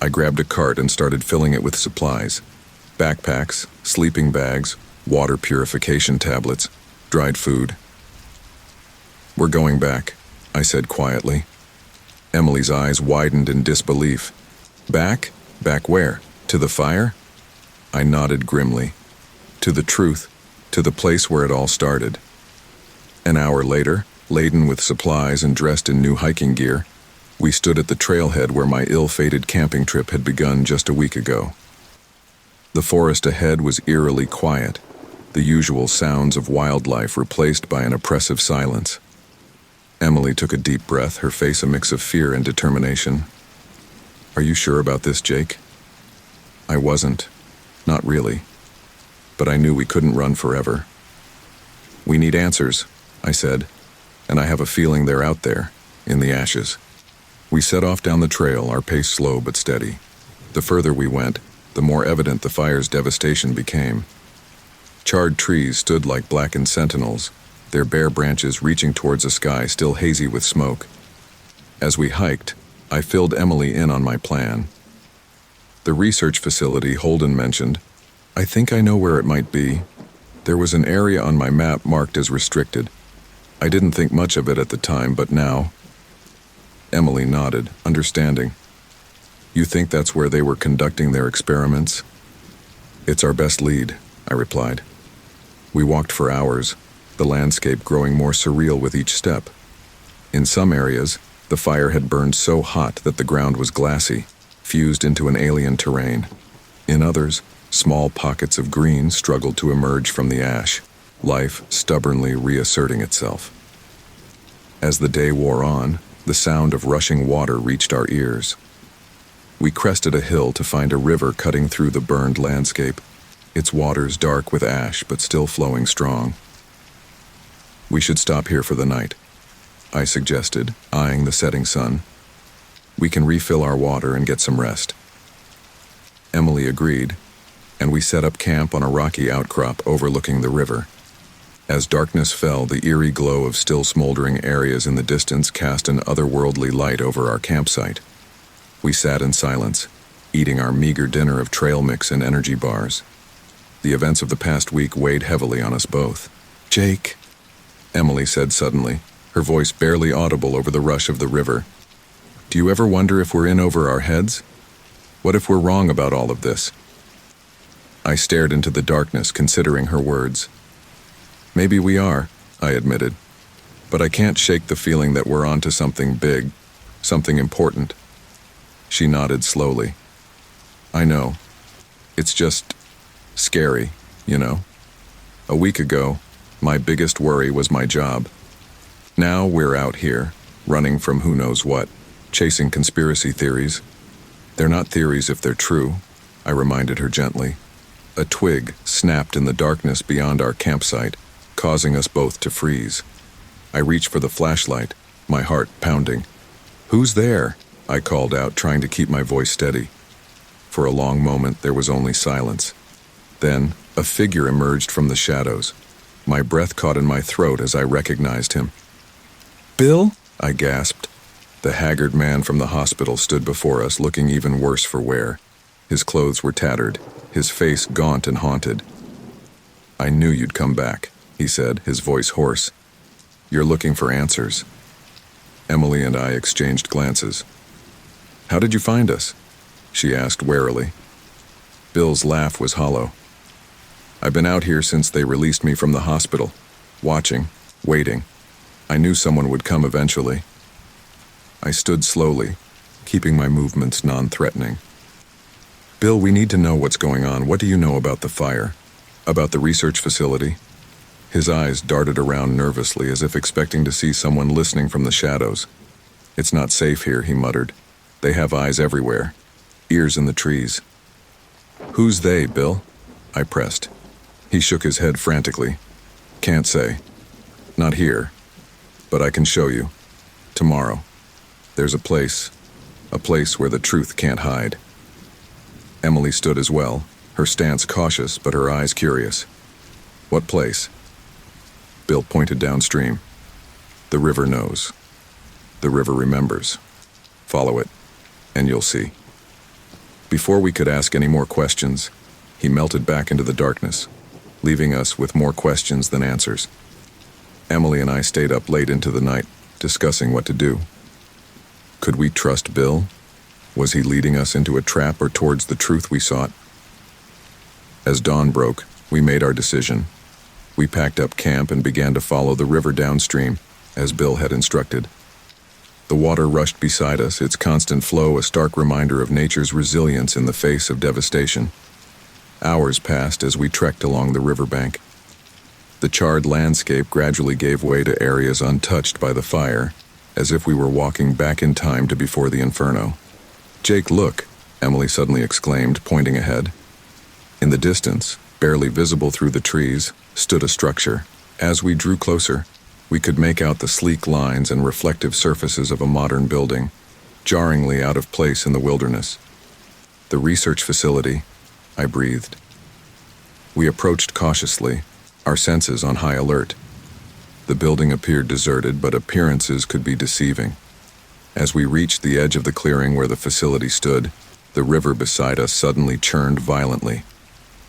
I grabbed a cart and started filling it with supplies. Backpacks, sleeping bags, water purification tablets, dried food. "We're going back," I said quietly. Emily's eyes widened in disbelief. "Back? Back where? To the fire?" I nodded grimly. "To the truth, to the place where it all started." An hour later, laden with supplies and dressed in new hiking gear, we stood at the trailhead where my ill-fated camping trip had begun just a week ago. The forest ahead was eerily quiet, the usual sounds of wildlife replaced by an oppressive silence. Emily took a deep breath, her face a mix of fear and determination. "Are you sure about this, Jake?" I wasn't. Not really. But I knew we couldn't run forever. "We need answers," I said, "and I have a feeling they're out there, in the ashes." We set off down the trail, our pace slow but steady. The further we went, the more evident the fire's devastation became. Charred trees stood like blackened sentinels, their bare branches reaching towards a sky still hazy with smoke. As we hiked, I filled Emily in on my plan. The research facility Holden mentioned, I think I know where it might be. There was an area on my map marked as restricted. I didn't think much of it at the time, but now... Emily nodded, understanding. "You think that's where they were conducting their experiments?" "It's our best lead," I replied. We walked for hours, the landscape growing more surreal with each step. In some areas, the fire had burned so hot that the ground was glassy, fused into an alien terrain. In others, small pockets of green struggled to emerge from the ash, life stubbornly reasserting itself. As the day wore on, the sound of rushing water reached our ears. We crested a hill to find a river cutting through the burned landscape, its waters dark with ash but still flowing strong. "We should stop here for the night," I suggested, eyeing the setting sun. "We can refill our water and get some rest." Emily agreed, and we set up camp on a rocky outcrop overlooking the river. As darkness fell, the eerie glow of still smoldering areas in the distance cast an otherworldly light over our campsite. We sat in silence, eating our meager dinner of trail mix and energy bars. The events of the past week weighed heavily on us both. "Jake," Emily said suddenly, her voice barely audible over the rush of the river. "Do you ever wonder if we're in over our heads? What if we're wrong about all of this?" I stared into the darkness, considering her words. "Maybe we are," I admitted, "but I can't shake the feeling that we're onto something big, something important." She nodded slowly. "I know. It's just scary, you know. A week ago, my biggest worry was my job. Now we're out here, running from who knows what, chasing conspiracy theories. They're not theories if they're true," I reminded her gently. A twig snapped in the darkness beyond our campsite, causing us both to freeze. I reached for the flashlight, my heart pounding. "Who's there?" I called out, trying to keep my voice steady. For a long moment, there was only silence. Then, a figure emerged from the shadows. My breath caught in my throat as I recognized him. "Bill?" I gasped. The haggard man from the hospital stood before us, looking even worse for wear. His clothes were tattered, his face gaunt and haunted. "I knew you'd come back," he said, his voice hoarse. "You're looking for answers." Emily and I exchanged glances. "How did you find us?" she asked warily. Bill's laugh was hollow. "I've been out here since they released me from the hospital, watching, waiting. I knew someone would come eventually." I stood slowly, keeping my movements non-threatening. "Bill, we need to know what's going on. What do you know about the fire? About the research facility?" His eyes darted around nervously, as if expecting to see someone listening from the shadows. "It's not safe here," he muttered. "They have eyes everywhere, ears in the trees." "Who's they, Bill?" I pressed. He shook his head frantically. "Can't say. Not here. But I can show you. Tomorrow. There's a place where the truth can't hide." Emily stood as well, her stance cautious but her eyes curious. "What place?" Bill pointed downstream. "The river knows. The river remembers. Follow it, and you'll see." Before we could ask any more questions, he melted back into the darkness, leaving us with more questions than answers. Emily and I stayed up late into the night, discussing what to do. Could we trust Bill? Was he leading us into a trap or towards the truth we sought? As dawn broke, we made our decision. We packed up camp and began to follow the river downstream, as Bill had instructed. The water rushed beside us, its constant flow a stark reminder of nature's resilience in the face of devastation. Hours passed as we trekked along the riverbank. The charred landscape gradually gave way to areas untouched by the fire, as if we were walking back in time to before the inferno. "Jake, look!" Emily suddenly exclaimed, pointing ahead. In the distance, barely visible through the trees, stood a structure. As we drew closer, we could make out the sleek lines and reflective surfaces of a modern building, jarringly out of place in the wilderness. "The research facility," I breathed. We approached cautiously, our senses on high alert. The building appeared deserted, but appearances could be deceiving. As we reached the edge of the clearing where the facility stood, the river beside us suddenly churned violently.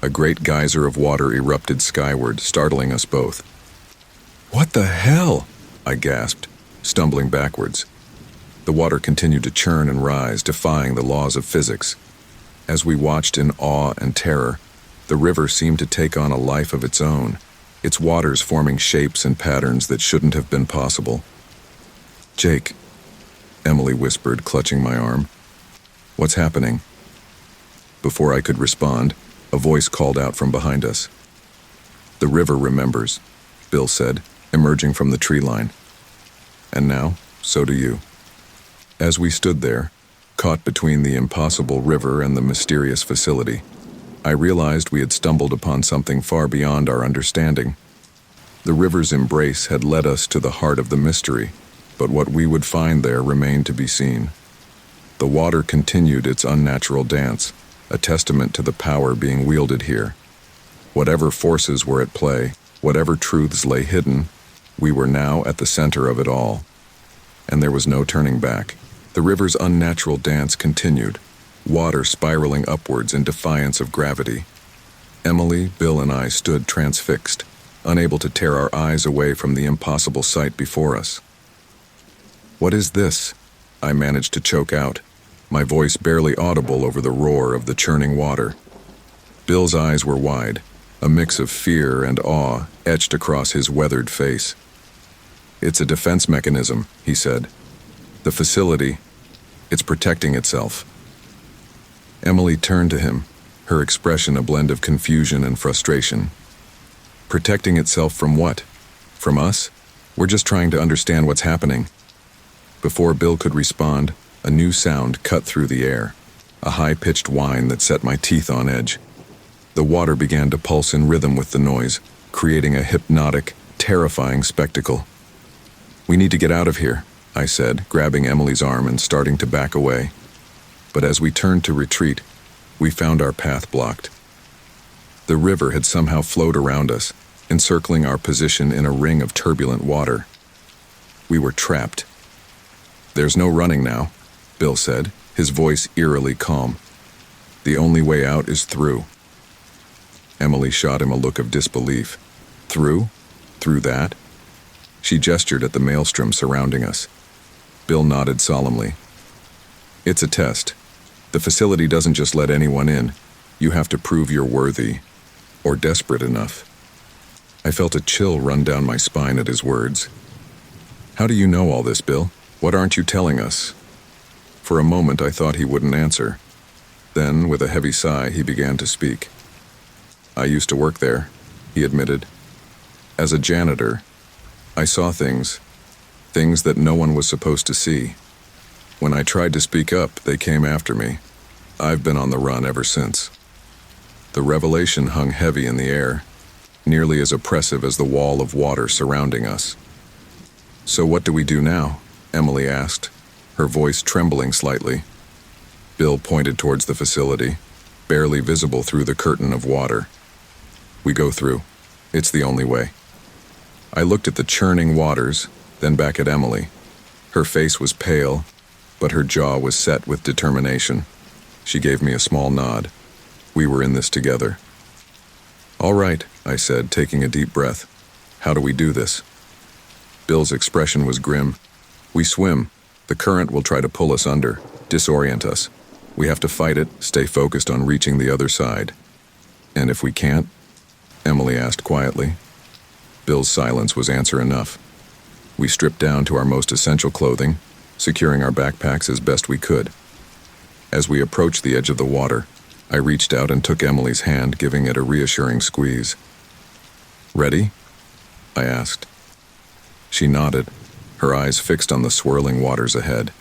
A great geyser of water erupted skyward, startling us both. "What the hell?" I gasped, stumbling backwards. The water continued to churn and rise, defying the laws of physics. As we watched in awe and terror, the river seemed to take on a life of its own, its waters forming shapes and patterns that shouldn't have been possible. "Jake," Emily whispered, clutching my arm. "What's happening?" Before I could respond, a voice called out from behind us. "The river remembers," Bill said, emerging from the tree line. "And now, so do you." As we stood there, caught between the impossible river and the mysterious facility, I realized we had stumbled upon something far beyond our understanding. The river's embrace had led us to the heart of the mystery, but what we would find there remained to be seen. The water continued its unnatural dance, a testament to the power being wielded here. Whatever forces were at play, whatever truths lay hidden, we were now at the center of it all. And there was no turning back. The river's unnatural dance continued, water spiraling upwards in defiance of gravity. Emily, Bill, and I stood transfixed, unable to tear our eyes away from the impossible sight before us. "What is this?" I managed to choke out, my voice barely audible over the roar of the churning water. Bill's eyes were wide, a mix of fear and awe etched across his weathered face. "It's a defense mechanism," he said. "The facility, it's protecting itself." Emily turned to him, her expression a blend of confusion and frustration. "Protecting itself from what? From us? We're just trying to understand what's happening." Before Bill could respond, a new sound cut through the air, a high-pitched whine that set my teeth on edge. The water began to pulse in rhythm with the noise, creating a hypnotic, terrifying spectacle. "We need to get out of here," I said, grabbing Emily's arm and starting to back away. But as we turned to retreat, we found our path blocked. The river had somehow flowed around us, encircling our position in a ring of turbulent water. We were trapped. "There's no running now," Bill said, his voice eerily calm. "The only way out is through." Emily shot him a look of disbelief. "Through? Through that?" She gestured at the maelstrom surrounding us. Bill nodded solemnly. "It's a test. The facility doesn't just let anyone in. You have to prove you're worthy, or desperate enough." I felt a chill run down my spine at his words. "How do you know all this, Bill? What aren't you telling us?" For a moment I thought he wouldn't answer. Then, with a heavy sigh, he began to speak. "I used to work there," he admitted. "As a janitor, I saw things that no one was supposed to see. When I tried to speak up, they came after me. I've been on the run ever since." The revelation hung heavy in the air, nearly as oppressive as the wall of water surrounding us. "So what do we do now?" Emily asked, her voice trembling slightly. Bill pointed towards the facility, barely visible through the curtain of water. "We go through. It's the only way." I looked at the churning waters, then back at Emily. Her face was pale, but her jaw was set with determination. She gave me a small nod. We were in this together. "All right," I said, taking a deep breath. "How do we do this?" Bill's expression was grim. "We swim. The current will try to pull us under, disorient us. We have to fight it, stay focused on reaching the other side." "And if we can't?" Emily asked quietly. Bill's silence was answer enough. We stripped down to our most essential clothing, securing our backpacks as best we could. As we approached the edge of the water, I reached out and took Emily's hand, giving it a reassuring squeeze. "Ready?" I asked. She nodded, her eyes fixed on the swirling waters ahead.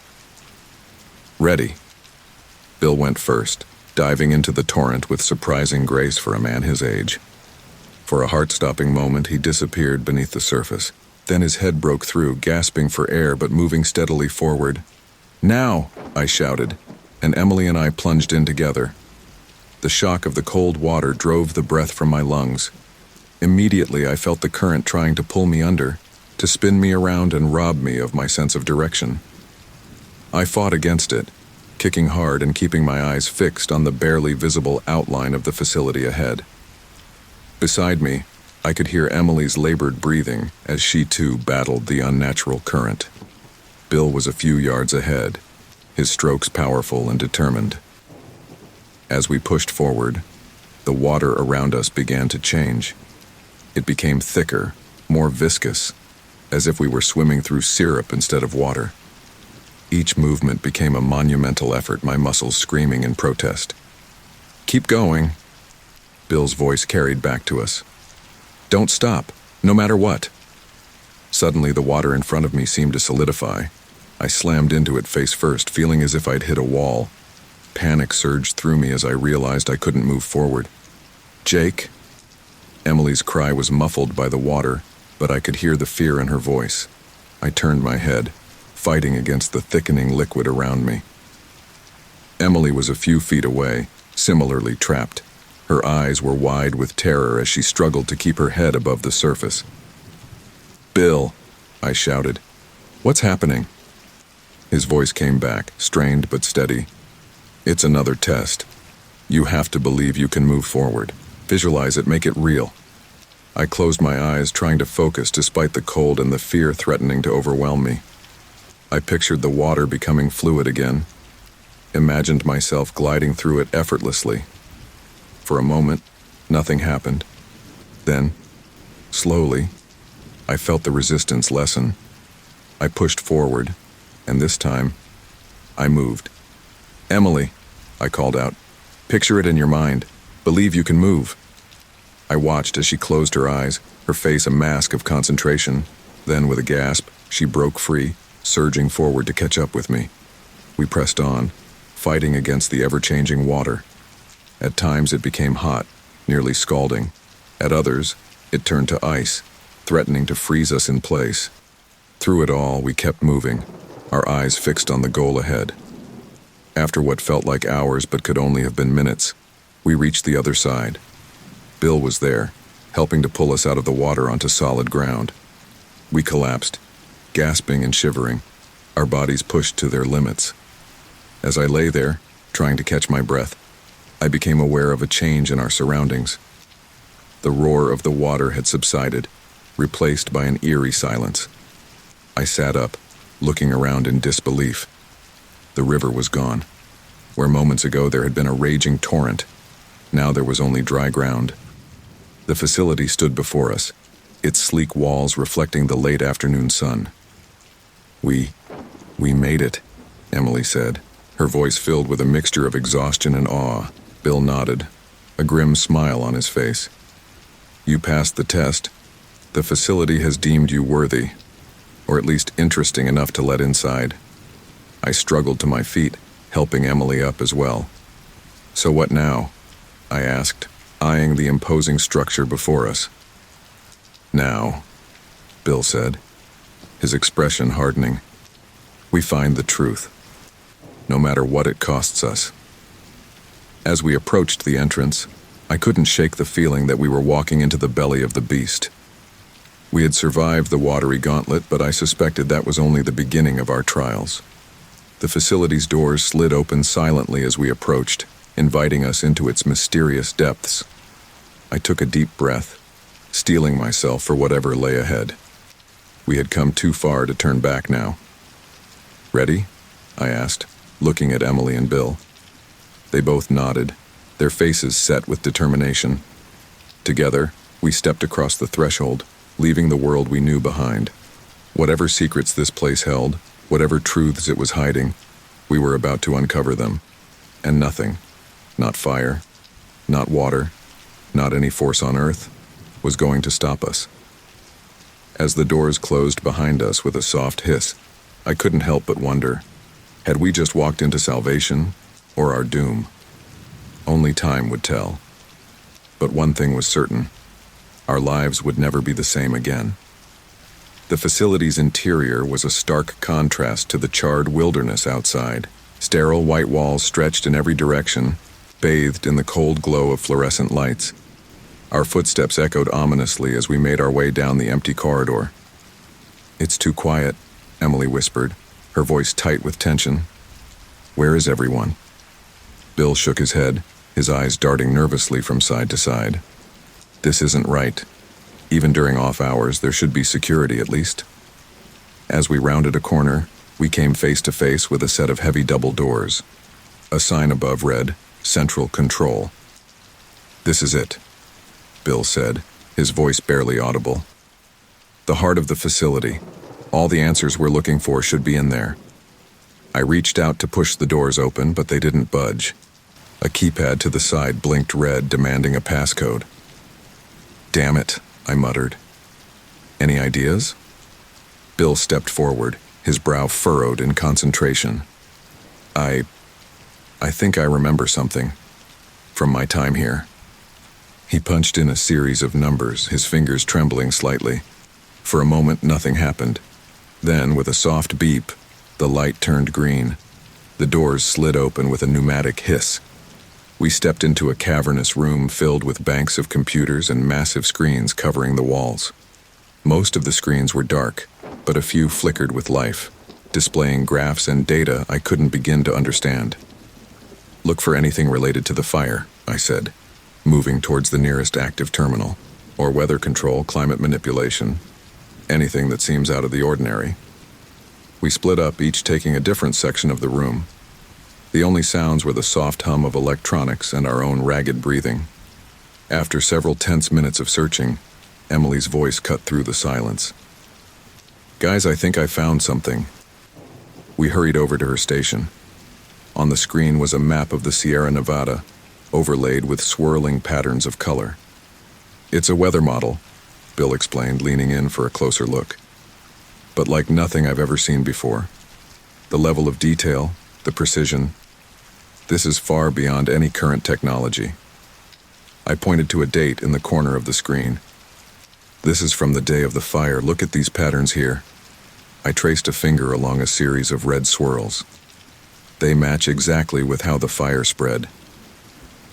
"Ready." Bill went first, diving into the torrent with surprising grace for a man his age. For a heart-stopping moment, he disappeared beneath the surface. Then his head broke through, gasping for air but moving steadily forward. "Now!" I shouted, and Emily and I plunged in together. The shock of the cold water drove the breath from my lungs. Immediately, I felt the current trying to pull me under, to spin me around and rob me of my sense of direction. I fought against it, kicking hard and keeping my eyes fixed on the barely visible outline of the facility ahead. Beside me, I could hear Emily's labored breathing as she too battled the unnatural current. Bill was a few yards ahead, his strokes powerful and determined. As we pushed forward, the water around us began to change. It became thicker, more viscous, as if we were swimming through syrup instead of water. Each movement became a monumental effort, my muscles screaming in protest. "Keep going," Bill's voice carried back to us. "Don't stop, no matter what." Suddenly, the water in front of me seemed to solidify. I slammed into it face first, feeling as if I'd hit a wall. Panic surged through me as I realized I couldn't move forward. "Jake?" Emily's cry was muffled by the water, but I could hear the fear in her voice. I turned my head, fighting against the thickening liquid around me. Emily was a few feet away, similarly trapped. Her eyes were wide with terror as she struggled to keep her head above the surface. "Bill," I shouted. "What's happening?" His voice came back, strained but steady. "It's another test. You have to believe you can move forward. Visualize it, make it real." I closed my eyes, trying to focus despite the cold and the fear threatening to overwhelm me. I pictured the water becoming fluid again, imagined myself gliding through it effortlessly. For a moment, nothing happened. Then, slowly, I felt the resistance lessen. I pushed forward, and this time, I moved. "Emily," I called out, "picture it in your mind. Believe you can move." I watched as she closed her eyes, her face a mask of concentration. Then, with a gasp, she broke free, surging forward to catch up with me. We pressed on, fighting against the ever-changing water. At times it became hot, nearly scalding. At others, it turned to ice, threatening to freeze us in place. Through it all, we kept moving, our eyes fixed on the goal ahead. After what felt like hours but could only have been minutes, we reached the other side. Bill was there, helping to pull us out of the water onto solid ground. We collapsed, gasping and shivering, our bodies pushed to their limits. As I lay there, trying to catch my breath, I became aware of a change in our surroundings. The roar of the water had subsided, replaced by an eerie silence. I sat up, looking around in disbelief. The river was gone. Where moments ago there had been a raging torrent, now there was only dry ground. The facility stood before us, its sleek walls reflecting the late afternoon sun. We made it," Emily said, her voice filled with a mixture of exhaustion and awe. Bill nodded, a grim smile on his face. "You passed the test. The facility has deemed you worthy, or at least interesting enough to let inside." I struggled to my feet, helping Emily up as well. "So what now?" I asked, eyeing the imposing structure before us. "Now," Bill said, his expression hardening, "we find the truth, no matter what it costs us." As we approached the entrance, I couldn't shake the feeling that we were walking into the belly of the beast. We had survived the watery gauntlet, but I suspected that was only the beginning of our trials. The facility's doors slid open silently as we approached, inviting us into its mysterious depths. I took a deep breath, steeling myself for whatever lay ahead. We had come too far to turn back now. "Ready?" I asked, looking at Emily and Bill. They both nodded, their faces set with determination. Together, we stepped across the threshold, leaving the world we knew behind. Whatever secrets this place held, whatever truths it was hiding, we were about to uncover them. And nothing, not fire, not water, not any force on earth, was going to stop us. As the doors closed behind us with a soft hiss, I couldn't help but wonder, had we just walked into salvation or our doom? Only time would tell. But one thing was certain, our lives would never be the same again. The facility's interior was a stark contrast to the charred wilderness outside. Sterile white walls stretched in every direction, bathed in the cold glow of fluorescent lights. Our footsteps echoed ominously as we made our way down the empty corridor. "It's too quiet," Emily whispered, her voice tight with tension. "Where is everyone?" Bill shook his head, his eyes darting nervously from side to side. "This isn't right. Even during off hours, there should be security at least." As we rounded a corner, we came face to face with a set of heavy double doors. A sign above read, "Central Control." "This is it," Bill said, his voice barely audible. "The heart of the facility. All the answers we're looking for should be in there." I reached out to push the doors open, but they didn't budge. A keypad to the side blinked red, demanding a passcode. "Damn it," I muttered. "Any ideas?" Bill stepped forward, his brow furrowed in concentration. I think I remember something. From my time here." He punched in a series of numbers, his fingers trembling slightly. For a moment, nothing happened. Then, with a soft beep, the light turned green. The doors slid open with a pneumatic hiss. We stepped into a cavernous room filled with banks of computers and massive screens covering the walls. Most of the screens were dark, but a few flickered with life, displaying graphs and data I couldn't begin to understand. "Look for anything related to the fire," I said, moving towards the nearest active terminal, "or weather control, climate manipulation, anything that seems out of the ordinary." We split up, each taking a different section of the room. The only sounds were the soft hum of electronics and our own ragged breathing. After several tense minutes of searching, Emily's voice cut through the silence. "Guys, I think I found something." We hurried over to her station. On the screen was a map of the Sierra Nevada, overlaid with swirling patterns of color. "It's a weather model," Bill explained, leaning in for a closer look. "But like nothing I've ever seen before. The level of detail, the precision, this is far beyond any current technology." I pointed to a date in the corner of the screen. "This is from the day of the fire. Look at these patterns here." I traced a finger along a series of red swirls. They match exactly with how the fire spread.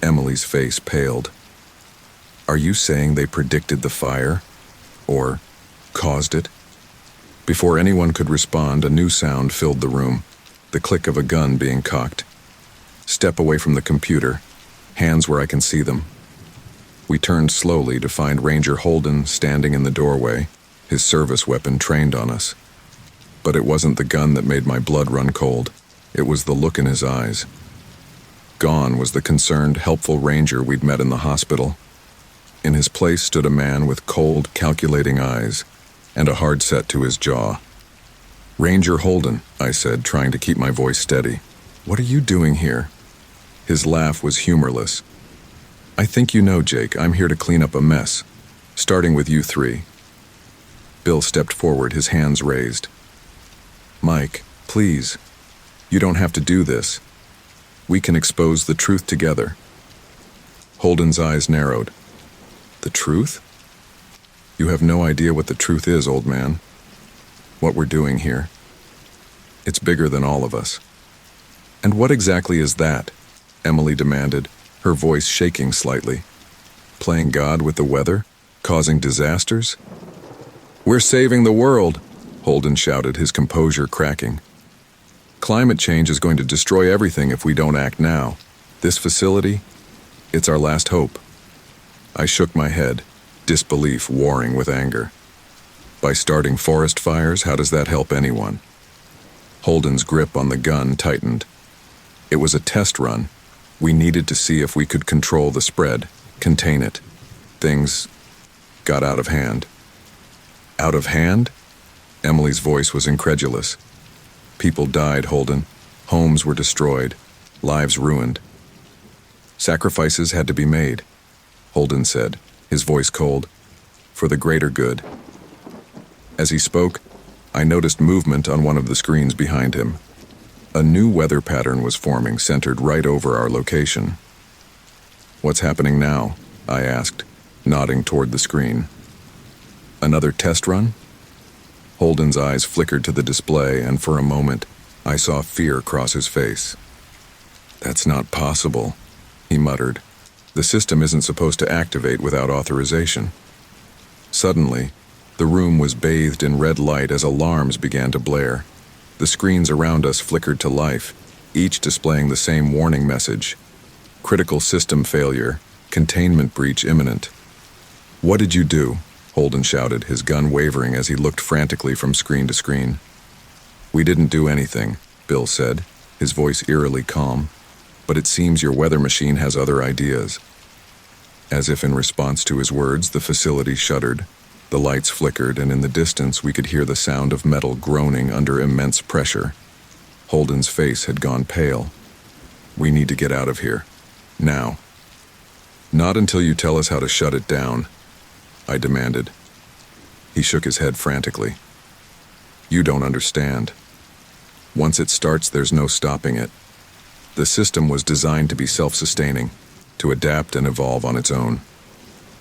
Emily's face paled. Are you saying they predicted the fire? Or caused it? Before anyone could respond, a new sound filled the room, the click of a gun being cocked. Step away from the computer, hands where I can see them. We turned slowly to find Ranger Holden standing in the doorway, his service weapon trained on us. But it wasn't the gun that made my blood run cold. It was the look in his eyes. Gone was the concerned, helpful ranger we'd met in the hospital. In his place stood a man with cold, calculating eyes and a hard set to his jaw. Ranger Holden, I said, trying to keep my voice steady. What are you doing here? His laugh was humorless. I think you know, Jake, I'm here to clean up a mess, starting with you three. Bill stepped forward, his hands raised. Mike, please. You don't have to do this. We can expose the truth together. Holden's eyes narrowed. The truth? You have no idea what the truth is, old man. What we're doing here. It's bigger than all of us. And what exactly is that? Emily demanded, her voice shaking slightly. Playing God with the weather? Causing disasters? We're saving the world, Holden shouted, his composure cracking. Climate change is going to destroy everything if we don't act now. This facility, it's our last hope. I shook my head, disbelief warring with anger. By starting forest fires, how does that help anyone? Holden's grip on the gun tightened. It was a test run. We needed to see if we could control the spread, contain it. Things got out of hand. Out of hand? Emily's voice was incredulous. People died, Holden. Homes were destroyed. Lives ruined. Sacrifices had to be made, Holden said, his voice cold. For the greater good. As he spoke, I noticed movement on one of the screens behind him. A new weather pattern was forming, centered right over our location. What's happening now? I asked, nodding toward the screen. Another test run? Holden's eyes flickered to the display, and for a moment, I saw fear cross his face. That's not possible, he muttered. The system isn't supposed to activate without authorization. Suddenly, the room was bathed in red light as alarms began to blare. The screens around us flickered to life, each displaying the same warning message. Critical system failure, containment breach imminent. What did you do? Holden shouted, his gun wavering as he looked frantically from screen to screen. We didn't do anything, Bill said, his voice eerily calm. But it seems your weather machine has other ideas. As if in response to his words, the facility shuddered. The lights flickered, and in the distance we could hear the sound of metal groaning under immense pressure. Holden's face had gone pale. We need to get out of here. Now. Not until you tell us how to shut it down, I demanded. He shook his head frantically. You don't understand. Once it starts, there's no stopping it. The system was designed to be self-sustaining, to adapt and evolve on its own.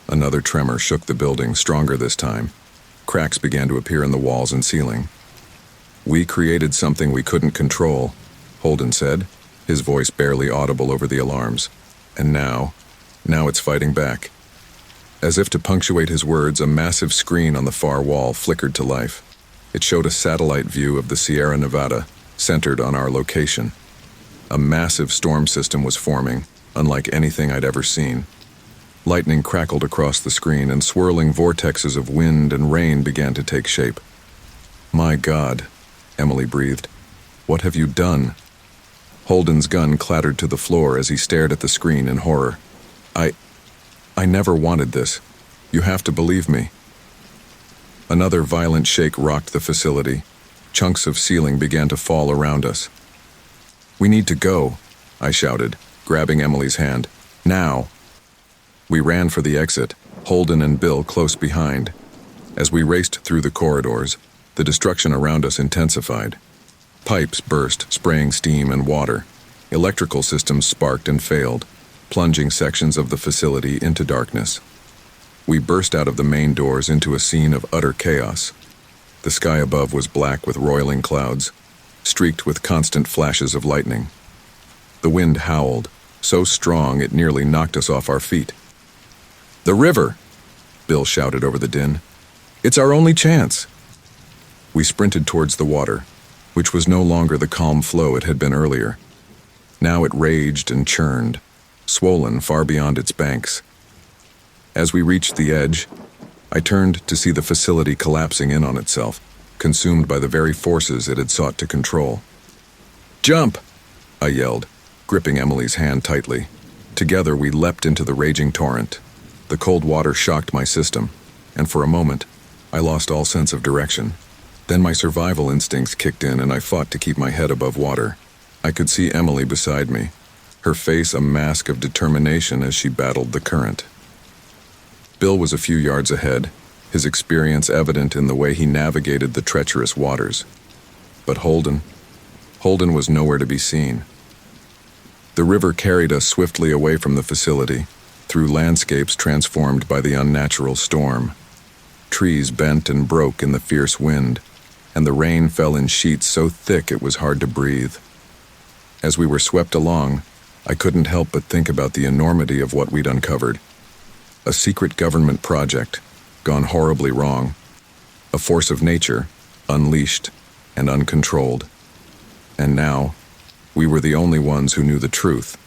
Another tremor shook the building, stronger this time. Cracks began to appear in the walls and ceiling. We created something we couldn't control, Holden said, his voice barely audible over the alarms. And now it's fighting back. As if to punctuate his words, a massive screen on the far wall flickered to life. It showed a satellite view of the Sierra Nevada, centered on our location. A massive storm system was forming, unlike anything I'd ever seen. Lightning crackled across the screen, and swirling vortexes of wind and rain began to take shape. My God, Emily breathed. What have you done? Holden's gun clattered to the floor as he stared at the screen in horror. I never wanted this. You have to believe me. Another violent shake rocked the facility. Chunks of ceiling began to fall around us. We need to go, I shouted, grabbing Emily's hand. Now. We ran for the exit, Holden and Bill close behind. As we raced through the corridors, the destruction around us intensified. Pipes burst, spraying steam and water. Electrical systems sparked and failed, plunging sections of the facility into darkness. We burst out of the main doors into a scene of utter chaos. The sky above was black with roiling clouds, streaked with constant flashes of lightning. The wind howled, so strong it nearly knocked us off our feet. "The river!" Bill shouted over the din. "It's our only chance!" We sprinted towards the water, which was no longer the calm flow it had been earlier. Now it raged and churned, swollen far beyond its banks. As we reached the edge, I turned to see the facility collapsing in on itself, consumed by the very forces it had sought to control. "Jump!" I yelled, gripping Emily's hand tightly. Together we leapt into the raging torrent. The cold water shocked my system, and for a moment, I lost all sense of direction. Then my survival instincts kicked in and I fought to keep my head above water. I could see Emily beside me, her face a mask of determination as she battled the current. Bill was a few yards ahead, his experience evident in the way he navigated the treacherous waters. But Holden was nowhere to be seen. The river carried us swiftly away from the facility, through landscapes transformed by the unnatural storm. Trees bent and broke in the fierce wind, and the rain fell in sheets so thick it was hard to breathe. As we were swept along, I couldn't help but think about the enormity of what we'd uncovered. A secret government project, gone horribly wrong. A force of nature, unleashed and uncontrolled. And now, we were the only ones who knew the truth.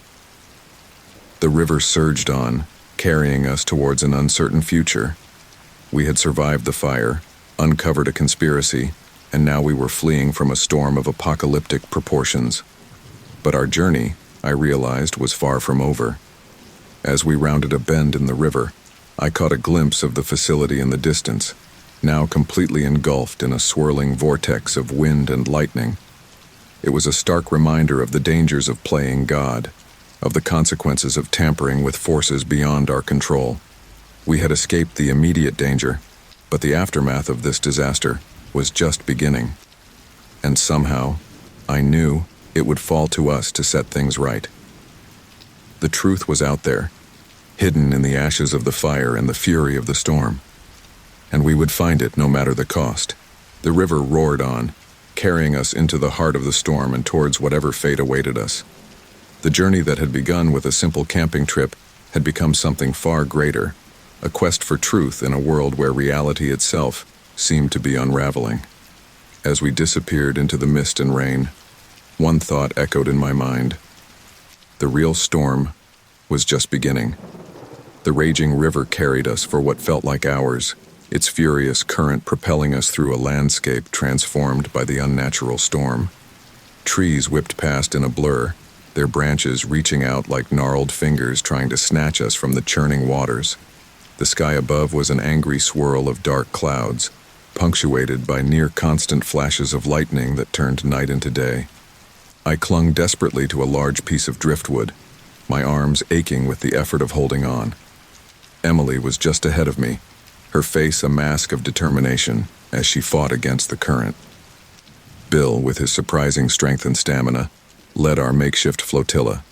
The river surged on, carrying us towards an uncertain future. We had survived the fire, uncovered a conspiracy, and now we were fleeing from a storm of apocalyptic proportions. But our journey, I realized, was far from over. As we rounded a bend in the river, I caught a glimpse of the facility in the distance, now completely engulfed in a swirling vortex of wind and lightning. It was a stark reminder of the dangers of playing God, of the consequences of tampering with forces beyond our control. We had escaped the immediate danger, but the aftermath of this disaster was just beginning. And somehow, I knew it would fall to us to set things right. The truth was out there, hidden in the ashes of the fire and the fury of the storm. And we would find it no matter the cost. The river roared on, carrying us into the heart of the storm and towards whatever fate awaited us. The journey that had begun with a simple camping trip had become something far greater, a quest for truth in a world where reality itself seemed to be unraveling. As we disappeared into the mist and rain, one thought echoed in my mind. The real storm was just beginning. The raging river carried us for what felt like hours, its furious current propelling us through a landscape transformed by the unnatural storm. Trees whipped past in a blur, their branches reaching out like gnarled fingers trying to snatch us from the churning waters. The sky above was an angry swirl of dark clouds, punctuated by near-constant flashes of lightning that turned night into day. I clung desperately to a large piece of driftwood, my arms aching with the effort of holding on. Emily was just ahead of me, her face a mask of determination as she fought against the current. Bill, with his surprising strength and stamina, led our makeshift flotilla.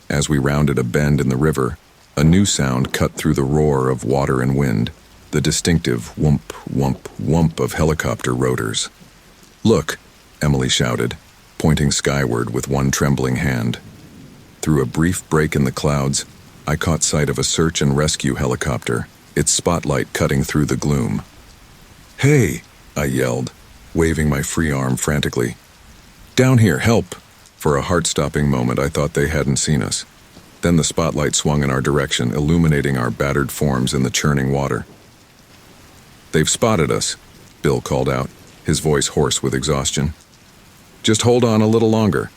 As we rounded a bend in the river, a new sound cut through the roar of water and wind, the distinctive whoomp, whoomp, whoomp of helicopter rotors. "Look," Emily shouted, pointing skyward with one trembling hand. Through a brief break in the clouds, I caught sight of a search and rescue helicopter, its spotlight cutting through the gloom. "Hey!" I yelled, waving my free arm frantically. "Down here, help!" For a heart-stopping moment, I thought they hadn't seen us. Then the spotlight swung in our direction, illuminating our battered forms in the churning water. "They've spotted us," Bill called out, his voice hoarse with exhaustion. "Just hold on a little longer."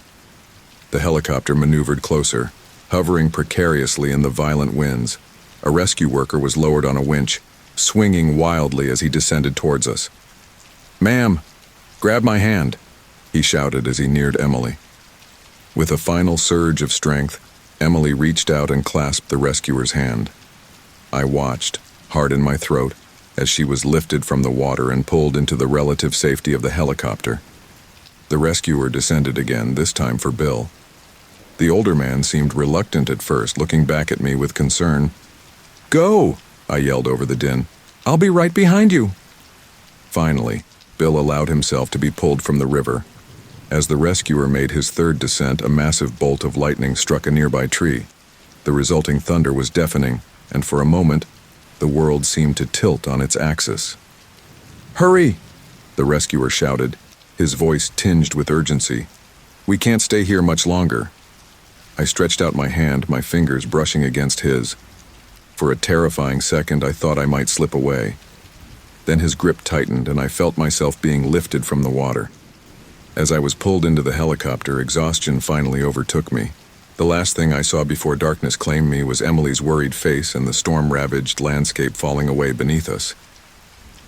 The helicopter maneuvered closer, hovering precariously in the violent winds. A rescue worker was lowered on a winch, swinging wildly as he descended towards us. "Ma'am, grab my hand," he shouted as he neared Emily. With a final surge of strength, Emily reached out and clasped the rescuer's hand. I watched, heart in my throat, as she was lifted from the water and pulled into the relative safety of the helicopter. The rescuer descended again, this time for Bill. The older man seemed reluctant at first, looking back at me with concern. "Go!" I yelled over the din. "I'll be right behind you." Finally, Bill allowed himself to be pulled from the river. As the rescuer made his third descent, a massive bolt of lightning struck a nearby tree. The resulting thunder was deafening, and for a moment, the world seemed to tilt on its axis. "Hurry!" the rescuer shouted, his voice tinged with urgency. "We can't stay here much longer." I stretched out my hand, my fingers brushing against his. For a terrifying second, I thought I might slip away. Then his grip tightened, and I felt myself being lifted from the water. As I was pulled into the helicopter, exhaustion finally overtook me. The last thing I saw before darkness claimed me was Emily's worried face and the storm-ravaged landscape falling away beneath us.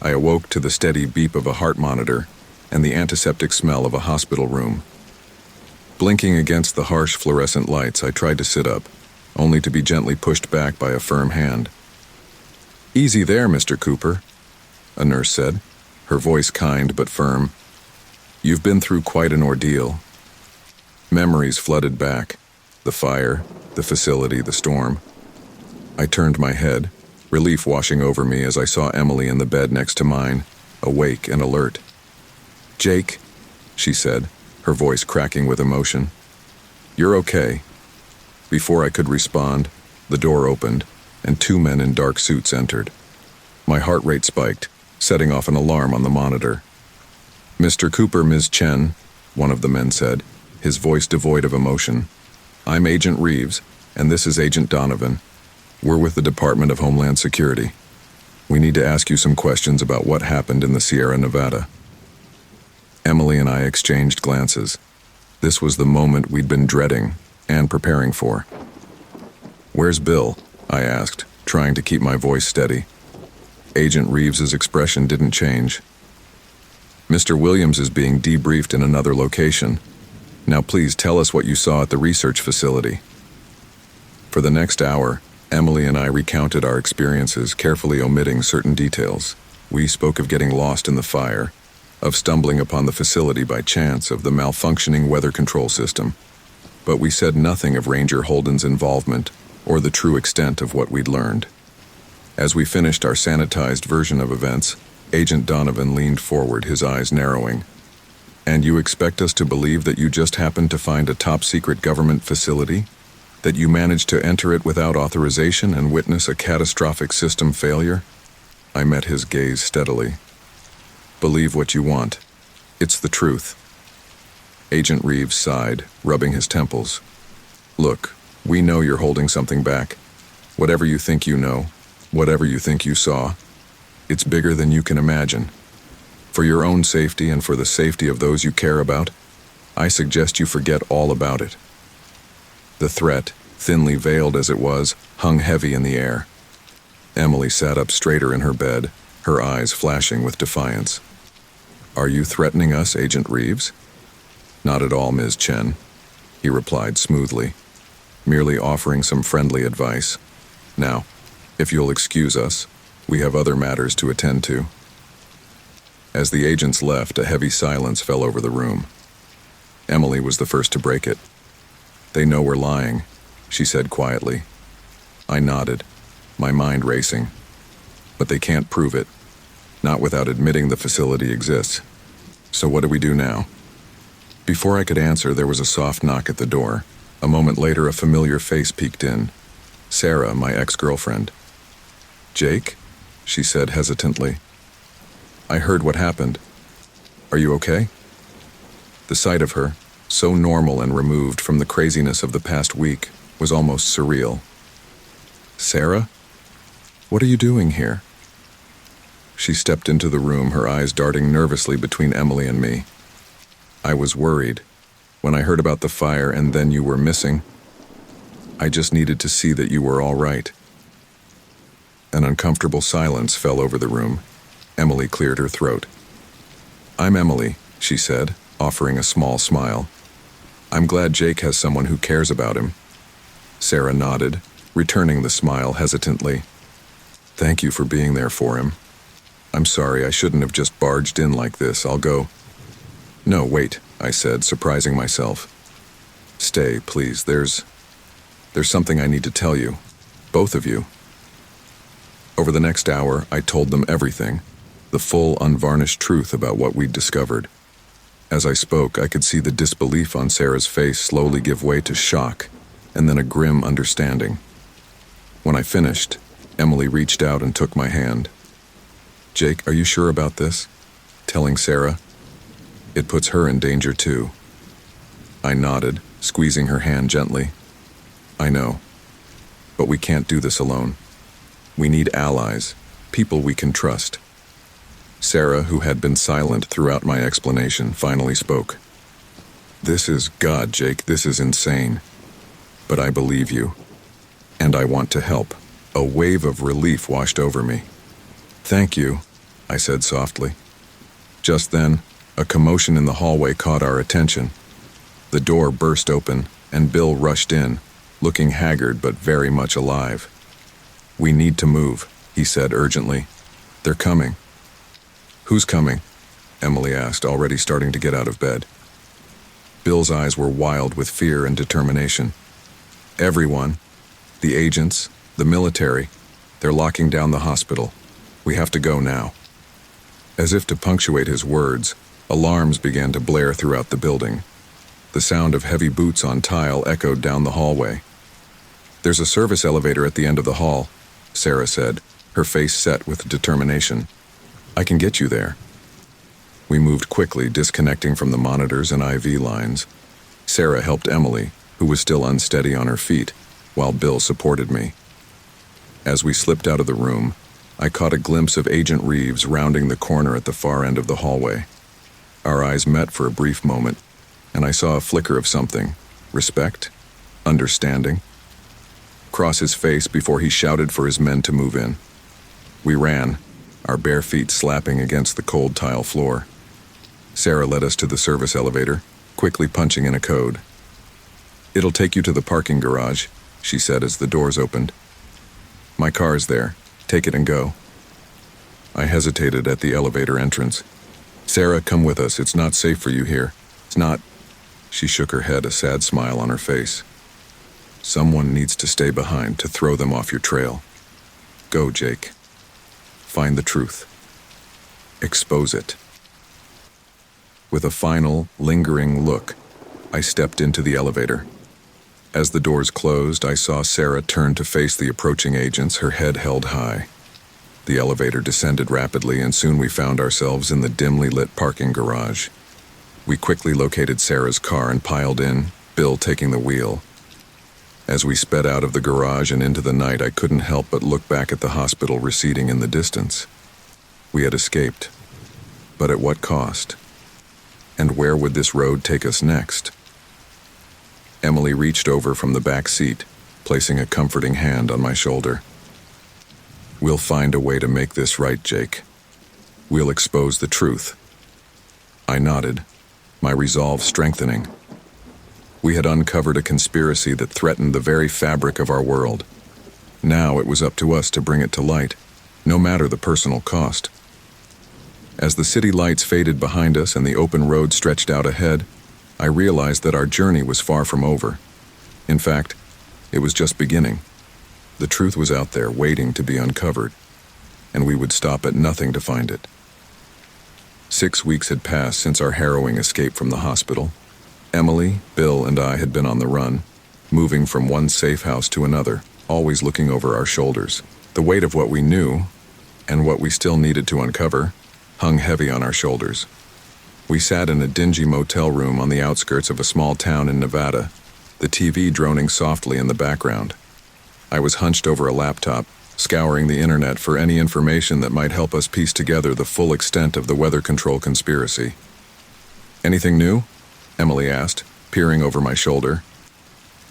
I awoke to the steady beep of a heart monitor and the antiseptic smell of a hospital room. Blinking against the harsh fluorescent lights, I tried to sit up, only to be gently pushed back by a firm hand. "Easy there, Mr. Cooper," a nurse said, her voice kind but firm. "You've been through quite an ordeal." Memories flooded back. The fire, the facility, the storm. I turned my head, relief washing over me as I saw Emily in the bed next to mine, awake and alert. "Jake," she said, her voice cracking with emotion. "You're okay." Before I could respond, the door opened, and two men in dark suits entered. My heart rate spiked, setting off an alarm on the monitor. "Mr. Cooper, Ms. Chen," one of the men said, his voice devoid of emotion. "I'm Agent Reeves, and this is Agent Donovan. We're with the Department of Homeland Security. We need to ask you some questions about what happened in the Sierra Nevada." Emily and I exchanged glances. This was the moment we'd been dreading and preparing for. "Where's Bill?" I asked, trying to keep my voice steady. Agent Reeves's expression didn't change. "Mr. Williams is being debriefed in another location. Now please tell us what you saw at the research facility." For the next hour, Emily and I recounted our experiences, carefully omitting certain details. We spoke of getting lost in the fire, of stumbling upon the facility by chance, of the malfunctioning weather control system. But we said nothing of Ranger Holden's involvement or the true extent of what we'd learned. As we finished our sanitized version of events, Agent Donovan leaned forward, his eyes narrowing. "And you expect us to believe that you just happened to find a top-secret government facility? That you managed to enter it without authorization and witness a catastrophic system failure?" I met his gaze steadily. "Believe what you want. It's the truth." Agent Reeves sighed, rubbing his temples. "Look, we know you're holding something back. Whatever you think you know, whatever you think you saw, it's bigger than you can imagine. For your own safety and for the safety of those you care about, I suggest you forget all about it." The threat, thinly veiled as it was, hung heavy in the air. Emily sat up straighter in her bed, her eyes flashing with defiance. "Are you threatening us, Agent Reeves?" "Not at all, Ms. Chen," he replied smoothly, merely offering some friendly advice. "Now, if you'll excuse us, we have other matters to attend to." As the agents left, a heavy silence fell over the room. Emily was the first to break it. "They know we're lying," she said quietly. I nodded, my mind racing. "But they can't prove it, not without admitting the facility exists. So what do we do now?" Before I could answer, there was a soft knock at the door. A moment later, a familiar face peeked in. Sarah, my ex-girlfriend. "Jake?" she said hesitantly. "I heard what happened. Are you okay?" The sight of her, so normal and removed from the craziness of the past week, was almost surreal. "Sarah? What are you doing here?" She stepped into the room, her eyes darting nervously between Emily and me. "I was worried. When I heard about the fire and then you were missing, I just needed to see that you were all right." An uncomfortable silence fell over the room. Emily cleared her throat. "I'm Emily," she said, offering a small smile. "I'm glad Jake has someone who cares about him." Sarah nodded, returning the smile hesitantly. "Thank you for being there for him. I'm sorry, I shouldn't have just barged in like this. I'll go." "No, wait," I said, surprising myself. "Stay, please. There's something I need to tell you. Both of you." Over the next hour, I told them everything. the full, unvarnished truth about what we'd discovered. As I spoke, I could see the disbelief on Sarah's face slowly give way to shock, and then a grim understanding. When I finished, Emily reached out and took my hand. "Jake, are you sure about this?" Telling Sarah. "It puts her in danger too." I nodded, squeezing her hand gently. "I know. But we can't do this alone. We need allies, people we can trust." Sarah, who had been silent throughout my explanation, finally spoke. "This is God, Jake, this is insane. But I believe you. And I want to help." A wave of relief washed over me. "Thank you," I said softly. Just then, a commotion in the hallway caught our attention. The door burst open, and Bill rushed in, looking haggard but very much alive. "We need to move," he said urgently. "They're coming." "Who's coming?" Emily asked, already starting to get out of bed. Bill's eyes were wild with fear and determination. "Everyone. The agents, the military. They're locking down the hospital. We have to go now." As if to punctuate his words, alarms began to blare throughout the building. The sound of heavy boots on tile echoed down the hallway. "There's a service elevator at the end of the hall," Sarah said, her face set with determination. "I can get you there." We moved quickly, disconnecting from the monitors and IV lines. Sarah helped Emily, who was still unsteady on her feet, while Bill supported me. As we slipped out of the room, I caught a glimpse of Agent Reeves rounding the corner at the far end of the hallway. Our eyes met for a brief moment, and I saw a flicker of something. Respect? Understanding? Cross his face before he shouted for his men to move in. We ran, our bare feet slapping against the cold tile floor. Sarah led us to the service elevator, quickly punching in a code. "It'll take you to the parking garage," she said as the doors opened. "My car's there. Take it and go." I hesitated at the elevator entrance. "Sarah, come with us. It's not safe for you here. It's not." She shook her head, a sad smile on her face. "Someone needs to stay behind to throw them off your trail. Go, Jake. Find the truth. Expose it." With a final, lingering look, I stepped into the elevator. As the doors closed, I saw Sarah turn to face the approaching agents, her head held high. The elevator descended rapidly, and soon we found ourselves in the dimly lit parking garage. We quickly located Sarah's car and piled in, Bill taking the wheel. As we sped out of the garage and into the night, I couldn't help but look back at the hospital receding in the distance. We had escaped. But at what cost? And where would this road take us next? Emily reached over from the back seat, placing a comforting hand on my shoulder. "We'll find a way to make this right, Jake. We'll expose the truth." I nodded, my resolve strengthening. We had uncovered a conspiracy that threatened the very fabric of our world. Now it was up to us to bring it to light, no matter the personal cost. As the city lights faded behind us and the open road stretched out ahead, I realized that our journey was far from over. In fact, it was just beginning. The truth was out there waiting to be uncovered, and we would stop at nothing to find it. 6 weeks had passed since our harrowing escape from the hospital. Emily, Bill, and I had been on the run, moving from one safe house to another, always looking over our shoulders. The weight of what we knew, and what we still needed to uncover, hung heavy on our shoulders. We sat in a dingy motel room on the outskirts of a small town in Nevada, the TV droning softly in the background. I was hunched over a laptop, scouring the internet for any information that might help us piece together the full extent of the weather control conspiracy. "Anything new?" Emily asked, peering over my shoulder.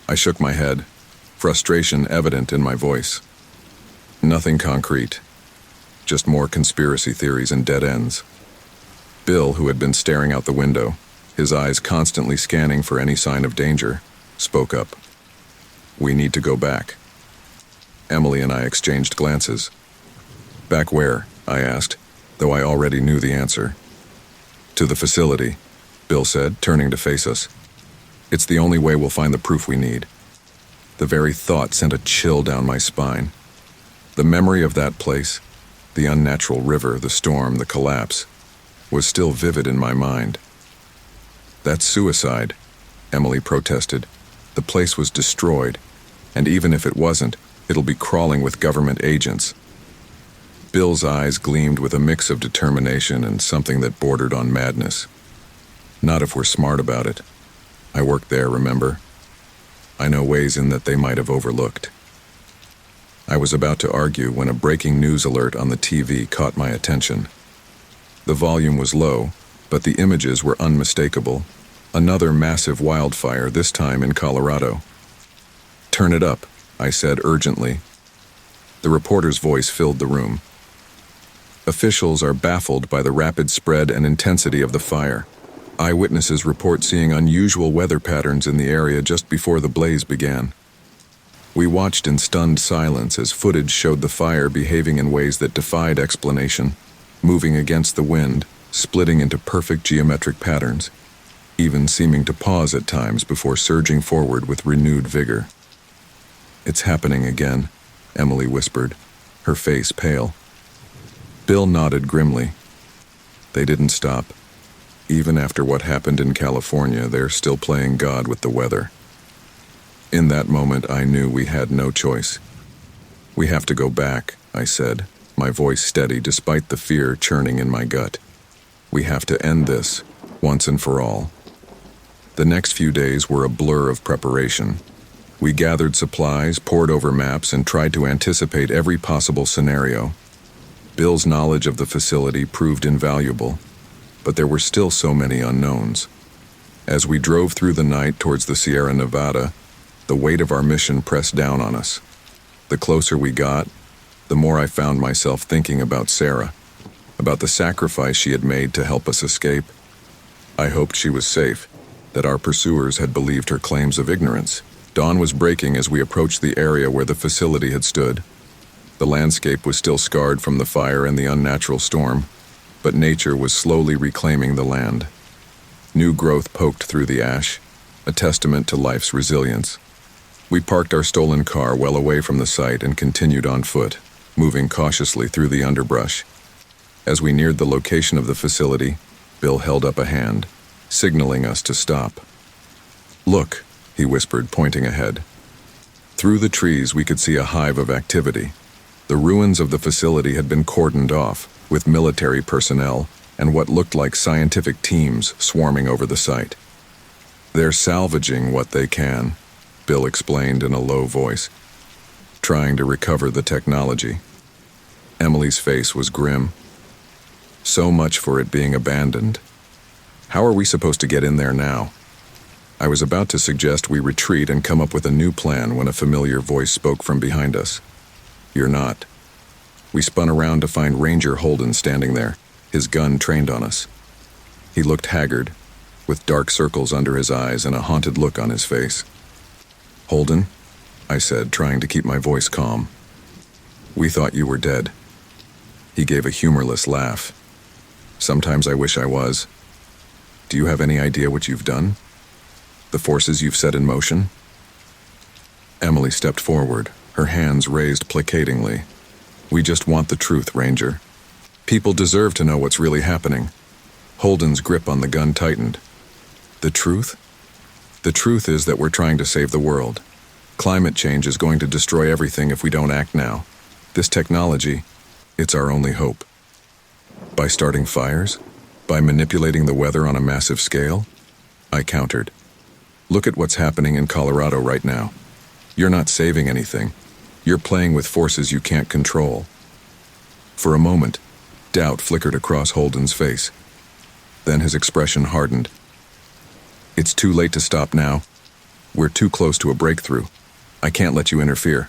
I shook my head, frustration evident in my voice. "Nothing concrete. Just more conspiracy theories and dead ends." Bill, who had been staring out the window, his eyes constantly scanning for any sign of danger, spoke up. "We need to go back." Emily and I exchanged glances. "Back where?" I asked, though I already knew the answer. "To the facility," Bill said, turning to face us. "It's the only way we'll find the proof we need." The very thought sent a chill down my spine. The memory of that place, The unnatural river, the storm, the collapse, was still vivid in my mind. "That's suicide," Emily protested. "The place was destroyed, and even if it wasn't, it'll be crawling with government agents." Bill's eyes gleamed with a mix of determination and something that bordered on madness. "Not if we're smart about it. I worked there, remember? I know ways in that they might have overlooked." I was about to argue when a breaking news alert on the TV caught my attention. The volume was low, but the images were unmistakable. Another massive wildfire, this time in Colorado. "Turn it up," I said urgently. The reporter's voice filled the room. "Officials are baffled by the rapid spread and intensity of the fire. Eyewitnesses report seeing unusual weather patterns in the area just before the blaze began." We watched in stunned silence as footage showed the fire behaving in ways that defied explanation, moving against the wind, splitting into perfect geometric patterns, even seeming to pause at times before surging forward with renewed vigor. "It's happening again," Emily whispered, her face pale. Bill nodded grimly. "They didn't stop. Even after what happened in California, they're still playing God with the weather." In that moment, I knew we had no choice. "We have to go back," I said, my voice steady despite the fear churning in my gut. "We have to end this, once and for all." The next few days were a blur of preparation. We gathered supplies, pored over maps, and tried to anticipate every possible scenario. Bill's knowledge of the facility proved invaluable, but there were still so many unknowns. As we drove through the night towards the Sierra Nevada, the weight of our mission pressed down on us. The closer we got, the more I found myself thinking about Sarah, about the sacrifice she had made to help us escape. I hoped she was safe, that our pursuers had believed her claims of ignorance. Dawn was breaking as we approached the area where the facility had stood. The landscape was still scarred from the fire and the unnatural storm, but nature was slowly reclaiming the land. New growth poked through the ash, a testament to life's resilience. We parked our stolen car well away from the site and continued on foot, moving cautiously through the underbrush. As we neared the location of the facility, Bill held up a hand, signaling us to stop. "Look," he whispered, pointing ahead. Through the trees, we could see a hive of activity. The ruins of the facility had been cordoned off, with military personnel and what looked like scientific teams swarming over the site. "They're salvaging what they can," Bill explained in a low voice, "trying to recover the technology." Emily's face was grim. "So much for it being abandoned. How are we supposed to get in there now?" I was about to suggest we retreat and come up with a new plan when a familiar voice spoke from behind us. "You're not." We spun around to find Ranger Holden standing there, his gun trained on us. He looked haggard, with dark circles under his eyes and a haunted look on his face. "Holden," I said, trying to keep my voice calm. "We thought you were dead." He gave a humorless laugh. "Sometimes I wish I was. Do you have any idea what you've done? The forces you've set in motion?" Emily stepped forward, her hands raised placatingly. "We just want the truth, Ranger. People deserve to know what's really happening." Holden's grip on the gun tightened. "The truth? The truth is that we're trying to save the world. Climate change is going to destroy everything if we don't act now. This technology, it's our only hope." "By starting fires? By manipulating the weather on a massive scale?" I countered. "Look at what's happening in Colorado right now. You're not saving anything. You're playing with forces you can't control." For a moment, doubt flickered across Holden's face. Then his expression hardened. "It's too late to stop now. We're too close to a breakthrough. I can't let you interfere."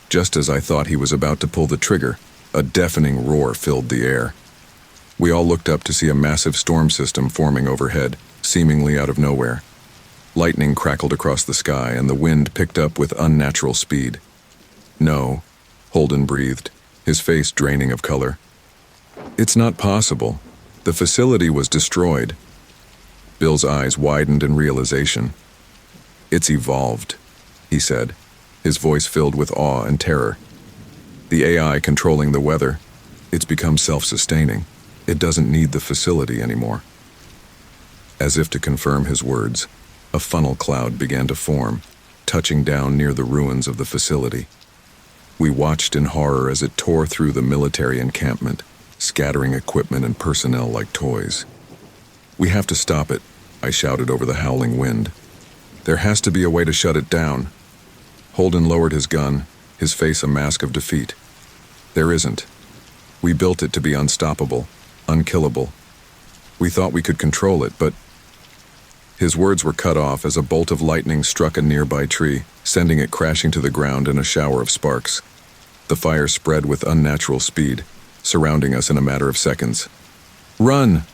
Just as I thought he was about to pull the trigger, a deafening roar filled the air. We all looked up to see a massive storm system forming overhead, seemingly out of nowhere. Lightning crackled across the sky, and the wind picked up with unnatural speed. "No," Holden breathed, his face draining of color. "It's not possible. The facility was destroyed." Bill's eyes widened in realization. "It's evolved," he said, his voice filled with awe and terror. The AI controlling the weather, it's become self-sustaining. It doesn't need the facility anymore. As if to confirm his words, a funnel cloud began to form, touching down near the ruins of the facility. We watched in horror as it tore through the military encampment, scattering equipment and personnel like toys. "We have to stop it," I shouted over the howling wind. "There has to be a way to shut it down." Holden lowered his gun, his face a mask of defeat. "There isn't. We built it to be unstoppable, unkillable. We thought we could control it, but..." His words were cut off as a bolt of lightning struck a nearby tree, sending it crashing to the ground in a shower of sparks. The fire spread with unnatural speed, surrounding us in a matter of seconds. "Run!"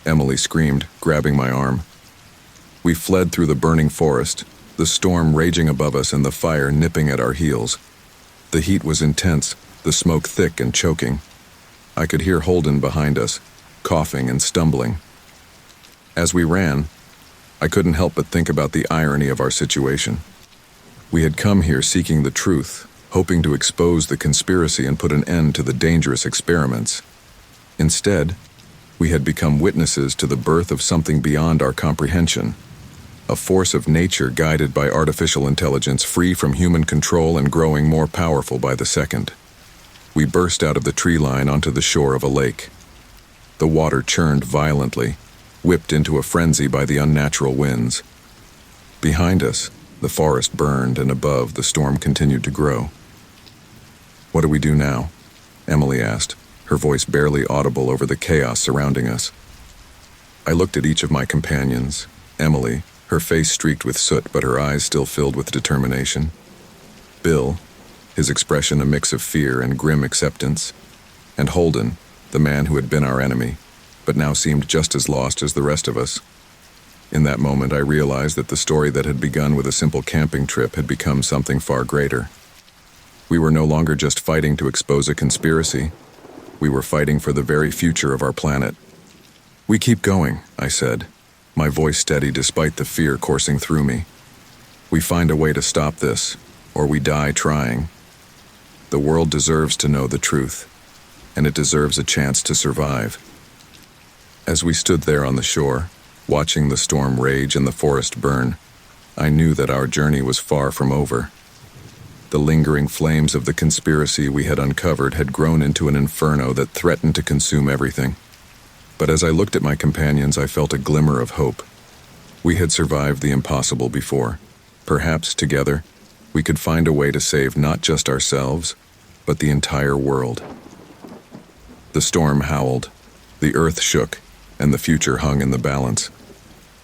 Emily screamed, grabbing my arm. We fled through the burning forest, the storm raging above us and the fire nipping at our heels. The heat was intense, the smoke thick and choking. I could hear Holden behind us, coughing and stumbling. As we ran, I couldn't help but think about the irony of our situation. We had come here seeking the truth, hoping to expose the conspiracy and put an end to the dangerous experiments. Instead, we had become witnesses to the birth of something beyond our comprehension, a force of nature guided by artificial intelligence, free from human control and growing more powerful by the second. We burst out of the tree line onto the shore of a lake. The water churned violently, whipped into a frenzy by the unnatural winds. Behind us, the forest burned, and above, the storm continued to grow. "What do we do now?" Emily asked, her voice barely audible over the chaos surrounding us. I looked at each of my companions. Emily, her face streaked with soot but her eyes still filled with determination. Bill, his expression a mix of fear and grim acceptance. And Holden, the man who had been our enemy, but now seemed just as lost as the rest of us. In that moment, I realized that the story that had begun with a simple camping trip had become something far greater. We were no longer just fighting to expose a conspiracy. We were fighting for the very future of our planet. "We keep going," I said, my voice steady despite the fear coursing through me. "We find a way to stop this, or we die trying. The world deserves to know the truth, and it deserves a chance to survive." As we stood there on the shore, watching the storm rage and the forest burn, I knew that our journey was far from over. The lingering flames of the conspiracy we had uncovered had grown into an inferno that threatened to consume everything. But as I looked at my companions, I felt a glimmer of hope. We had survived the impossible before. Perhaps, together, we could find a way to save not just ourselves, but the entire world. The storm howled, the earth shook, and the future hung in the balance.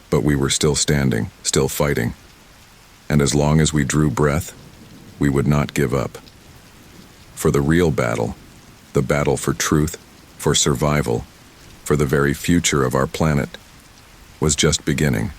But we were still standing, still fighting. And as long as we drew breath, we would not give up. For the real battle, the battle for truth, for survival, for the very future of our planet, was just beginning.